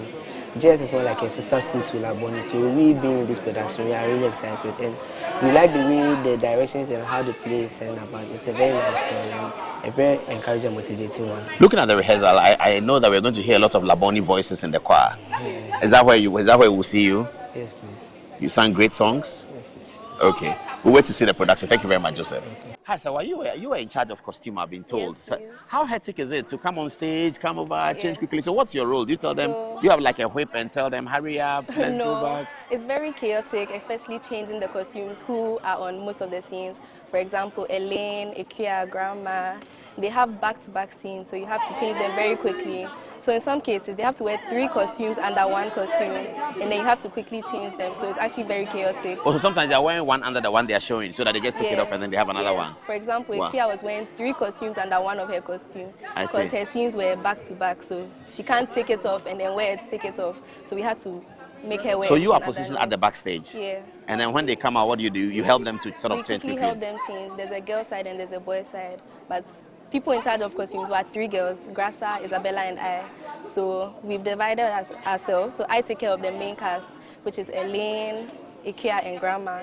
JS is more like a sister school to Laboni, so we being in this production, we are really excited, and we like the way the directions and how the play is turned about. It's a very nice story, and a very encouraging, motivating one. Looking at the rehearsal, I know that we're going to hear a lot of Laboni voices in the choir. Yeah. Is that where we'll see you? Yes, please. You sang great songs? Yes, please. Okay. We'll wait to see the production. Thank you very much, Joseph. Okay. Hi, so you were in charge of costume, I've been told. Yes, so how hectic is it to come on stage, come over, change quickly? So what's your role? Do you tell them, you have like a whip and tell them, hurry up, let's go back? It's very chaotic, especially changing the costumes who are on most of the scenes. For example, Elaine, Ikea, Grandma, they have back-to-back scenes, so you have to change them very quickly. So in some cases, they have to wear 3 costumes under one costume, and then you have to quickly change them. So it's actually very chaotic. Also, sometimes they're wearing one under the one they're showing, so that they just take it off and then they have another one. For example, Ikea was wearing 3 costumes under one of her costumes because her scenes were back-to-back, so she can't take it off and then wear it, take it off. So we had to make her wear. So you are positioned at the backstage? Yeah. And then when they come out, what do? You help them to sort of change quickly? We help them change. There's a girl side and there's a boy side, but people in charge of costumes were 3 girls, Grassa, Isabella, and I. So we've divided ourselves. So I take care of the main cast, which is Elaine, Ikea, and Grandma,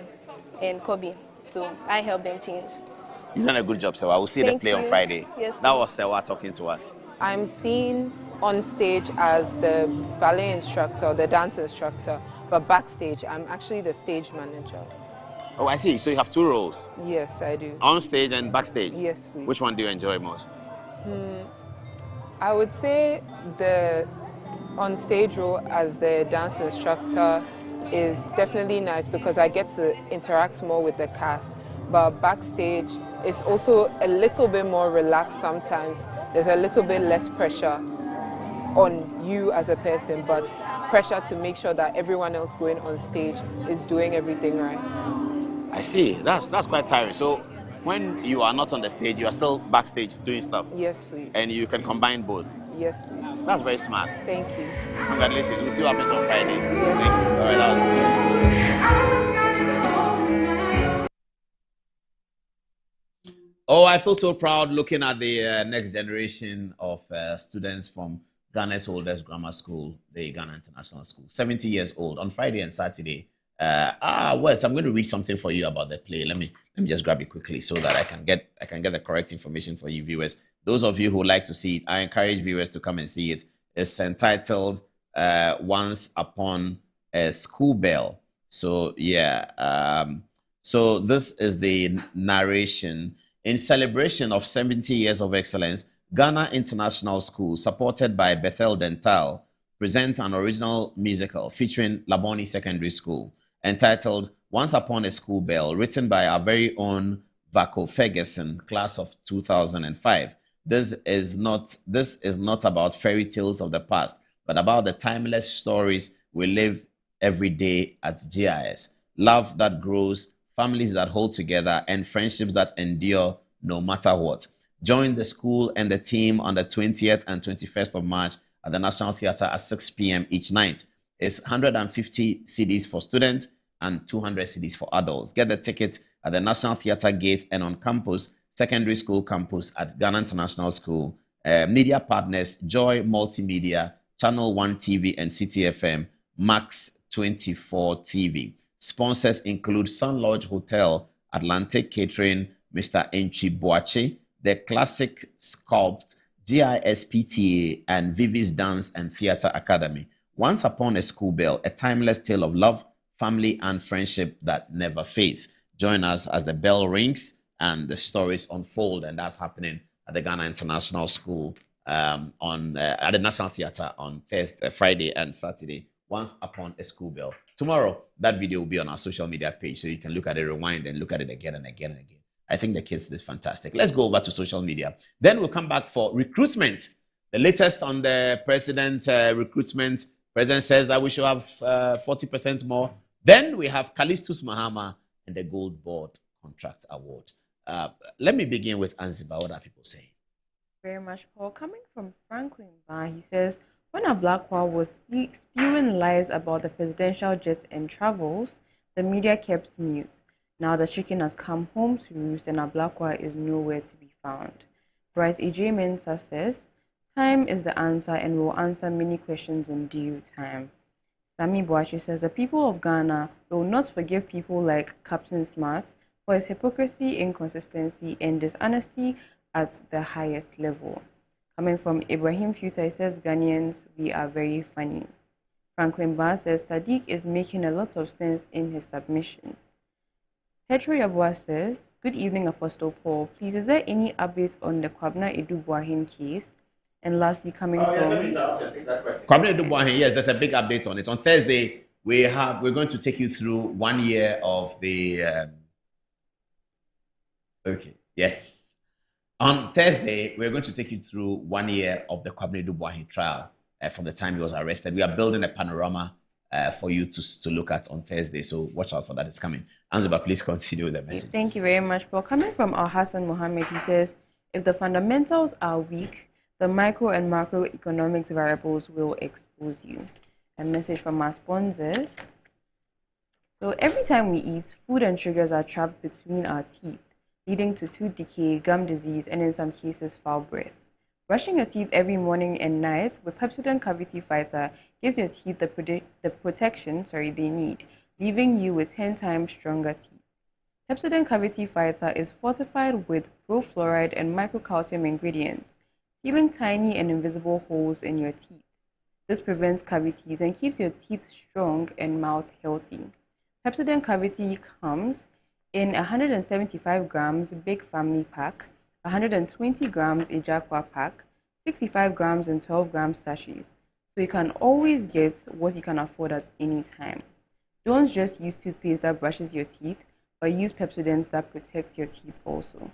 and Kobe. So I help them change. You've done a good job, Sewa. We'll see the play on Friday. Yes, that was Sewa talking to us. I'm seen on stage as the ballet instructor, the dance instructor, but backstage, I'm actually the stage manager. Oh, I see. So you have 2 roles? Yes, I do. On stage and backstage? Yes, please. Which one do you enjoy most? I would say the on-stage role as the dance instructor is definitely nice because I get to interact more with the cast. But backstage, it's also a little bit more relaxed sometimes. There's a little bit less pressure on you as a person, but pressure to make sure that everyone else going on stage is doing everything right. I see. That's quite tiring. So when you are not on the stage, you are still backstage doing stuff? Yes, please. And you can combine both? Yes, please. That's very smart. Thank you. Congratulations. We'll see what happens on Friday. Yes. Thank you. All right, that was Oh, I feel so proud looking at the next generation of students from Ghana's oldest grammar school, the Ghana International School. 70 years old on Friday and Saturday. Wes, I'm going to read something for you about the play. Let me just grab it quickly so that I can get the correct information for you viewers. Those of you who like to see it, I encourage viewers to come and see it. It's entitled Once Upon a School Bell. So yeah, so this is the narration. In celebration of 70 years of excellence, Ghana International School, supported by Bethel Dental, present an original musical featuring Laboni Secondary School entitled Once Upon a School Bell, written by our very own Vaco Ferguson, class of 2005. this is not about fairy tales of the past, but about the timeless stories we live every day at GIS. Love that grows, families that hold together, and friendships that endure no matter what. Join the school and the team on the 20th and 21st of March at the National Theatre at 6 p.m. each night. It's 150 CDs for students and 200 CDs for adults. Get the ticket at the National Theatre gates and on campus, secondary school campus at Ghana International School. Media partners, Joy Multimedia, Channel 1 TV and City FM, Max 24 TV. Sponsors include Sun Lodge Hotel, Atlantic Catering, Mr. Enchi Boache, The Classic Sculpt, GIS PTA, and Vivis Dance and Theatre Academy. Once Upon a School Bell, a timeless tale of love, family, and friendship that never fades. Join us as the bell rings and the stories unfold, and that's happening at the Ghana International School at the National Theatre on Thursday, Friday, and Saturday. Once Upon a School Bell. Tomorrow, that video will be on our social media page, so you can look at it, rewind, and look at it again and again and again. I think the kids did fantastic. Let's go over to social media. Then we'll come back for recruitment. The latest on the president recruitment. President says that we should have 40% more. Then we have Callistus Mahama and the Gold Board Contract Award. Let me begin with Anziba. What are people saying? Very much, Paul. Coming from Franklin Bar, he says, when Ablakwa was spewing lies about the presidential jets and travels, the media kept mute. Now the chicken has come home to roost and Ablakwa is nowhere to be found. Bryce A.J. Mensah says, time is the answer and will answer many questions in due time. Sami Boachi says, the people of Ghana will not forgive people like Captain Smart for his hypocrisy, inconsistency, and dishonesty at the highest level. Coming from Ibrahim Futa, he says, Ghanaians, we are very funny. Franklin Barr says, Sadiq is making a lot of sense in his submission. Petro Yabua says, good evening, Apostle Paul. Please, is there any updates on the Kwabena Edu-Boahen case? And lastly, coming from... Kwabena Edu-Boahen, yes, there's a big update on it. On Thursday, we're going to take you through 1 year of the... Okay, yes. On Thursday, we're going to take you through 1 year of the Kwabena Edu-Boahen trial from the time he was arrested. We are building a panorama for you to look at on Thursday, so watch out for that. It's coming. Anziba, please continue with the message. Thank you very much, Paul. Coming from Al Hassan Mohammed, he says, if the fundamentals are weak, the micro and macroeconomic variables will expose you. A message from our sponsors. So every time we eat, food and sugars are trapped between our teeth, leading to tooth decay, gum disease, and in some cases, foul breath. Brushing your teeth every morning and night with Pepsodent Cavity Fighter gives your teeth the protection they need, leaving you with 10 times stronger teeth. Pepsodent Cavity Fighter is fortified with profluoride and microcalcium ingredients, sealing tiny and invisible holes in your teeth. This prevents cavities and keeps your teeth strong and mouth healthy. Pepsodent Cavity comes in 175 grams big family pack, 120 grams a Jaguar pack, 65 grams and 12 grams sachets, so you can always get what you can afford at any time. Don't just use toothpaste that brushes your teeth, but use Pepsodent that protects your teeth also.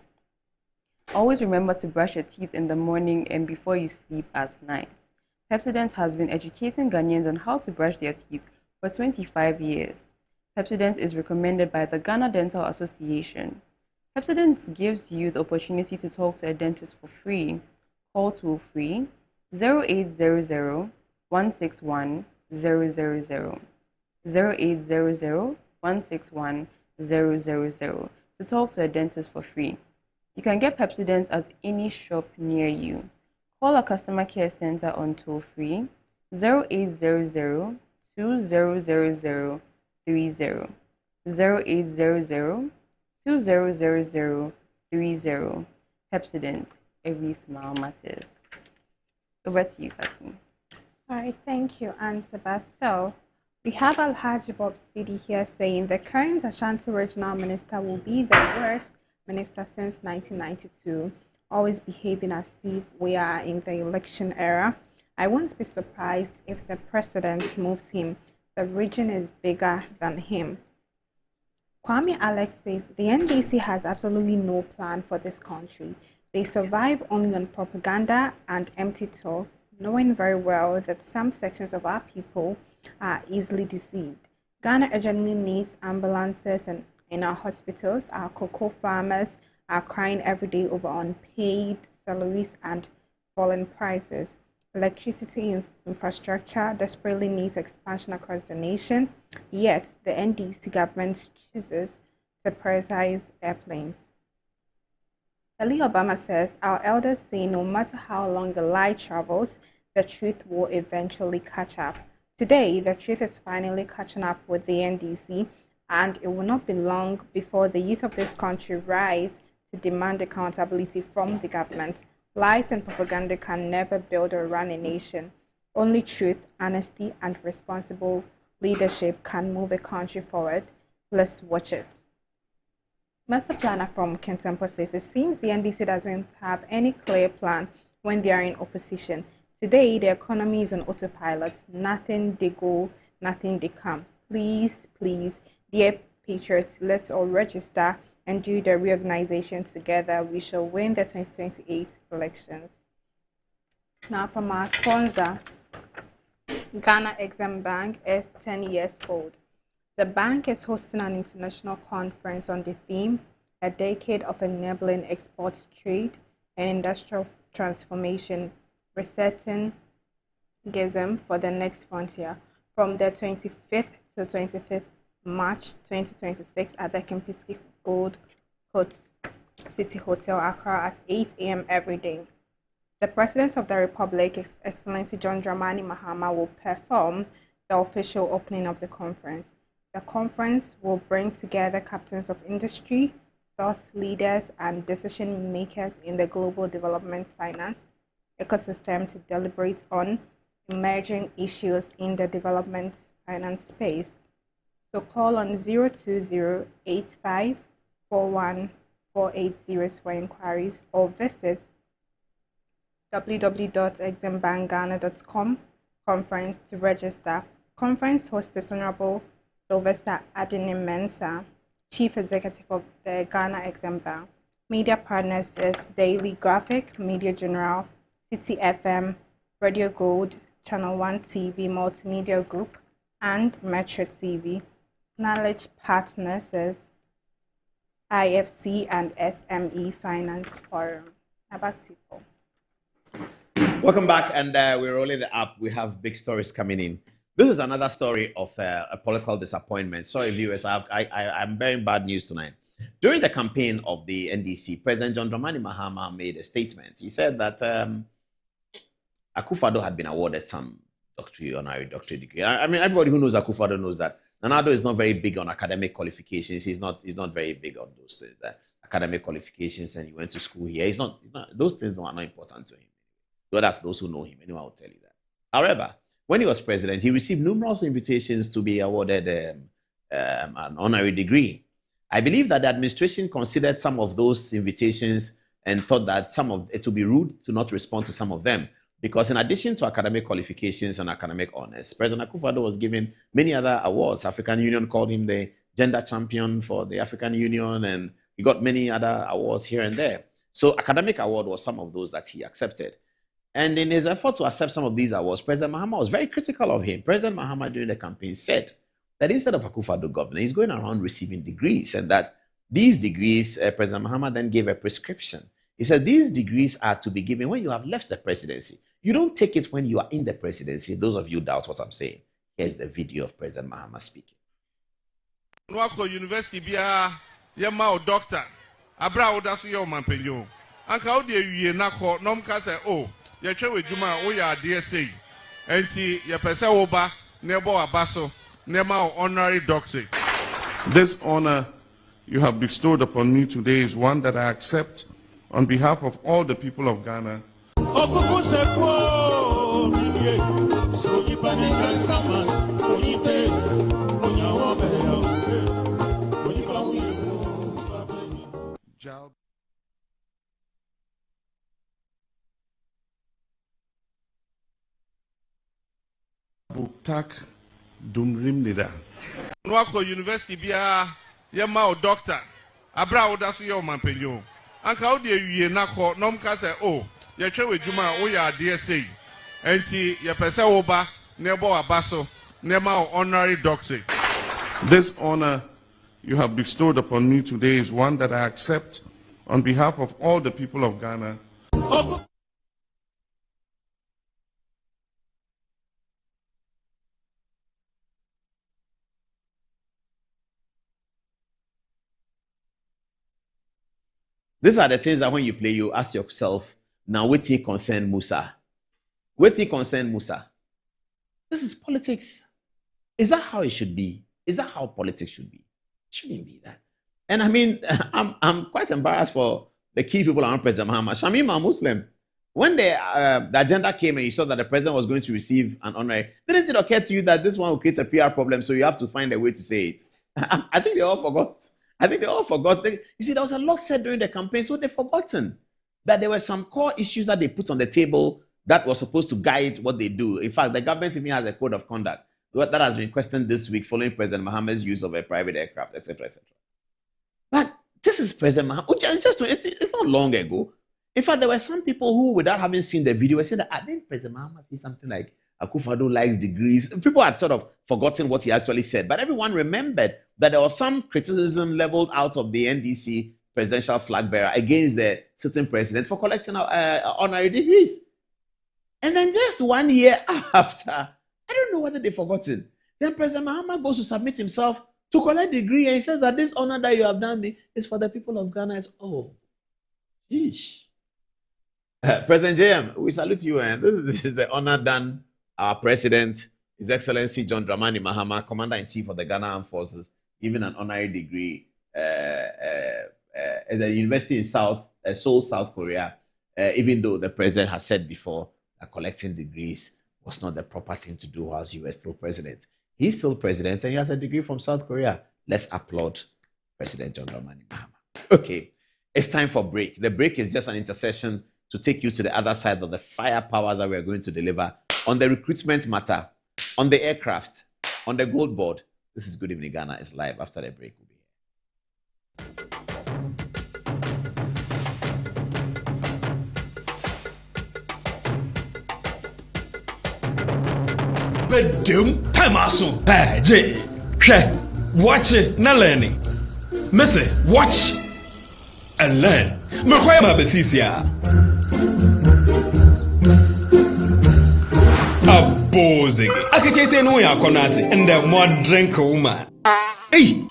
Always remember to brush your teeth in the morning and before you sleep at night. Pepsodent has been educating Ghanaians on how to brush their teeth for 25 years. Pepsodent is recommended by the Ghana Dental Association. Pepsodent gives you the opportunity to talk to a dentist for free. Call toll-free 0800 161 000 0800 161 000 to talk to a dentist for free. You can get Pepsodent at any shop near you. Call our customer care center on toll-free 0800 2000 30 0800 2000 30. Pepsodent, every smile matters. Over to you, Fatih. All right, thank you, Anziba. So we have Alhaji Bob Sidi here saying the current Ashanti Regional Minister will be the worst minister since 1992, always behaving as if we are in the election era. I won't be surprised if the president moves him. The region is bigger than him. Kwame Alex says the NDC has absolutely no plan for this country. They survive only on propaganda and empty talks, knowing very well that some sections of our people are easily deceived. Ghana urgently needs ambulances in our hospitals. Our cocoa farmers are crying every day over unpaid salaries and falling prices. Electricity infrastructure desperately needs expansion across the nation, yet the NDC government chooses to prioritize airplanes. Ali Obama says, our elders say no matter how long the lie travels, the truth will eventually catch up. Today, the truth is finally catching up with the NDC, and it will not be long before the youth of this country rise to demand accountability from the government. Lies and propaganda can never build or run a nation. Only truth, honesty, and responsible leadership can move a country forward. Let's watch it. Master Planner from Kentempo says it seems the NDC doesn't have any clear plan when they are in opposition. Today, the economy is on autopilot. Nothing they go, nothing they come. Please, please, dear patriots, let's all register and do the reorganization together. We shall win the 2028 elections. Now from our sponsor, Ghana Exim Bank is 10 years old. The bank is hosting an international conference on the theme, A Decade of Enabling Export Trade and Industrial Transformation, Resetting GISM for the Next Frontier, from the 25th to 25th March 2026 at the Kempinski Gold Coast City Hotel, Accra at 8 a.m. every day. The President of the Republic, His Excellency John Dramani Mahama, will perform the official opening of the conference. The conference will bring together captains of industry, thought leaders, and decision makers in the global development finance ecosystem to deliberate on emerging issues in the development finance space. So call on 020-8541-480 for inquiries or visit www.eximbankghana.com conference to register. Conference host is Honorable Sylvester Adini-Mensah, Chief Executive of the Ghana Exim Bank. Media partners is Daily Graphic, Media General, City FM, Radio Gold, Channel 1 TV Multimedia Group, and Metro TV. Knowledge partners is IFC and SME Finance Forum. Now back to you. Welcome back, and we're rolling it up. We have big stories coming in. This is another story of a political disappointment. Sorry, viewers, I'm bearing bad news tonight. During the campaign of the NDC, President John Dramani Mahama made a statement. He said that Akufo-Addo had been awarded some honorary doctorate degree. I mean, everybody who knows Akufo-Addo knows that Nana Addo is not very big on academic qualifications. He's not very big on those things, academic qualifications, and he went to school here. He's not those things are not important to him. So that's those who know him. Anyone will tell you that. However, when he was president, he received numerous invitations to be awarded an honorary degree. I believe that the administration considered some of those invitations and thought that it would be rude to not respond to some of them. Because in addition to academic qualifications and academic honors, President Akufo-Addo was given many other awards. African Union called him the gender champion for the African Union, and he got many other awards here and there. So academic award was some of those that he accepted. And in his effort to accept some of these awards, President Mahama was very critical of him. President Mahama during the campaign said that instead of Akufo-Addo governor, he's going around receiving degrees, and that these degrees, President Mahama then gave a prescription. He said these degrees are to be given when you have left the presidency. You don't take it when you are in the presidency. Those of you doubt what I'm saying. Here's the video of President Mahama speaking. University bia yema doctor abra odaso ye o mampenyo anka o de wie na ko nom ka say oh ye twa wadwuma o ya de sei enti ye pese wo ba ne bo abaso ne ma honorary doctorate. This honor you have bestowed upon me today is one that I accept on behalf of all the people of Ghana. Butak Dumrim Nida. Nwako University bia yema o doctor abra odaso ye o mampenyo anka wo de awie na kɔ nom ka sɛ oh ye hwe wejuma wo ya ade sei enti ye pese wo ba na ebo aba so na ma honorary doctorate. This honor you have bestowed upon me today is one that I accept on behalf of all the people of Ghana. These are the things that when you play, you ask yourself, now what it concern Musa? What it concern Musa? This is politics. Is that how it should be? Is that how politics should be? It shouldn't be that. And I mean, I'm quite embarrassed for the key people around President Mahama. Shamim, a Muslim. When the agenda came and you saw that the president was going to receive an honor, didn't it occur to you that this one will create a PR problem, so you have to find a way to say it? I think they all forgot. You see, there was a lot said during the campaign, so they've forgotten that there were some core issues that they put on the table that was supposed to guide what they do. In fact, the government even has a code of conduct that has been questioned this week following President Mahama's use of a private aircraft, etc., etc. But this is President Mahama. It's not long ago. In fact, there were some people who, without having seen the video, were saying that I think President Mahama said something like, Akufo-Addo likes degrees. People had sort of forgotten what he actually said, but everyone remembered that there was some criticism leveled out of the NDC presidential flag bearer against the sitting president for collecting honorary degrees. And then just 1 year after, I don't know whether they've forgotten, then President Mahama goes to submit himself to collect a degree and he says that this honor that you have done me is for the people of Ghana. It's, oh, sheesh. President JM, we salute you, and this is the honor done our President, His Excellency John Dramani Mahama, Commander-in-Chief of the Ghana Armed Forces, given an honorary degree at the university in Seoul, South Korea, even though the President has said before that collecting degrees was not the proper thing to do whilst he was still President. He's still President and he has a degree from South Korea. Let's applaud President John Dramani Mahama. Okay, it's time for break. The break is just an intercession to take you to the other side of the firepower that we're going to deliver on the recruitment matter, on the aircraft, on the gold board. This is Good Evening Ghana. It's live after the break. We'll be here. Bedum Tamaso. Hey, Jay. Watch it, na learning. Missy, watch and learn. Makwaya mabesisia. Abozing. Akache say no ya konate and the more drink woman. Hey.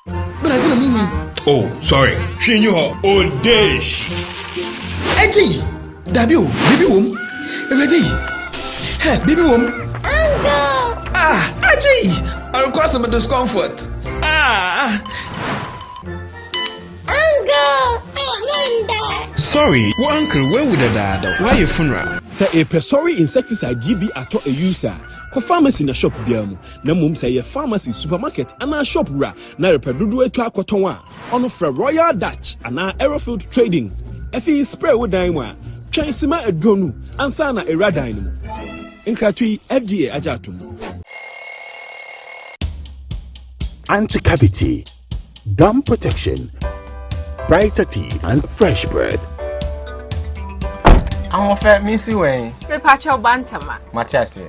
But I didn't mean. Oh, sorry. She knew her old days. Hey, Dabio, baby wom. Ready? Hey, baby wom. Aji, I'll cause some discomfort. Sorry, well, uncle, where would the dad? Why your funeral? Say a sorry insecticide GB ato a user. Ko pharmacy na shop biamu. Na mum say a pharmacy supermarket and a shop ra. Na repedudu eto akoton a. Ono fra Royal Dutch and Aerofield Trading. Efi spray wo dan wa. Twan sima edonu ansa na era dan mu. Nkratui FDA ajatum. Anti-cavity, gum protection, brighter teeth, and fresh breath. I'm off at Missy Wayne. The patch of Bantama. Matthias here.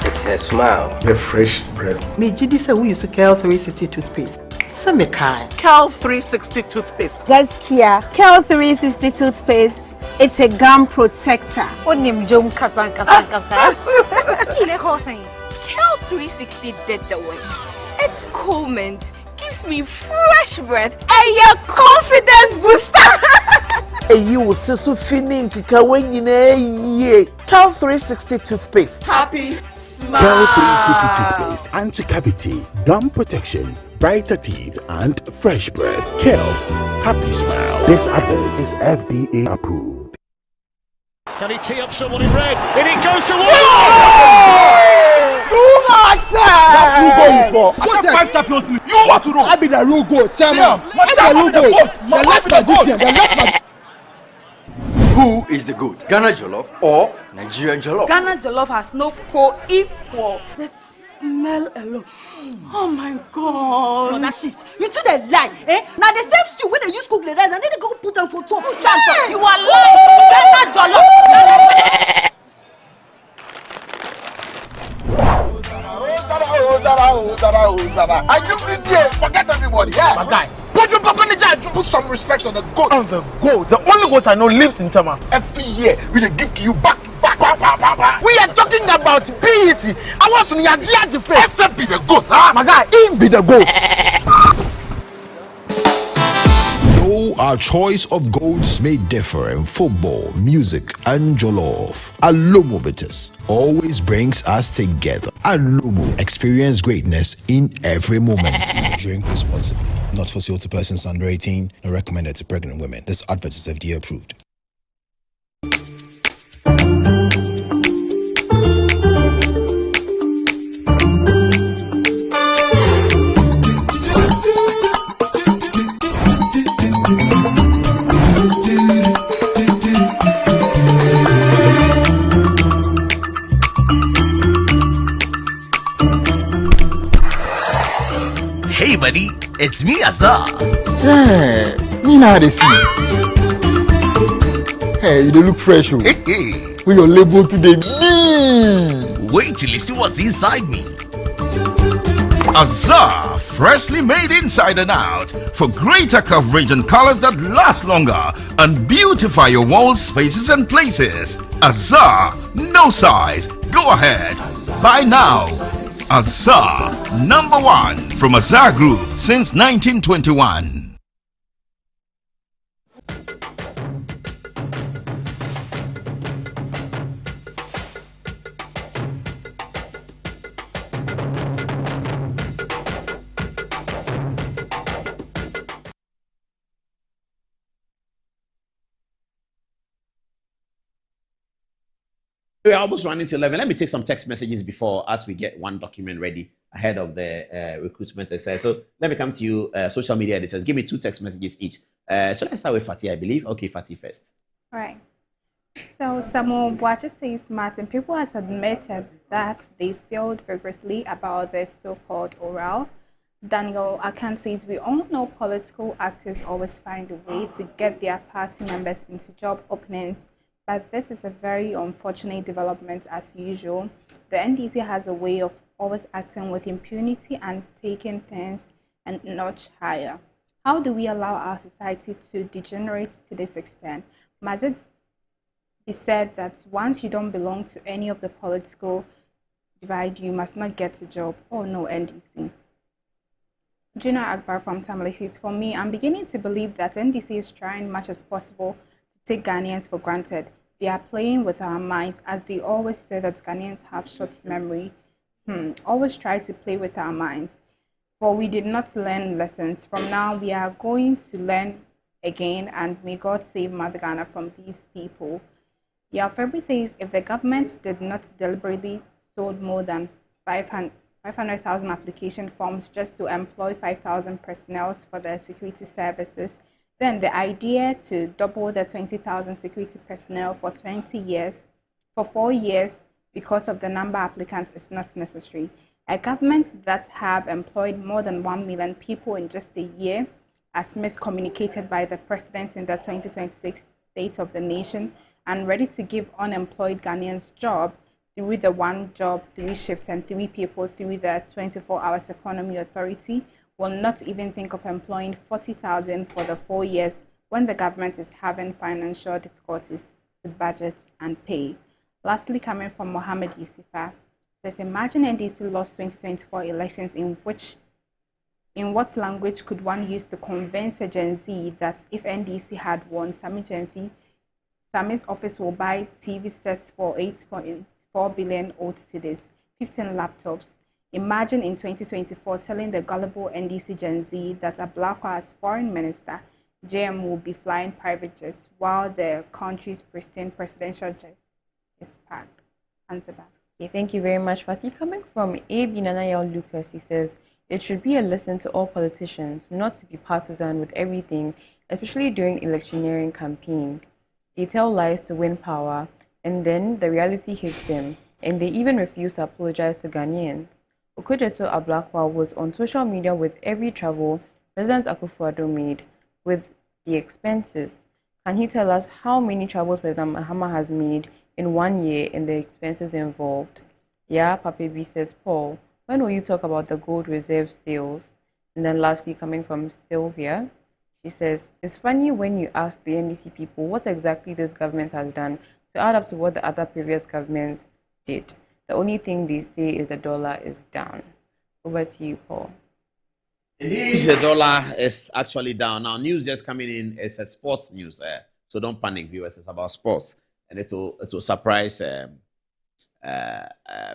It's her smile. The fresh breath. Me, Gidi said we used to Kel 360 toothpaste. Semikai. Kel 360 toothpaste. That's Kia. Kel 360 toothpaste. It's a gum protector. Onim jom kasan. Kile kosen. Kel 360 did the way. It's cool mint. Gives me fresh breath and your confidence booster. Hey, you will see so feeling when you know Kel 360 toothpaste. Happy smile. Kel 360 toothpaste, anti-cavity, gum protection, brighter teeth, and fresh breath. Kel, happy smile. This advert is FDA approved. Can he tee up someone in red? And it goes to Do not say! That's who goal is for. What 5 tapios. You want to know? I be the real goat. Chairman. I be the real goat. The left magician. The left magician. Who is the goat? Ghana Jollof or Nigerian Jollof? Ghana Jollof has no co-equal. The smell alone. Oh my God. No, that shit. You two they lie, eh? Now the same stew when they use cook the rice and then they go put them for top. Hey. You are lying. You cannot jollof. Are you here? Forget everybody. Yeah, my guy. Put some respect on the goat. On the goat? The only goat I know lives in Tama. Every year, we dey give to you back to back. We are talking about BET. I want some Yaji face. Except be the goat, huh? My guy, him be the goat. Though our choice of goats may differ in football, music, and jollof, Alomo Bitters always brings us together. Alomo, experience greatness in every moment. Drink responsibly. Not for sale to persons under 18, nor recommended to pregnant women. This advert is FDA approved. Hey buddy, it's me Azar. Yeah, me now they see. Hey, you don't look fresh, oh. Hey. We your label today, me. Wait till you see what's inside me. Azar, freshly made inside and out for greater coverage and colors that last longer and beautify your walls, spaces and places. Azar, no size. Go ahead. Buy now. Azar, #1 from Azar Group since 1921. We're almost running to 11. Let me take some text messages before as we get one document ready ahead of the recruitment exercise. So let me come to you, social media editors. Give me 2 text messages each. So let's start with Fatih, I believe. Okay, Fatih first. All right. So Samuel Boache says, Martin, people has admitted that they failed vigorously about the so-called oral. Daniel Akan says, we all know political actors always find a way to get their party members into job openings. But this is a very unfortunate development as usual. The NDC has a way of always acting with impunity and taking things a notch higher. How do we allow our society to degenerate to this extent? Must it be said that once you don't belong to any of the political divide, you must not get a job? Oh no, NDC. Juna Akbar from Tamale says, for me, I'm beginning to believe that NDC is trying much as possible take Ghanaians for granted. They are playing with our minds, as they always say that Ghanaians have short memory. Always try to play with our minds. For we did not learn lessons. From now, we are going to learn again, and may God save Mother Ghana from these people. Yao February says, if the government did not deliberately sold more than 500,000 application forms just to employ 5,000 personnel for the security services, then the idea to double the 20,000 security personnel for 4 years because of the number of applicants is not necessary. A government that have employed more than 1 million people in just a year, as miscommunicated by the president in the 2026 State of the Nation, and ready to give unemployed Ghanaians job through the 1 job, 3 shifts, and 3 people through the 24 Hours Economy Authority, will not even think of employing 40,000 for the 4 years when the government is having financial difficulties to budget and pay. Lastly, coming from Mohammed Yusufa, says, imagine NDC lost 2024 elections in what language could one use to convince a Gen Z that if NDC had won, Sami's office will buy TV sets for 8.4 billion old cedis, 15 laptops. Imagine in 2024 telling the gullible NDC Gen Z that a black as foreign minister, JM will be flying private jets while the country's pristine presidential jet is packed. Answer back. Okay, thank you very much, Fatih. Coming from A.B. Nanayal Lucas, he says, it should be a lesson to all politicians not to be partisan with everything, especially during electioneering campaign. They tell lies to win power, and then the reality hits them, and they even refuse to apologize to Ghanaians. Okudzeto Ablakwa was on social media with every travel President Akufo-Addo made with the expenses. Can he tell us how many travels President Mahama has made in 1 year and the expenses involved? Yeah, Pape B says, Paul, when will you talk about the gold reserve sales? And then lastly, coming from Sylvia, she says, it's funny when you ask the NDC people what exactly this government has done to add up to what the other previous governments did. The only thing they say is the dollar is down. Over to you, Paul. Indeed, the dollar is actually down. Now, news just coming in is a sports news. So don't panic, viewers. It's about sports. And it will surprise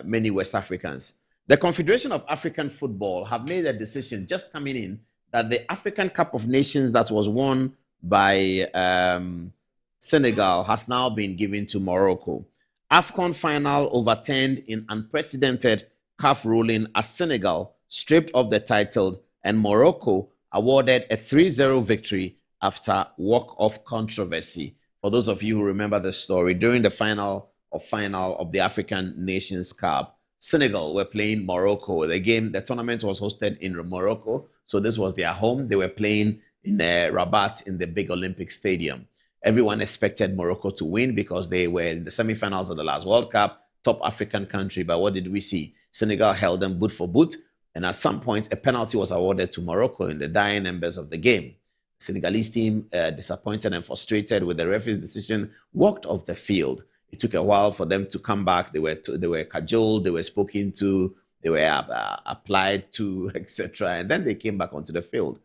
many West Africans. The Confederation of African Football have made a decision just coming in that the African Cup of Nations that was won by Senegal has now been given to Morocco. AFCON final overturned in unprecedented CAF ruling as Senegal stripped of the title and Morocco awarded a 3-0 victory after walk-off controversy. For those of you who remember the story, during the final of the African Nations Cup, Senegal were playing Morocco. The tournament was hosted in Morocco, so this was their home. They were playing in Rabat in the big Olympic Stadium. Everyone expected Morocco to win because they were in the semi-finals of the last World Cup, top African country. But what did we see? Senegal held them boot for boot, and at some point, a penalty was awarded to Morocco in the dying embers of the game. The Senegalese team, disappointed and frustrated with the referee's decision, walked off the field. It took a while for them to come back. They were cajoled, they were spoken to, they were applied to, etc. And then they came back onto the field.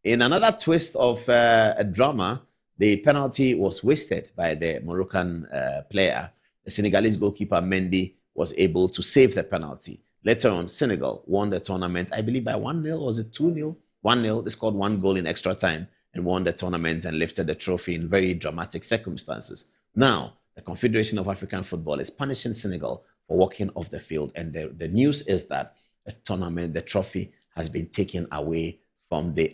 In another twist of a drama, the penalty was wasted by the Moroccan player. The Senegalese goalkeeper Mendy was able to save the penalty. Later on, Senegal won the tournament, I believe by 1-0, was it 2-0? 1-0, they scored 1 goal in extra time and won the tournament and lifted the trophy in very dramatic circumstances. Now, the Confederation of African Football is punishing Senegal for walking off the field. And the news is that the tournament, the trophy, has been taken away from the,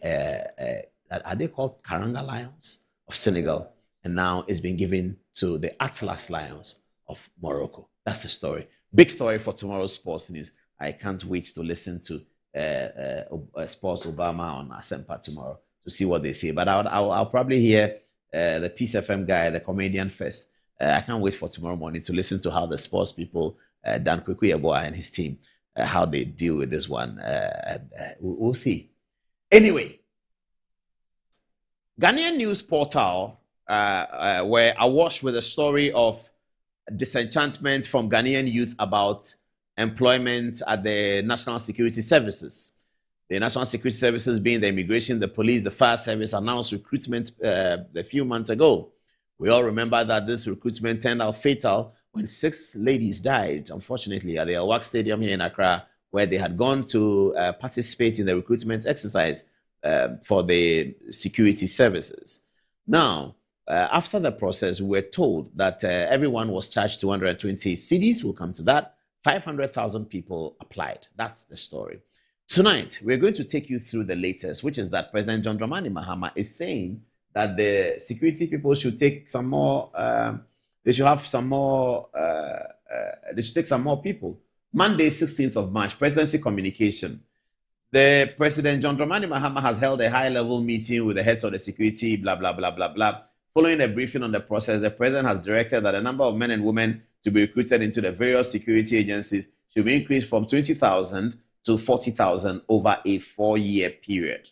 are they called Karanga Lions of Senegal? And now it's been given to the Atlas Lions of Morocco. That's the story. Big story for tomorrow's sports news. I can't wait to listen to Sports Obama on Asempa tomorrow to see what they say. But I'll probably hear the Peace FM guy, the comedian first. I can't wait for tomorrow morning to listen to how the sports people, Dan Kweku Yeboah and his team, how they deal with this one. We'll see. Anyway, Ghanaian news portal were awash with a story of disenchantment from Ghanaian youth about employment at the National Security Services. The National Security Services, being the immigration, the police, the fire service, announced recruitment a few months ago. We all remember that this recruitment turned out fatal when 6 ladies died, unfortunately, at the Awak Stadium here in Accra, where they had gone to participate in the recruitment exercise for the security services. Now, after the process, we were told that everyone was charged 220 cedis. We'll come to that. 500,000 people applied. That's the story. Tonight, we're going to take you through the latest, which is that President John Dramani Mahama is saying that the security people should take some more, they should have some more, they should take some more people. Monday, 16th of March, presidency communication. The President John Dramani Mahama has held a high-level meeting with the heads of the security, blah, blah, blah, blah, blah. Following a briefing on the process, the president has directed that the number of men and women to be recruited into the various security agencies should be increased from 20,000 to 40,000 over a 4-year period.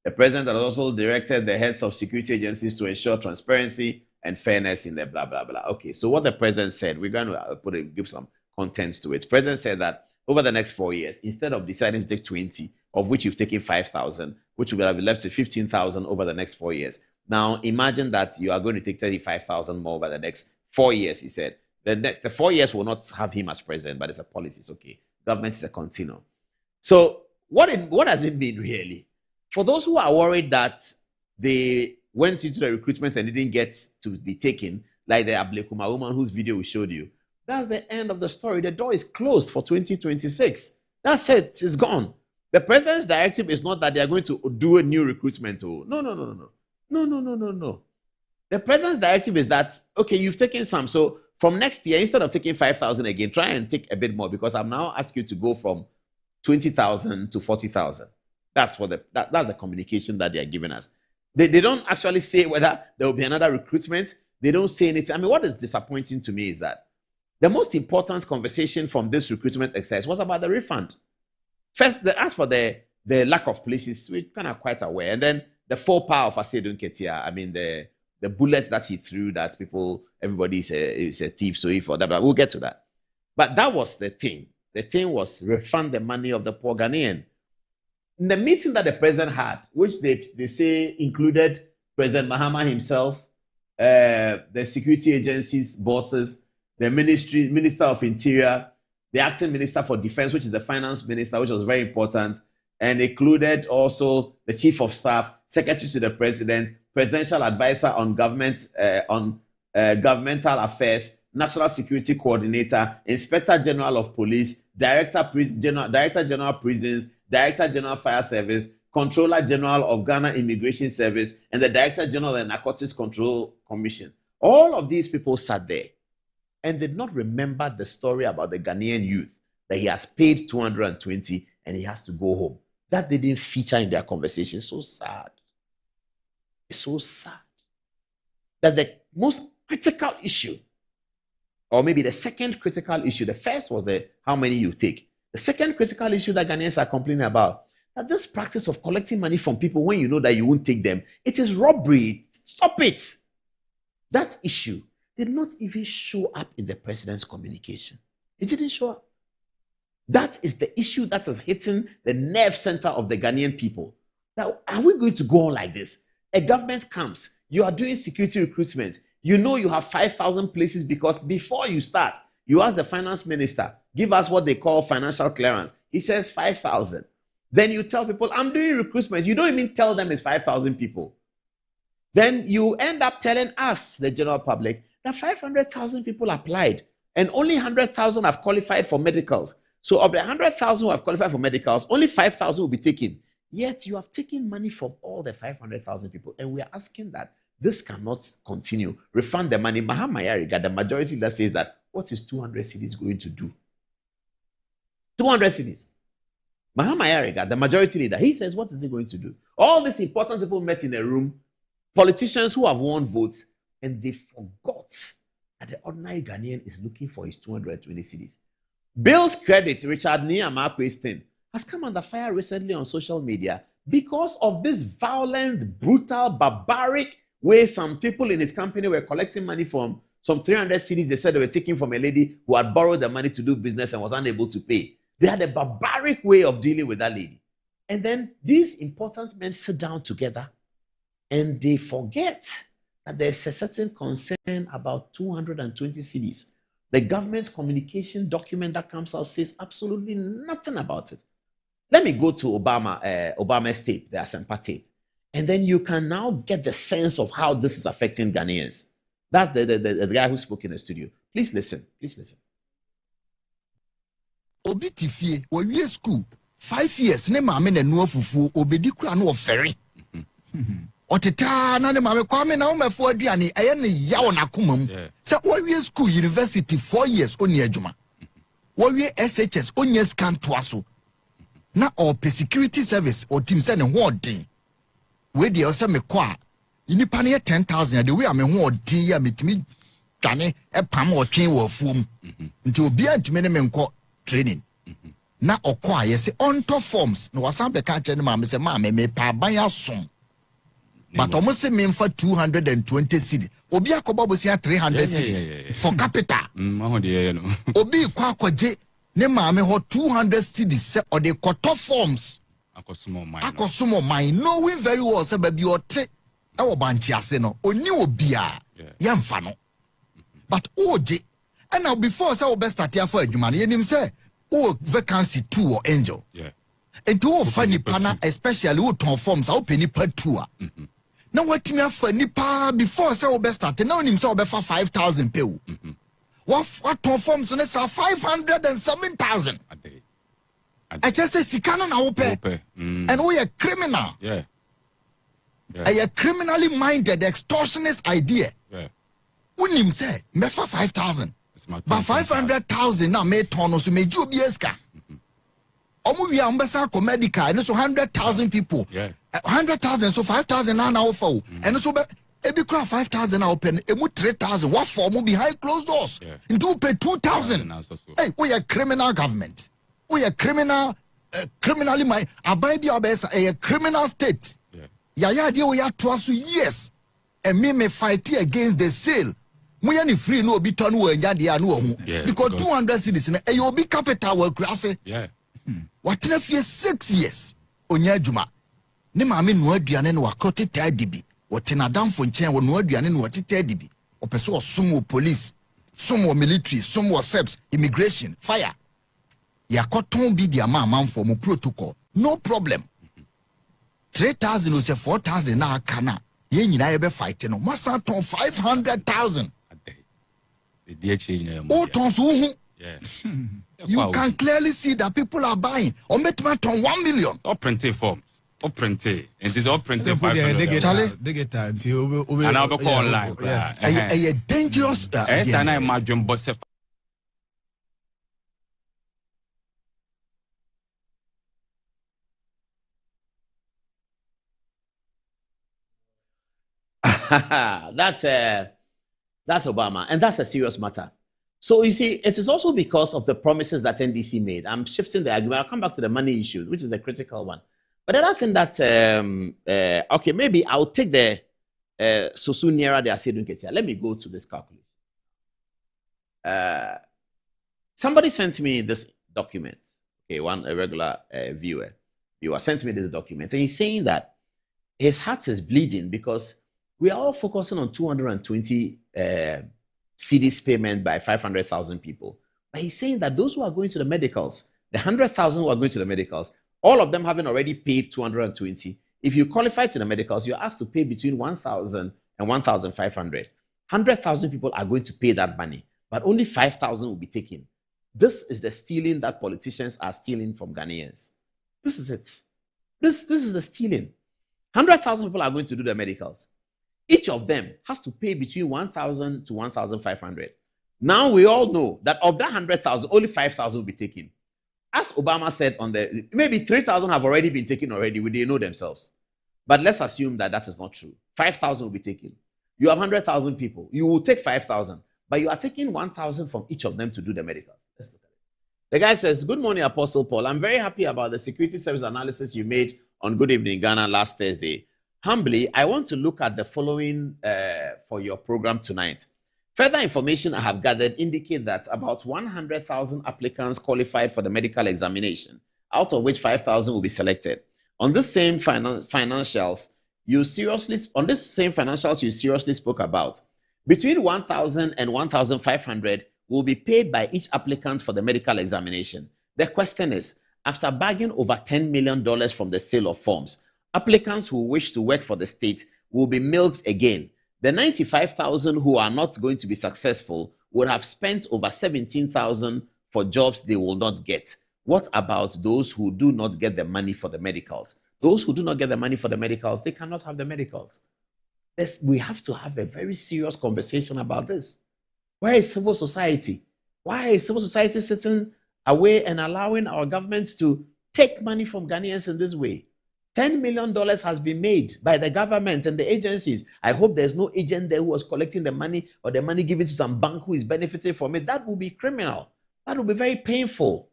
The president has also directed the heads of security agencies to ensure transparency and fairness in the blah, blah, blah. Okay, so what the president said, we're going to give some contents to it. The president said that over the next 4 years, instead of deciding to take 20, of which you've taken 5,000, which will have left to 15,000 over the next 4 years. Now, imagine that you are going to take 35,000 more over the next 4 years, he said. The 4 years will not have him as president, but it's a policy. It's okay. Government is a continuum. So what does it mean, really? For those who are worried that they went into the recruitment and didn't get to be taken, like the Ablekuma woman whose video we showed you, that's the end of the story. The door is closed for 2026. That's it. It's gone. The president's directive is not that they are going to do a new recruitment. No. The president's directive is that, okay, you've taken some. So from next year, instead of taking 5,000 again, try and take a bit more, because I'm now asking you to go from 20,000 to 40,000. That's that's the communication that they are giving us. They don't actually say whether there will be another recruitment. They don't say anything. I mean, what is disappointing to me is that the most important conversation from this recruitment exercise was about the refund. First, they asked for the lack of places. We're kind of quite aware. And then the full power of Asedu Nketia. I mean, the bullets that he threw, that everybody is a thief, so if or that, but we'll get to that. But that was the thing. The thing was refund the money of the poor Ghanaian. In the meeting that the president had, which they say included President Mahama himself, the security agencies bosses, the Minister of Interior, the acting Minister for Defense, which is the Finance Minister, which was very important, and included also the Chief of Staff, Secretary to the President, Presidential Advisor on Governmental Affairs, National Security Coordinator, Inspector General of Police, Director General Prisons, Director General Fire Service, Controller General of Ghana Immigration Service, and the Director General of the Narcotics Control Commission. All of these people sat there and did not remember the story about the Ghanaian youth, that he has paid 220 and he has to go home. That didn't feature in their conversation. So sad. It's so sad that the most critical issue, or maybe the second critical issue, the first was how many you take. The second critical issue that Ghanaians are complaining about, that this practice of collecting money from people when you know that you won't take them, it is robbery. Stop it. That issue did not even show up in the president's communication. It didn't show up. That is the issue that is hitting the nerve center of the Ghanaian people. Now, are we going to go on like this? A government comes, you are doing security recruitment. You know you have 5,000 places because before you start, you ask the finance minister, give us what they call financial clearance. He says 5,000. Then you tell people, I'm doing recruitment. You don't even tell them it's 5,000 people. Then you end up telling us, the general public, that 500,000 people applied and only 100,000 have qualified for medicals. So of the 100,000 who have qualified for medicals, only 5,000 will be taken. Yet you have taken money from all the 500,000 people. And we are asking that this cannot continue. Refund the money. Mahama Yariga, the majority that says that, what is 200 cities going to do? 200 cities. Mahama Yariga, the majority leader, he says, what is he going to do? All these important people met in a room, politicians who have won votes, and they forgot that the ordinary Ghanaian is looking for his 220 cities. Bill's credit, Richard Niamakwe has come under fire recently on social media because of this violent, brutal, barbaric way some people in his company were collecting money from some 300 cities. They said they were taking from a lady who had borrowed the money to do business and was unable to pay. They had a barbaric way of dealing with that lady. And then these important men sit down together and they forget that there's a certain concern about 220 cities. The government communication document that comes out says absolutely nothing about it. Let me go to Obama's tape, the Asempa tape. And then you can now get the sense of how this is affecting Ghanaians. That's the guy who spoke in the studio. Please listen. Please listen. Obi tifie, we school 5 years, ne mame ne no fufu, obedi kura no ofere. Oteta na ne mame kwame na umefo aduane eye ne yawo na komam. Se we school university 4 years oni adwuma. We SHS oni scan toaso. Na ope security service or team se ne ho odin. We dey ose me kwa. Inipa ne 10,000 de we am ho odin ya metimi dwane e pam otwen wo afuom. Nti obi antime ne menko training. Na okwa ye se onto forms no wasan be ka che ne ma me se ma me pa ban asom. But almost say me for 220 cities. Obi akoba bo se 300 cities for capital. Obi kwa kwaje ne ma me ho 200 cities se or the quarter forms. Akosumo mine knowing very well say baby ote e wo banchi ase no oni obi a yemfa no. But oje and now before say we best start here for adwuma no yenim say o vacancy 2 or angel. And to o funny pana especially o ton forms a penny per 2 a. Now what me afa nipa before say we best start now nim say we be for 5,000 pay. What ton forms no say 507,000. I just say sikana na ope. And we are criminal. A criminally minded extortionist idea. Unim say me for 5,000. But 500,000 now me turn so me jobieska. Omu we ambassa ko medical and so 100,000 people. 100,000 so 5,000 now for. And so ebi kura 5,000 now open. Emu 3,000. What for? Mu behind closed doors. Do pay 2,000. Hey, we a criminal government. We a criminal. Criminally my abide a criminal state. Yaya dia we are twice yes. And me fight against the sale. We are free no be turn we dia no because 200 citizens and you be capital work say. What if 6 years? Onya juma. Ne ma me no aduane no wakote tadibi. Wotena damfo nchen wo no aduane no wote tadibi. Opeso osumo police, sumo military, sumo SEPS, immigration, fire. Yakoton bi dia ma for mo protocol. No problem. 3,000 or say 4,000 na kana. Ye nyina ye be fight no. Masa ton 500,000. Oh tons you can clearly see that people are buying. On betma ton 1 million. Or printed forms. Or printed. It is all printed. They get time. And I'll go online. Yes. A dangerous and I imagine boss. That's Obama, and that's a serious matter. So you see, it is also because of the promises that NDC made. I'm shifting the argument. I'll come back to the money issue, which is the critical one. But the other thing that okay, maybe I'll take the Sosu nearer the Asedun Ketia. Let me go to this calculation. Somebody sent me this document. Okay, a regular viewer sent me this document, and he's saying that his heart is bleeding because we are all focusing on 220 CDs payment by 500,000 people. But he's saying that those who are going to the medicals, the 100,000 who are going to the medicals, all of them having already paid 220. If you qualify to the medicals, you're asked to pay between 1,000 and 1,500. 100,000 people are going to pay that money, but only 5,000 will be taken. This is the stealing that politicians are stealing from Ghanaians. This is it. This is the stealing. 100,000 people are going to do the medicals. Each of them has to pay between 1,000 to 1,500. Now we all know that of that 100,000, only 5,000 will be taken. As Obama said maybe 3,000 have already been taken already, they know themselves. But let's assume that that is not true. 5,000 will be taken. You have 100,000 people. You will take 5,000, but you are taking 1,000 from each of them to do the medicals. Let's look at it. The guy says, "Good morning, Apostle Paul. I'm very happy about the security service analysis you made on Good Evening Ghana last Thursday. Humbly, I want to look at the following for your program tonight. Further information I have gathered indicate that about 100,000 applicants qualified for the medical examination, out of which 5,000 will be selected. On this same financials you seriously spoke about, between 1,000 and 1,500 will be paid by each applicant for the medical examination. The question is, after bagging over $10 million from the sale of forms, applicants who wish to work for the state will be milked again. The 95,000 who are not going to be successful would have spent over 17,000 for jobs they will not get. What about those who do not get the money for the medicals? Those who do not get the money for the medicals, they cannot have the medicals. We have to have a very serious conversation about this. Where is civil society? Why is civil society sitting away and allowing our government to take money from Ghanaians in this way? $10 million has been made by the government and the agencies. I hope there's no agent there who was collecting the money or the money given to some bank who is benefiting from it. That would be criminal. That would be very painful.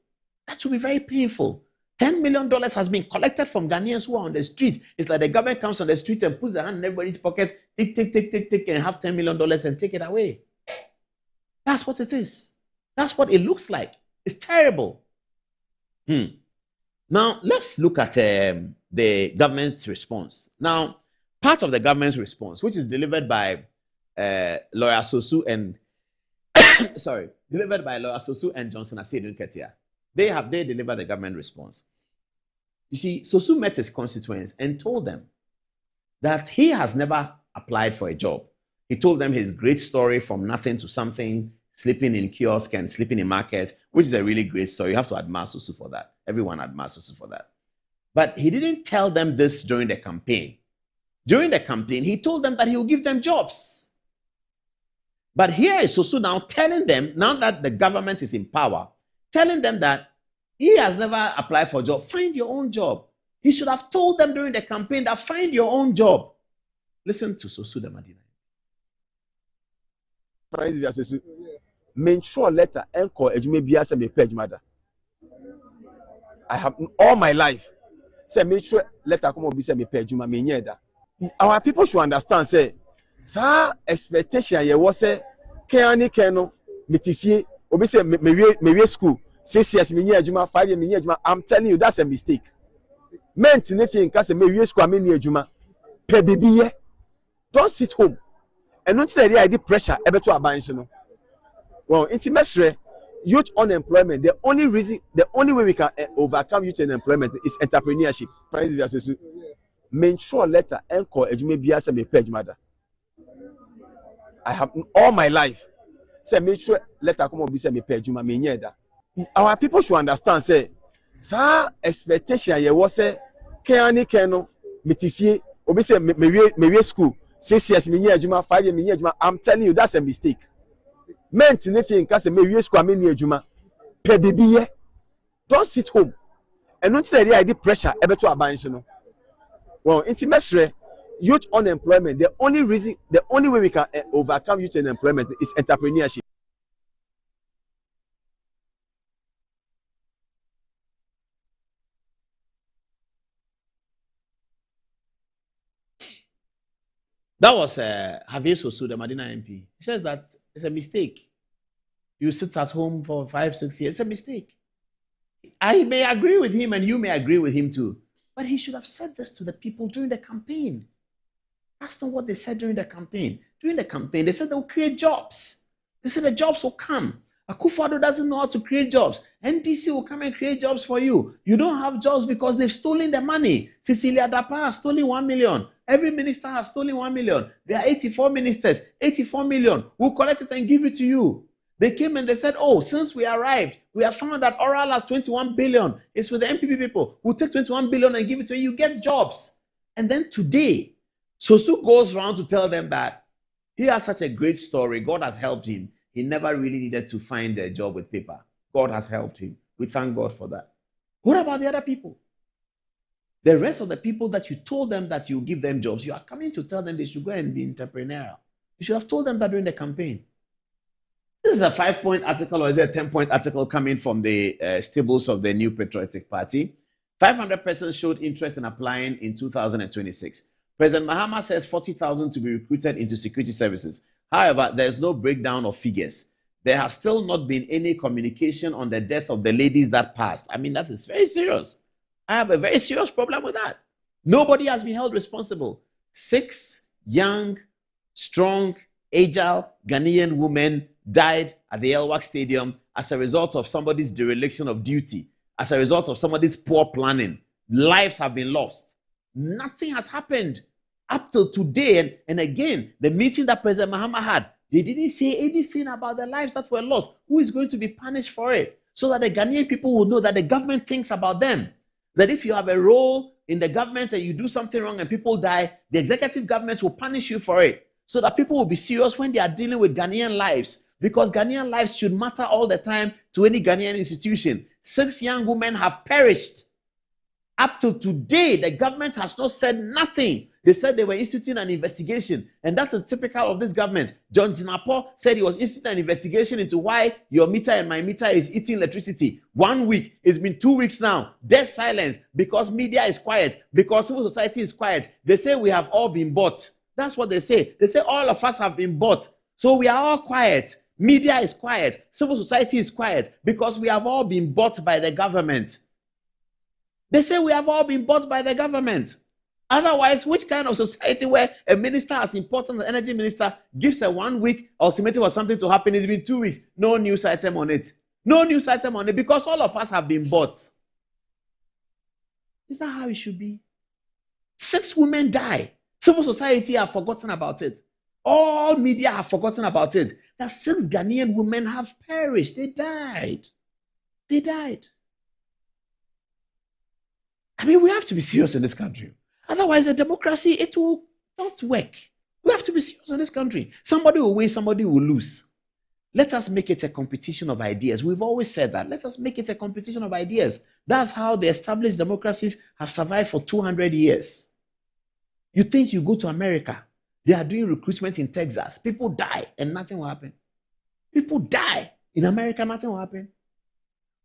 That would be very painful. $10 million has been collected from Ghanaians who are on the street. It's like the government comes on the street and puts their hand in everybody's pocket, tick, tick, tick, tick, tick, and have $10 million and take it away. That's what it is. That's what it looks like. It's terrible. Now, let's look at the government's response. Now, part of the government's response, which is delivered by Lawyer Sosu and Johnson Asedun Ketia, they delivered the government response. You see, Sosu met his constituents and told them that he has never applied for a job. He told them his great story from nothing to something, sleeping in kiosk and sleeping in markets, which is a really great story. You have to admire Sosu for that. Everyone admires Sosu for that. But he didn't tell them this during the campaign. During the campaign, he told them that he will give them jobs. But here is Sosu now telling them, now that the government is in power, telling them that He has never applied for a job. Find your own job. He should have told them during the campaign that find your own job. Listen to Sosu Madina. Letter encore I have all my life. Say make sure letter come be say me pay juma me nyeda. Our people should understand say sa expectation ye was say keno metifie obi say me school 6 years me nyeda 5 years me nyeda. I'm telling you that's a mistake. Men tinefie nka say me school me nyeda pay baby ye. Don't sit home. And not the idea pressure ebe to abanso no. Well, intimate youth unemployment, the only way we can overcome youth unemployment is entrepreneurship. Make sure letter encore I have all my life. Say make sure letter come be say me pay juma me nyeda. Our people should understand say sa expectation ye was say keno metifie obi say me school 6 years me nyeda 5 years me nyeda. I'm telling you that's a mistake. Men tinefie nka say me school me nyeda pay baby ye. Don't sit home. And not the idea pressure ebe to abanso no. Well, intimate youth unemployment, the only way we can overcome youth unemployment is entrepreneurship. That was Javier Sosu, the Madina MP. He says that it's a mistake. You sit at home for 5, 6 years. It's a mistake. I may agree with him and you may agree with him too. But he should have said this to the people during the campaign. That's not what they said during the campaign. During the campaign, they said they'll create jobs. They said the jobs will come. Akufo-Addo doesn't know how to create jobs. NDC will come and create jobs for you. You don't have jobs because they've stolen the money. Cecilia Dapa has stolen 1 million. Every minister has stolen 1 million. There are 84 ministers, 84 million. We'll collect it and give it to you. They came and they said, oh, since we arrived, we have found that Oral has 21 billion. It's with the MPP people. We'll take 21 billion and give it to you. You get jobs. And then today, Sosu goes around to tell them that he has such a great story. God has helped him. He never really needed to find a job with paper. God has helped him. We thank God for that. What about the other people? The rest of the people that you told them that you give them jobs, you are coming to tell them they should go and be entrepreneurial. You should have told them that during the campaign. This is a 5-point article or is it a 10-point article coming from the stables of the New Patriotic Party. 500 persons showed interest in applying in 2026. President Mahama says 40,000 to be recruited into security services. However, there is no breakdown of figures. There has still not been any communication on the death of the ladies that passed. I mean, that is very serious. I have a very serious problem with that. Nobody has been held responsible. 6 young, strong, agile Ghanaian women died at the Elwak Stadium as a result of somebody's dereliction of duty, as a result of somebody's poor planning. Lives have been lost. Nothing has happened up till today. And again, the meeting that President Mahama had, they didn't say anything about the lives that were lost. Who is going to be punished for it? So that the Ghanaian people will know that the government thinks about them. That if you have a role in the government and you do something wrong and people die, the executive government will punish you for it. So that people will be serious when they are dealing with Ghanaian lives. Because Ghanaian lives should matter all the time to any Ghanaian institution. 6 young women have perished. Up till today, the government has not said nothing. They said they were instituting an investigation. And that is typical of this government. John Jinapo said he was instituting an investigation into why your meter and my meter is eating electricity. 1 week. It's been 2 weeks now. Dead silence because media is quiet. Because civil society is quiet. They say we have all been bought. That's what they say. They say all of us have been bought. So we are all quiet. Media is quiet. Civil society is quiet because we have all been bought by the government. They say we have all been bought by the government. Otherwise, which kind of society where a minister as important as the energy minister gives a 1 week ultimatum or something to happen? It's been 2 weeks. No news item on it. No news item on it because all of us have been bought. Is that how it should be? 6 women die. Civil society have forgotten about it. All media have forgotten about it. That 6 Ghanaian women have perished. They died. They died. I mean, we have to be serious in this country. Otherwise, the democracy, it will not work. We have to be serious in this country. Somebody will win, somebody will lose. Let us make it a competition of ideas. We've always said that. Let us make it a competition of ideas. That's how the established democracies have survived for 200 years. You think you go to America, they are doing recruitment in Texas. People die and nothing will happen. People die in America, nothing will happen.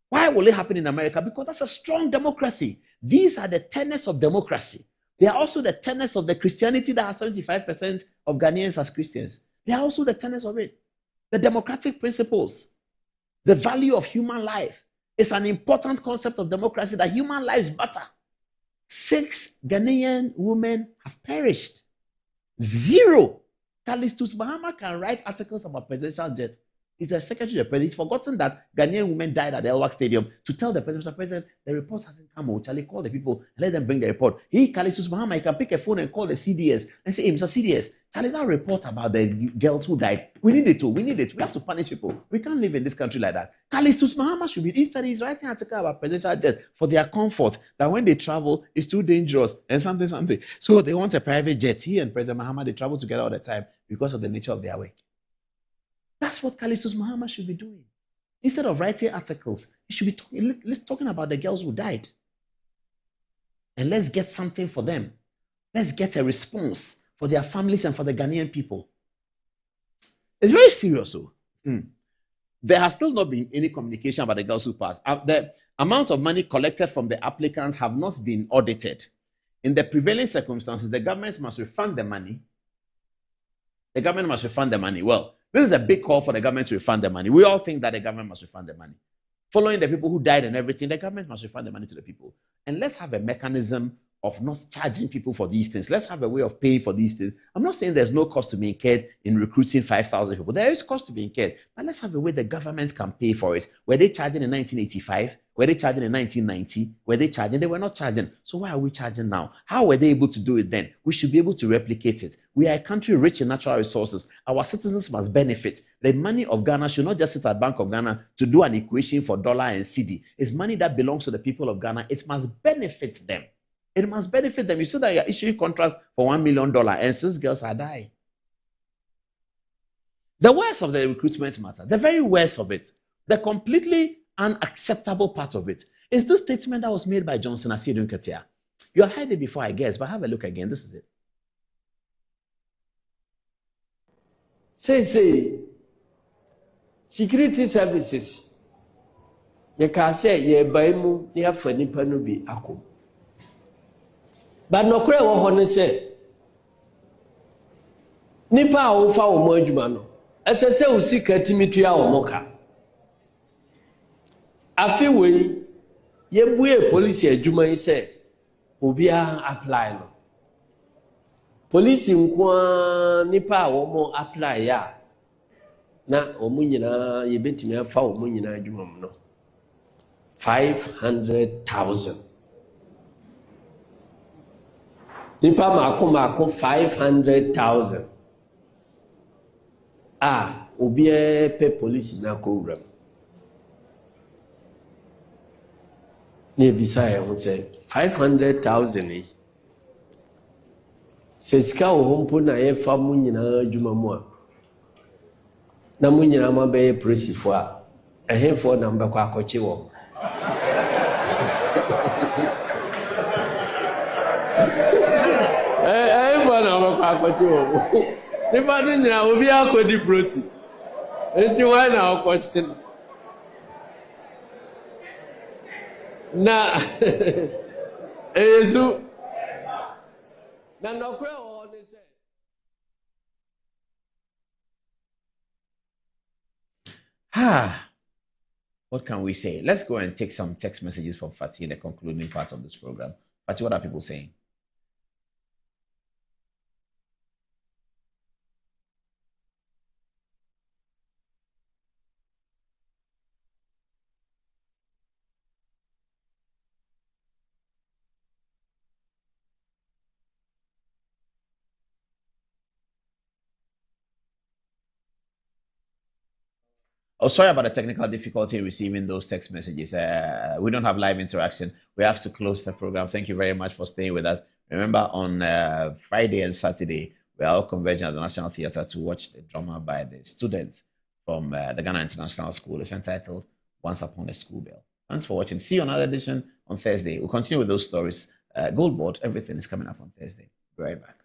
Why will it happen in America? Because that's a strong democracy. These are the tenets of democracy. They are also the tenets of the Christianity that has 75% of Ghanaians as Christians. They are also the tenets of it. The democratic principles, the value of human life is an important concept of democracy, that human lives matter. 6 Ghanaian women have perished. 0. Callistus Mahama can write articles about presidential jet. He's the secretary of the president. He's forgotten that Ghanaian women died at the Elwak Stadium to tell the president, Mr. President, the report hasn't come out. Charlie, call the people, let them bring the report. He, Callistus Mahama, he can pick a phone and call the CDS and say, hey, Mr. CDS, Charlie, that report about the girls who died, we need it too. We need it. We have to punish people. We can't live in this country like that. Callistus Mahama should be, instead he's writing an article about presidential jet for their comfort, that when they travel, it's too dangerous and something. So they want a private jet. He and President Mahama, they travel together all the time because of the nature of their work. That's what Callistus Mahama should be doing. Instead of writing articles, he should be talking about the girls who died. And let's get something for them. Let's get a response for their families and for the Ghanaian people. It's very serious. There has still not been any communication about the girls who passed. The amount of money collected from the applicants have not been audited. In the prevailing circumstances, the government must refund the money. The government must refund the money. Well, this is a big call for the government to refund the money. We all think that the government must refund the money. Following the people who died and everything, the government must refund the money to the people. And let's have a mechanism of not charging people for these things. Let's have a way of paying for these things. I'm not saying there's no cost to be incurred in recruiting 5,000 people. There is cost to be incurred. But let's have a way the government can pay for it. Were they charging in 1985? Were they charging in 1990? Were they charging? They were not charging. So why are we charging now? How were they able to do it then? We should be able to replicate it. We are a country rich in natural resources. Our citizens must benefit. The money of Ghana should not just sit at Bank of Ghana to do an equation for dollar and cedi. It's money that belongs to the people of Ghana. It must benefit them. It must benefit them. You see that you're issuing contracts for $1 million and 6 girls are dying. The worst of the recruitment matter, the very worst of it, the completely unacceptable part of it, is this statement that was made by Johnson Asiedu Nketia. You have heard it before, I guess, but have a look again. This is it. Say, security services. You can say, ye buy mu, you have funny panubi ako. But no cray or honey say, Nipa o fa o mo adwuma no. Ese se o sika timitua o moka. Afi we ye bue police adwuma yi se obi a apply no. Police nko nipa o mo apply ya. Na o mo nyina ye betimi afa o mo nyina adwuma mo no. 500,000. Nipa mako 500,000. Obi pe police na ko wura. Ne bisa e won say 500,000 se sika o hompo na ye fa mu nyina adwuma mu a. Na mu nyina ma be presifo a ehefo na mbekwa akoche wo. Bwana wakwachi wo. Nipa ni nyina obi akodi prosi. Enti why na wakwachi. Na Ezu na nokre o ne se. What can we say? Let's go and take some text messages from Fatih in the concluding part of this program. Fatih, what are people saying? Oh, sorry about the technical difficulty in receiving those text messages. We don't have live interaction. We have to close the program. Thank you very much for staying with us. Remember, on Friday and Saturday, we are all converging at the National Theatre to watch the drama by the students from the Ghana International School. It's entitled Once Upon a School Bell. Thanks for watching. See you on another edition on Thursday. We'll continue with those stories. Gold Board, everything is coming up on Thursday. Be right back.